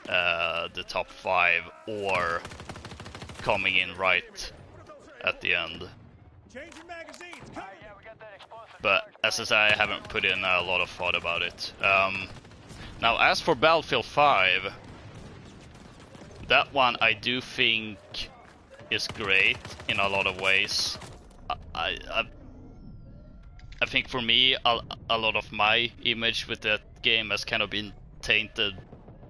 the top 5 or coming in right at the end. But as I say, I haven't put in a lot of thought about it. Now, as for Battlefield 5, that one I do think is great in a lot of ways. I think for me, a lot of my image with that game has kind of been tainted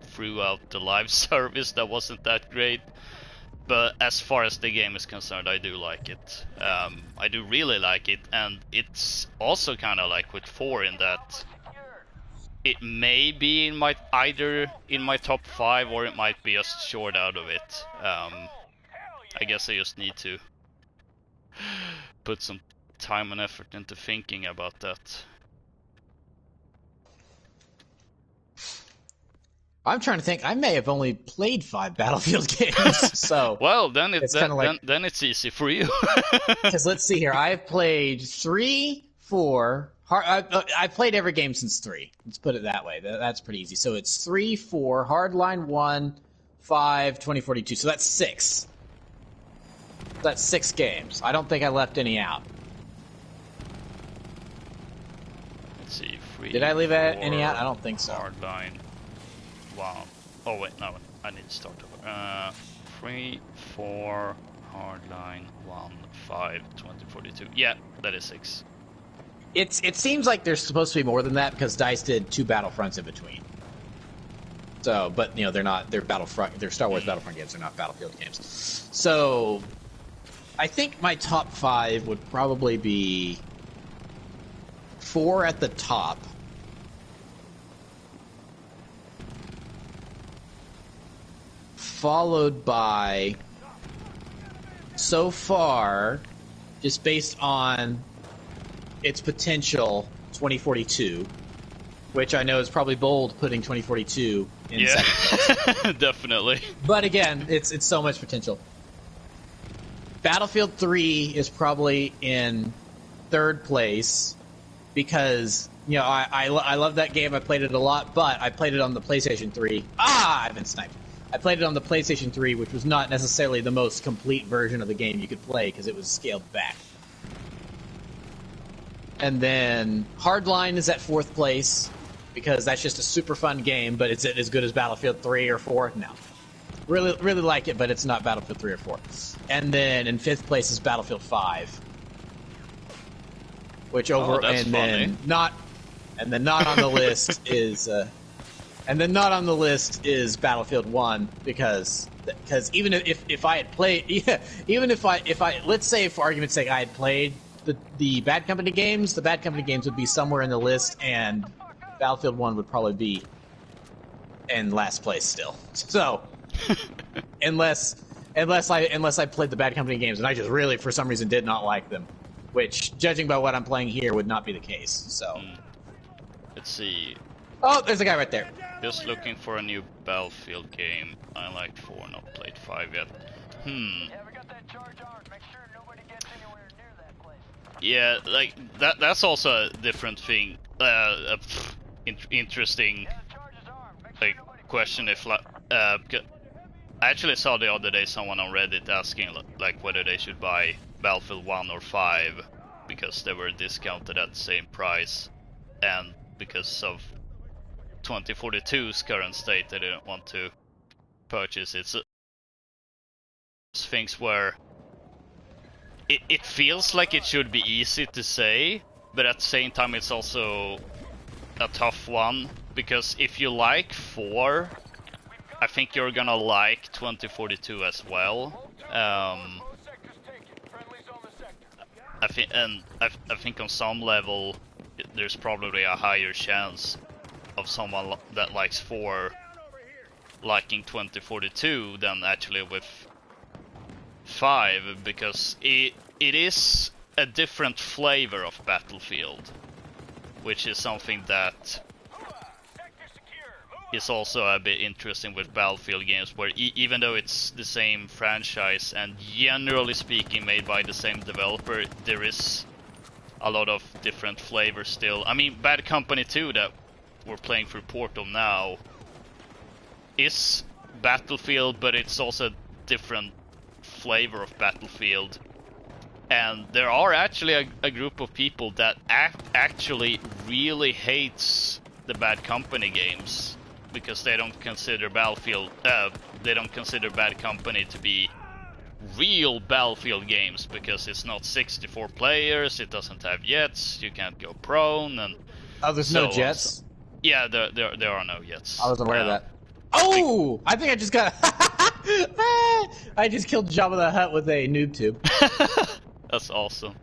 throughout the live service that wasn't that great. But as far as the game is concerned, I do like it. I do really like it, and it's also kind of like with 4 in that it may be in my either in my top 5 or it might be just short out of it. I guess I just need to put some time and effort into thinking about that. I'm trying to think. I may have only played 5 Battlefield games, so well, then it's like, then it's easy for you. Because let's see here. I've played 3, 4. I've played every game since 3. Let's put it that way. That's pretty easy. So it's 3, 4, Hardline 1, 5, 2042. So that's 6. That's 6 games. I don't think I left any out. Let's see. 3, Did I leave 4, any out? I don't think so. Hardline. Wow. Oh wait, no. I need to start over. 3, 4, Hardline 1, 5, 2042. Yeah, that is 6. It seems like there's supposed to be more than that because DICE did 2 Battlefronts in between. So, but you know, they're not. They're Battlefront. They're Star Wars Battlefront games. They're not Battlefield games. So, I think my top 5 would probably be 4 at the top. Followed by, so far, just based on its potential, 2042, which I know is probably bold putting 2042 in second place. Definitely. But again, it's so much potential. Battlefield 3 is probably in third place because, you know, I love that game. I played it a lot, but I played it on the PlayStation 3. I've been sniped. I played it on the PlayStation 3, which was not necessarily the most complete version of the game you could play because it was scaled back. And then Hardline is at 4th place because that's just a super fun game, but is it as good as Battlefield 3 or 4? No. Really like it, but it's not Battlefield 3 or 4. And then in 5th place is Battlefield 5. Which over that's and funny. then not on the list is Battlefield 1 because even if I had played even if I let's say for argument's sake I had played the Bad Company games, the Bad Company games would be somewhere in the list and Battlefield 1 would probably be in last place still. So unless I played the Bad Company games and I just really for some reason did not like them, which judging by what I'm playing here would not be the case. So Let's see. oh, there's a guy right there. Just looking for a new Battlefield game. I liked 4, not played 5 yet. Yeah, we got that charge armed. Make sure nobody gets anywhere near that place. Yeah, like that's also a different thing. Interesting Yeah, the charge is armed. Make sure like nobody question if I actually saw the other day someone on Reddit asking like whether they should buy Battlefield 1 or 5 because they were discounted at the same price, and because of 2042's current state they didn't want to purchase it. So things where it feels like it should be easy to say, but at the same time it's also a tough one, because if you like 4, I think you're gonna like 2042 as well. Both sectors taken. Friendlies on the sector. I think on some level there's probably a higher chance of someone that likes 4 liking 2042 than actually with 5, because it is a different flavor of Battlefield, which is something that Sector secure. Move is also a bit interesting with Battlefield games, where even though it's the same franchise and generally speaking made by the same developer, there is a lot of different flavors still. I mean, Bad Company 2 that we're playing through Portal now is Battlefield, but it's also a different flavor of Battlefield. And there are actually a group of people that actually really hates the Bad Company games because they don't consider Battlefield, they don't consider Bad Company to be real Battlefield games because it's not 64 players, it doesn't have jets, you can't go prone, and Oh, there's so no jets? yeah, there are no jets. I wasn't aware of that. Oh! I think I just got... I just killed Jabba the Hutt with a noob tube. That's awesome.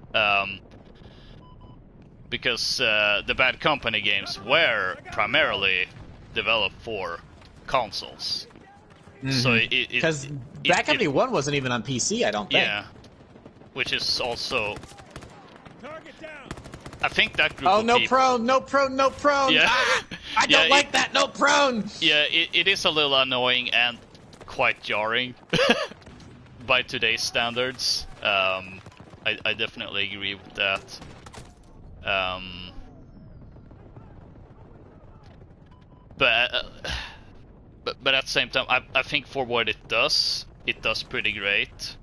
Because the Bad Company games were primarily developed for consoles. So Because Bad Company 1 wasn't even on PC, I don't think. Yeah. Which is also... I think that group Oh, of no people... prone, no prone, no prone! Yeah. Ah, I don't like that, no prone! Yeah, it is a little annoying and quite jarring by today's standards. I definitely agree with that. But at the same time, I think for what it does pretty great.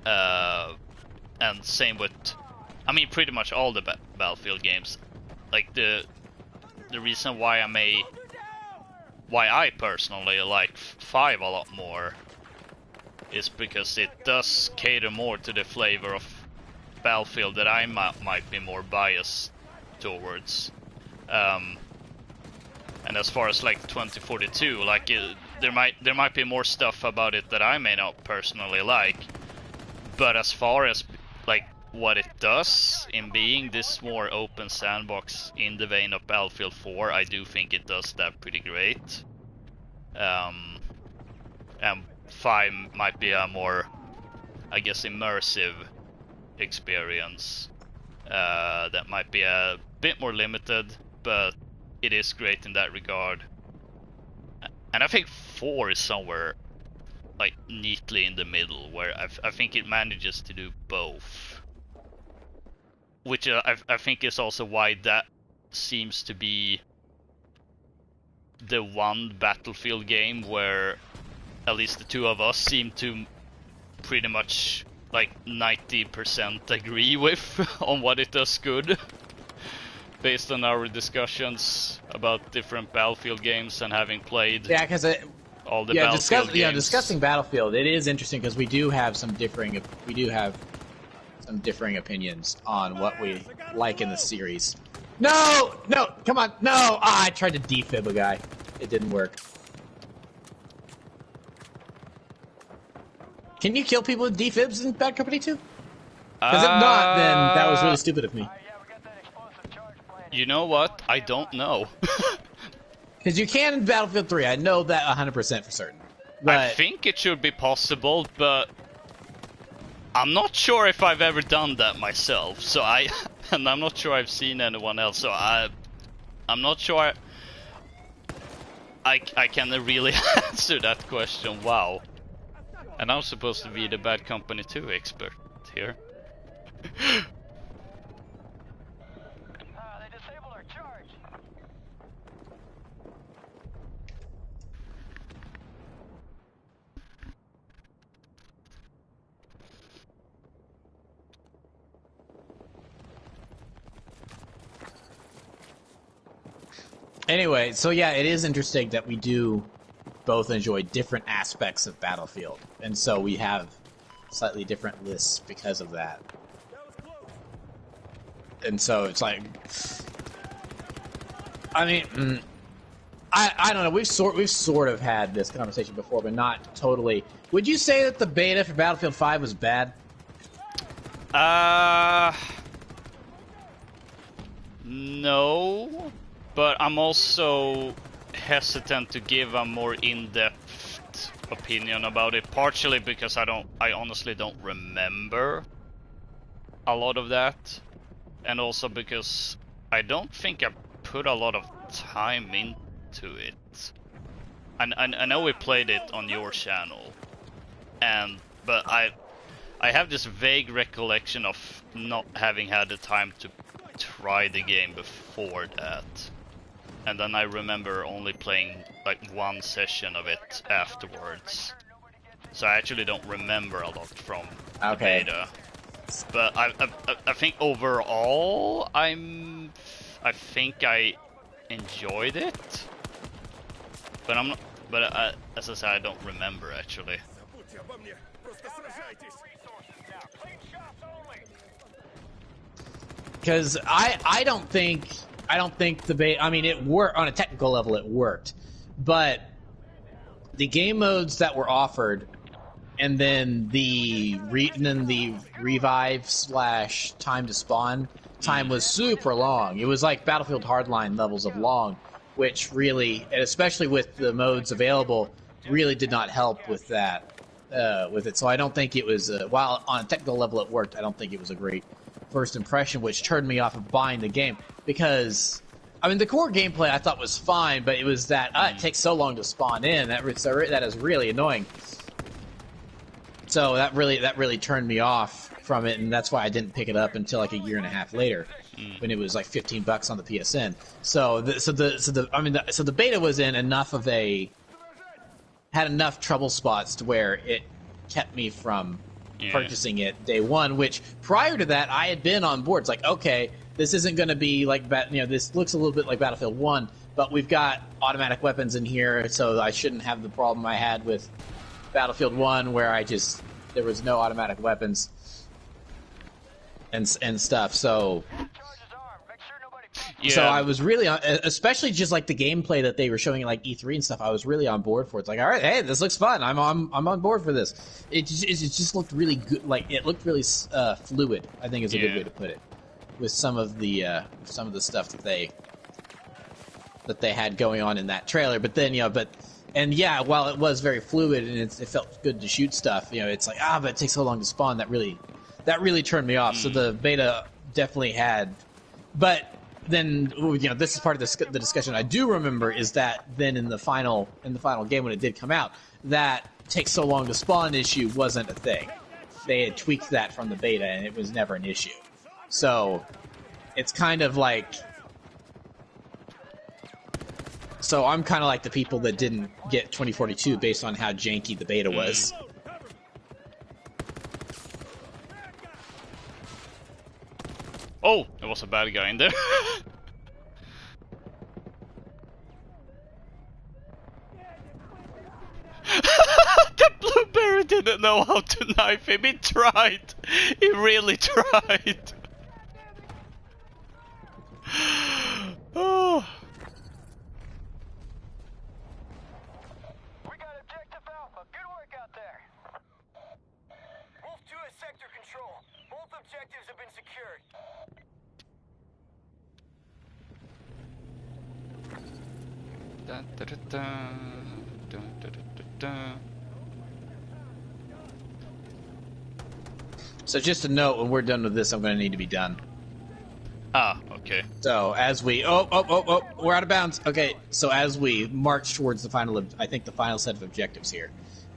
And same with, I mean, pretty much all the Battlefield games. Like the reason why I personally like 5 a lot more is because it does cater more to the flavor of Battlefield that I might be more biased towards. And as far as like 2042, like there might be more stuff about it that I may not personally like, but as far as like what it does in being this more open sandbox in the vein of Battlefield 4, I do think it does that pretty great. And 5 might be a more, I guess, immersive experience that might be a bit more limited, but it is great in that regard. And I think 4 is somewhere like neatly in the middle, where I think it manages to do both, which I think is also why that seems to be the one Battlefield game where at least the two of us seem to pretty much like 90% agree with on what it does good. Based on our discussions about different Battlefield games and having played all the Battlefield games. Yeah, discussing Battlefield, it is interesting because we do have some differing opinions on what we like in the series. No, come on, no! Ah, I tried to defib a guy. It didn't work. Can you kill people with defibs in Bad Company 2? Because if not, then that was really stupid of me. You know what? I don't know. Because you can in Battlefield 3, I know that 100% for certain. But I think it should be possible, but I'm not sure if I've ever done that myself. So and I'm not sure I've seen anyone else. So I'm not sure I can really answer that question. Wow. And I'm supposed to be the Bad Company 2 expert here. They disabled our charge. anyway, so yeah, it is interesting that we do both enjoy different aspects of Battlefield. And so we have slightly different lists because of that. And so it's like, I mean, I don't know. We've sort of had this conversation before, but not totally. Would you say that the beta for Battlefield 5 was bad? No, but I'm also hesitant to give a more in-depth opinion about it, partially because I honestly don't remember a lot of that, and also because I don't think I put a lot of time into it. And I know we played it on your channel, but I have this vague recollection of not having had the time to try the game before that. and then I remember only playing like one session of it afterwards. So I actually don't remember a lot from the beta. But I think overall I think I enjoyed it. But I'm not. But as I said, I don't remember actually. Because I don't think the beta. I mean, it worked on a technical level. It worked, but the game modes that were offered, and then the revive / time to spawn time was super long. It was like Battlefield Hardline levels of long, which really, and especially with the modes available, really did not help with that. With it, so I don't think it was. While on a technical level it worked, I don't think it was a great first impression, which turned me off of buying the game because, I mean, the core gameplay I thought was fine, but it was that it takes so long to spawn in. That is really annoying. So that really turned me off from it, and that's why I didn't pick it up until like a year and a half later, when it was like $15 on the PSN. So the beta was in enough of had enough trouble spots to where it kept me from purchasing it day one, which prior to that I had been on board. It's like, okay, this isn't going to be like, this looks a little bit like Battlefield 1, but we've got automatic weapons in here, so I shouldn't have the problem I had with Battlefield 1 where there was no automatic weapons and stuff. So So I was really on, especially just like the gameplay that they were showing at like E3 and stuff. I was really on board for it. It's like, all right, hey, this looks fun. I'm on board for this. It just looked really good. Like it looked really fluid, I think is a good way to put it. With some of the stuff that they had going on in that trailer. But then while it was very fluid and it felt good to shoot stuff, it's like but it takes so long to spawn. That really turned me off. So the beta definitely had, but. Then this is part of the discussion I do remember is that then in the final game when it did come out, that takes so long to spawn issue wasn't a thing. They had tweaked that from the beta and it was never an issue. So it's kind of like, so I'm kind of like the people that didn't get 2042 based on how janky the beta was. Oh, there was a bad guy in there. The blueberry didn't know how to knife him. He tried. He really tried. Oh. We got objective Alpha. Good work out there. Wolf 2 is sector control. Both objectives have been secured. Dun, dun, dun, dun, dun, dun, dun. So just a note, when we're done with this, I'm going to need to be done. Okay. So as we we're out of bounds. Okay, so as we march towards the final set of objectives here,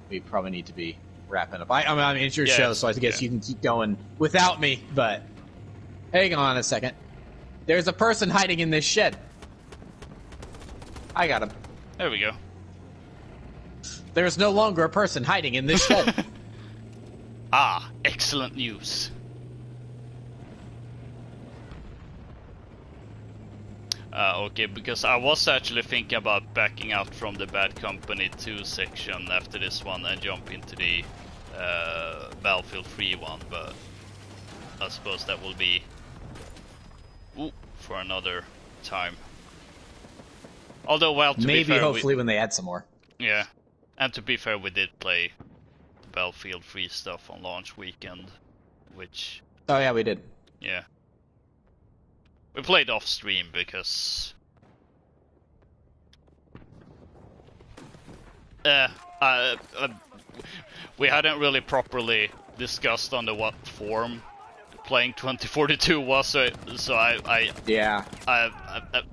we probably need to be wrapping up. I mean it's your show, so I guess you can keep going without me. But hang on a second. There's a person hiding in this shed. I got him. There we go. There's no longer a person hiding in this shed. Excellent news. Okay, because I was actually thinking about backing out from the Bad Company 2 section after this one and jump into the Battlefield 3 one, but I suppose that will be for another time. Although, well, to be fair, hopefully when they add some more. Yeah, and to be fair, we did play the Battlefield 3 stuff on launch weekend, which... Oh yeah, we did. Yeah. We played off stream because... we hadn't really properly discussed on what form playing 2042 was, so I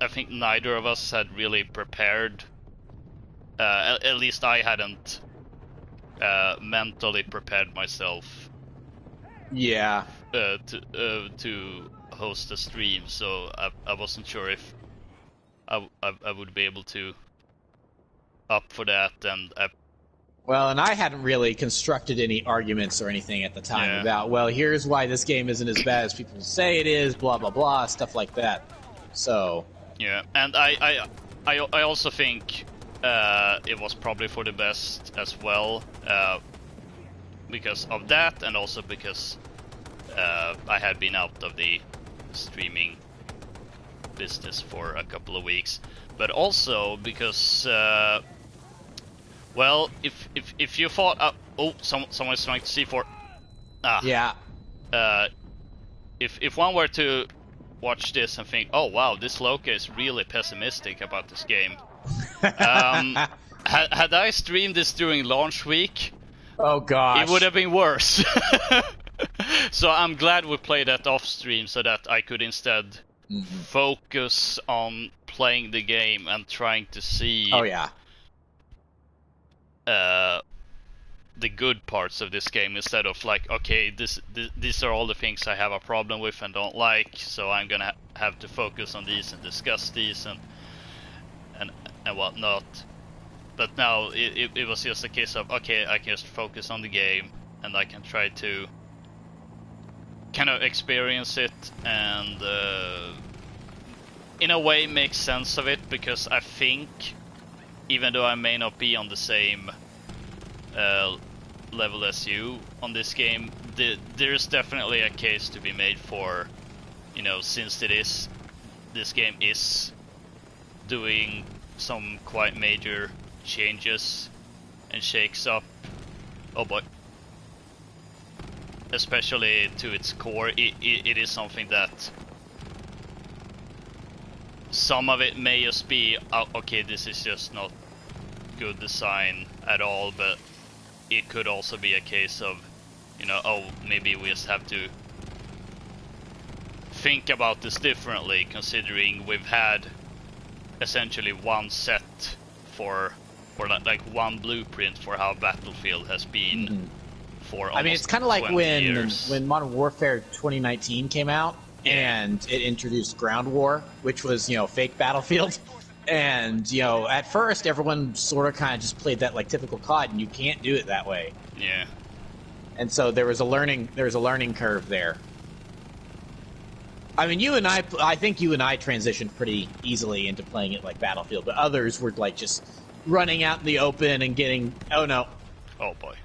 think neither of us had really prepared. At least I hadn't mentally prepared myself. Yeah. To host a stream, so I wasn't sure I would be able to up for that, and Well, and I hadn't really constructed any arguments or anything at the time about, well, here's why this game isn't as bad as people say it is, blah blah blah, stuff like that. So yeah, and I also think it was probably for the best as well, because of that, and also because I had been out of the streaming business for a couple of weeks, but also because well, if you thought someone's trying to C4, yeah, if one were to watch this and think, oh wow, this Loka is really pessimistic about this game, had I streamed this during launch week, oh gosh, it would have been worse. So I'm glad we played that off stream so that I could instead focus on playing the game and trying to see the good parts of this game, instead of like, okay, these are all the things I have a problem with and don't like, so I'm gonna have to focus on these and discuss these and whatnot. But now it was just a case of, okay, I can just focus on the game and I can try to kind of experience it and in a way make sense of it, because I think, even though I may not be on the same level as you on this game, there's definitely a case to be made for, you know, since this game is doing some quite major changes and shakes up, oh boy, especially to its core, it is something that some of it may just be, okay, this is just not good design at all, but it could also be a case of, you know, oh, maybe we just have to think about this differently, considering we've had essentially one set for like one blueprint for how Battlefield has been for almost, I mean, it's kind of like years. when Modern Warfare 2019 came out, and it introduced Ground War, which was, you know, fake Battlefield. And, you know, at first everyone sort of kind of just played that like typical COD, and you can't do it that way. Yeah. And so there was a learning curve there. I mean, I think you and I transitioned pretty easily into playing it like Battlefield, but others were like just running out in the open and getting, oh no. Oh boy.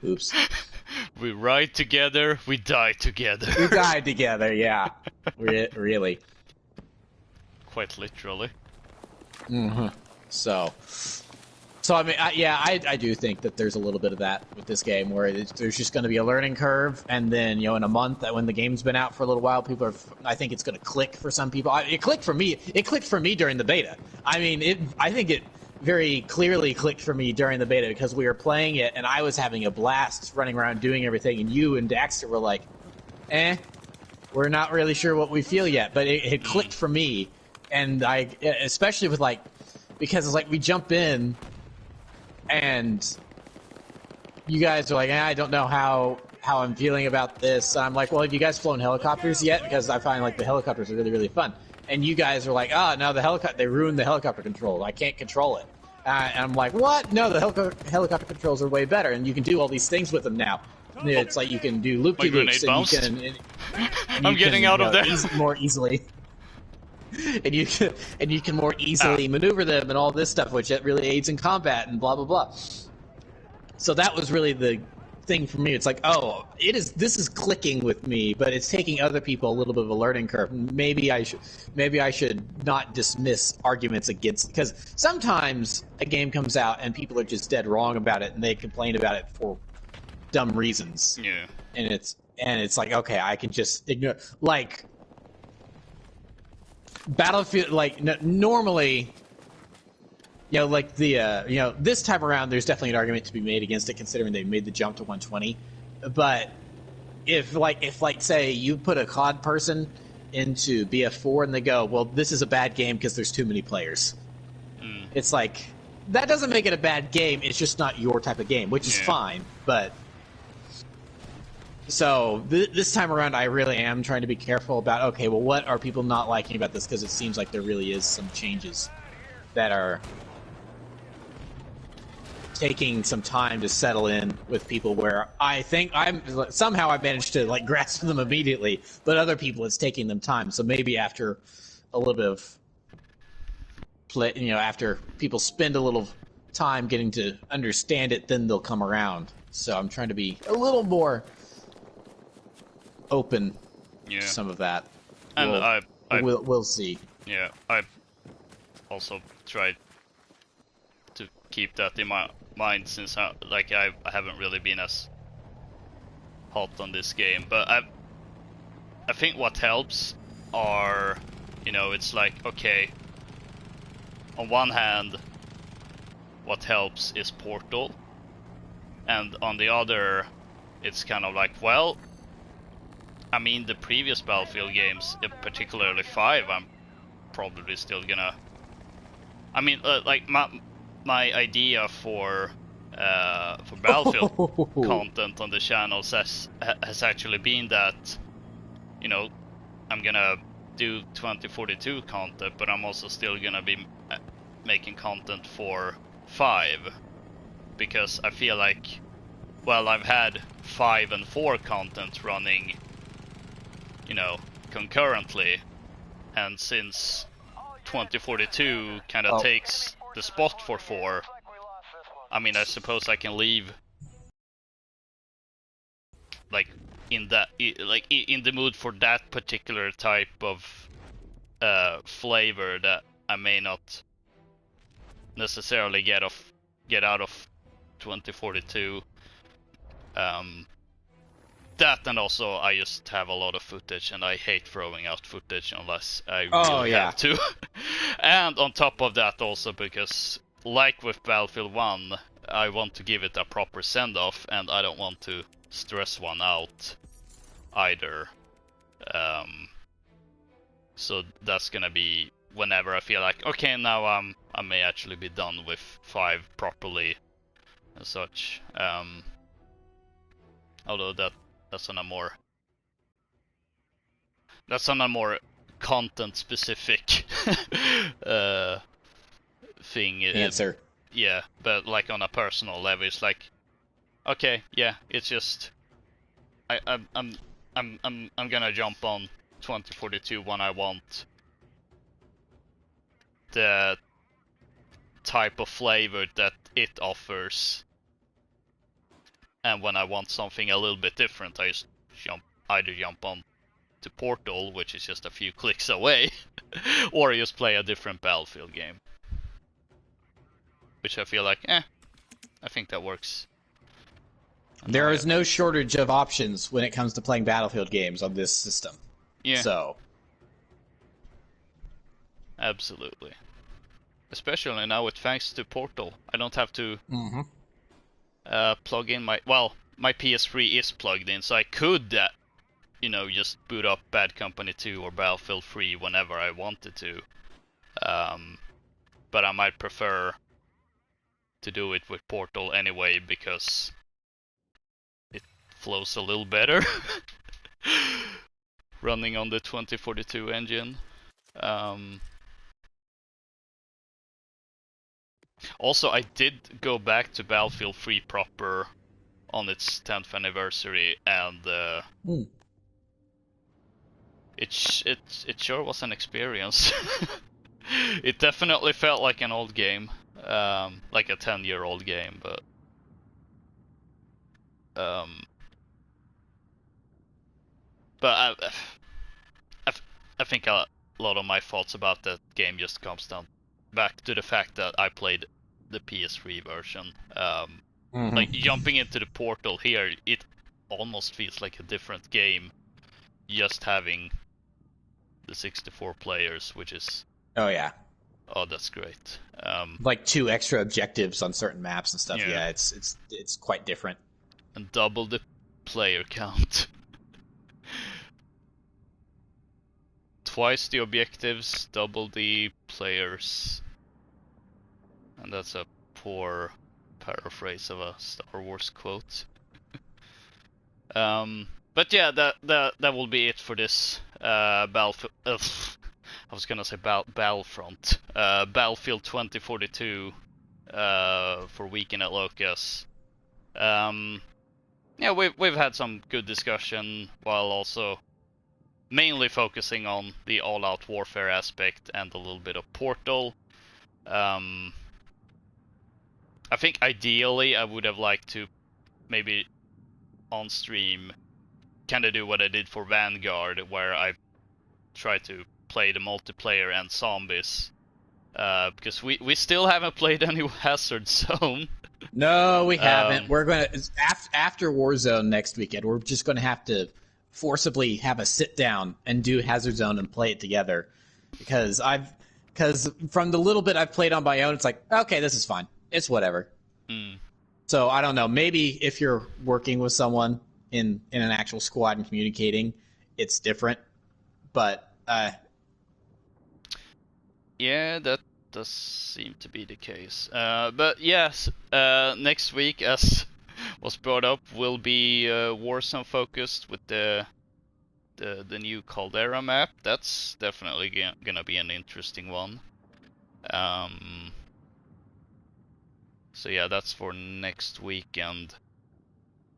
Oops. We ride together, we die together. We died together, yeah. Really. Quite literally. So I mean, I do think that there's a little bit of that with this game, where there's just going to be a learning curve, and then, you know, in a month, when the game's been out for a little while, I think it's going to click for some people. It clicked for me. It clicked for me during the beta. I mean, I think it very clearly clicked for me during the beta, because we were playing it, and I was having a blast running around doing everything, and you and Daxter were like, we're not really sure what we feel yet, but it clicked for me, and especially with like, because it's like we jump in, and you guys are like, I don't know how I'm feeling about this. And I'm like, well, have you guys flown helicopters yet? Because I find like the helicopters are really, really fun. And you guys are like, oh, no, they ruined the helicopter control. I can't control it. And I'm like, what? No, the helicopter controls are way better, and you can do all these things with them now. It's like you can do loop-de-loops, and I'm getting out of there more easily. And you can more easily maneuver them and all this stuff, which it really aids in combat and blah blah blah. So that was really the thing for me. It's like, oh, this is clicking with me, but it's taking other people a little bit of a learning curve. Maybe I should not dismiss arguments against, because sometimes a game comes out and people are just dead wrong about it, and they complain about it for dumb reasons. Yeah. And it's like, okay, I can just ignore, like Battlefield, like normally, you know, like the you know, this time around, there's definitely an argument to be made against it, considering they made the jump to 120. But if say you put a COD person into BF4 and they go, well, this is a bad game because there's too many players. It's like, that doesn't make it a bad game. It's just not your type of game, which is fine. But So this time around, I really am trying to be careful about, okay, well, what are people not liking about this? Because it seems like there really is some changes that are taking some time to settle in with people, where I think somehow I've managed to like grasp them immediately, but other people it's taking them time. So maybe after a little bit of play, after people spend a little time getting to understand it, then they'll come around. So I'm trying to be a little more open to some of that. And We'll see. Yeah, I also tried to keep that in my mind, since I haven't really been as hot on this game. But I think what helps are, it's like, okay, on one hand, what helps is Portal, and on the other, it's kind of like, well, I mean, the previous Battlefield games, particularly 5, I'm probably still gonna... I mean, like, my idea for Battlefield content on the channels has actually been that, I'm gonna do 2042 content, but I'm also still gonna be making content for 5, because I feel like, well, I've had 5 and 4 content running, concurrently, and since 2042 kind of takes the spot for 4, I mean, I suppose I can leave like in the mood for that particular type of flavor that I may not necessarily get out of 2042. That, and also I just have a lot of footage, and I hate throwing out footage unless I really have to. And on top of that, also because, like with Battlefield 1, I want to give it a proper send-off, and I don't want to stress one out either. So that's gonna be whenever I feel like, okay, now I may actually be done with 5 properly and such. Although that's on a more content specific thing. Answer. Yeah, but like on a personal level, it's like, okay, yeah, it's just I'm gonna jump on 2042 when I want the type of flavor that it offers, and when I want something a little bit different, I just either jump on to Portal, which is just a few clicks away, or just play a different Battlefield game. Which I feel like, I think that works. There is no shortage of options when it comes to playing Battlefield games on this system. Yeah. So. Absolutely. Especially now with thanks to Portal. I don't have to plug in my PS3 is plugged in, so I could just boot up Bad Company 2 or Battlefield 3 whenever I wanted to. But I might prefer to do it with Portal anyway, because it flows a little better running on the 2042 engine. Also, I did go back to Battlefield 3 proper on its 10th anniversary, and it sure was an experience. It definitely felt like an old game, like a 10-year-old game, but I think a lot of my thoughts about that game just comes down back to the fact that I played the PS3 version. Like jumping into the Portal here, it almost feels like a different game, just having the 64 players, which is that's great. Like 2 extra objectives on certain maps and stuff. Yeah, it's quite different. And double the player count. Twice the objectives, double the players. And that's a poor paraphrase of a Star Wars quote. But yeah, that will be it for this Battlefield. I was gonna say Battlefront. Battlefield 2042 for Weekend at Loka's. Yeah, we've had some good discussion while also mainly focusing on the all-out warfare aspect and a little bit of Portal. I think ideally I would have liked to maybe on stream kind of do what I did for Vanguard, where I try to play the multiplayer and zombies. Because we still haven't played any Hazard Zone. No, we haven't. We're going to after Warzone next weekend. We're just going to have to forcibly have a sit down and do Hazard Zone and play it together. Because from the little bit I've played on my own, it's like, okay, this is fine. It's whatever. So I don't know. Maybe if you're working with someone in an actual squad and communicating, it's different. But yeah, that does seem to be the case. But yes, next week, as was brought up, will be Warzone focused with the new Caldera map. That's definitely gonna be an interesting one. So yeah, that's for next weekend.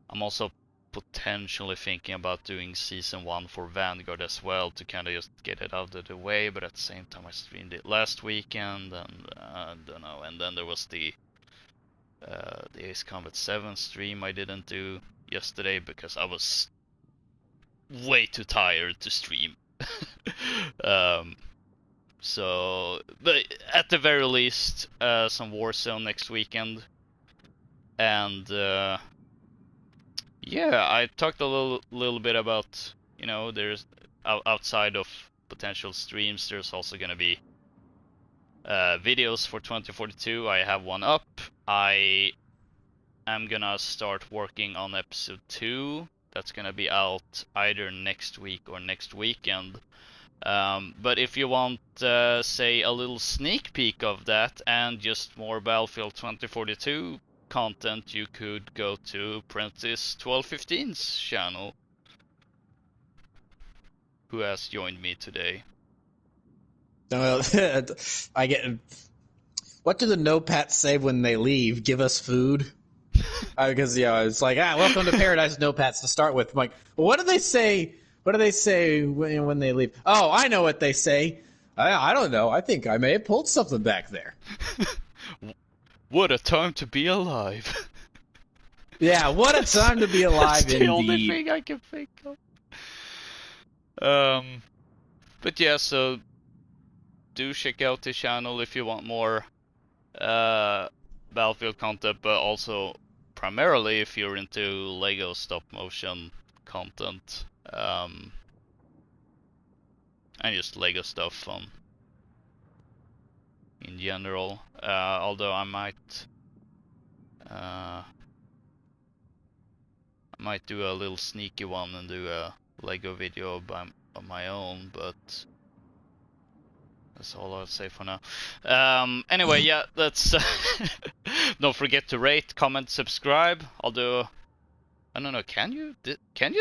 I'm also potentially thinking about doing Season 1 for Vanguard as well, to kind of just get it out of the way, but at the same time I streamed it last weekend, and I don't know, and then there was the Ace Combat 7 stream I didn't do yesterday because I was way too tired to stream. So, but at the very least, some Warzone next weekend, and yeah, I talked a little bit about, you know, there's outside of potential streams, there's also gonna be videos for 2042. I have one up. I am gonna start working on episode 2. That's gonna be out either next week or next weekend. But if you want, say, a little sneak peek of that and just more Battlefield 2042 content, you could go to Apprentice 1215's channel, who has joined me today. I get. What do the Nopats say when they leave? Give us food. Because it's like, welcome to paradise, Nopats to start with. I'm like, what do they say? What do they say when they leave? Oh, I know what they say. I don't know. I think I may have pulled something back there. What a time to be alive. Yeah, what a time to be alive. That's the only thing I can think of. But yeah, so do check out the channel if you want more Battlefield content, but also primarily if you're into Lego stop motion content, and just Lego stuff in general. Although I might do a little sneaky one and do a Lego video on my own, but that's all I'll say for now. Anyway, yeah, that's don't forget to rate, comment, subscribe. Although I don't know, can you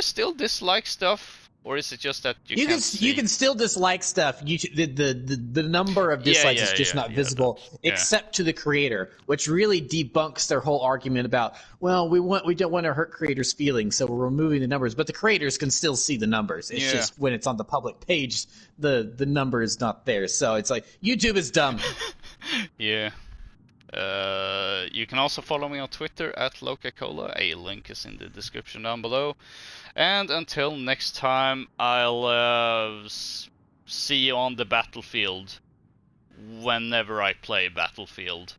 still dislike stuff? Or is it just that you can't see? You can still dislike stuff. The number of dislikes is just not visible, except to the creator, which really debunks their whole argument about, well, we don't want to hurt creators' feelings, so we're removing the numbers. But the creators can still see the numbers. It's just when it's on the public page, the number is not there. So it's like, YouTube is dumb. Yeah. You can also follow me on Twitter at LokaCola. A link is in the description down below. And until next time, I'll see you on the battlefield whenever I play Battlefield.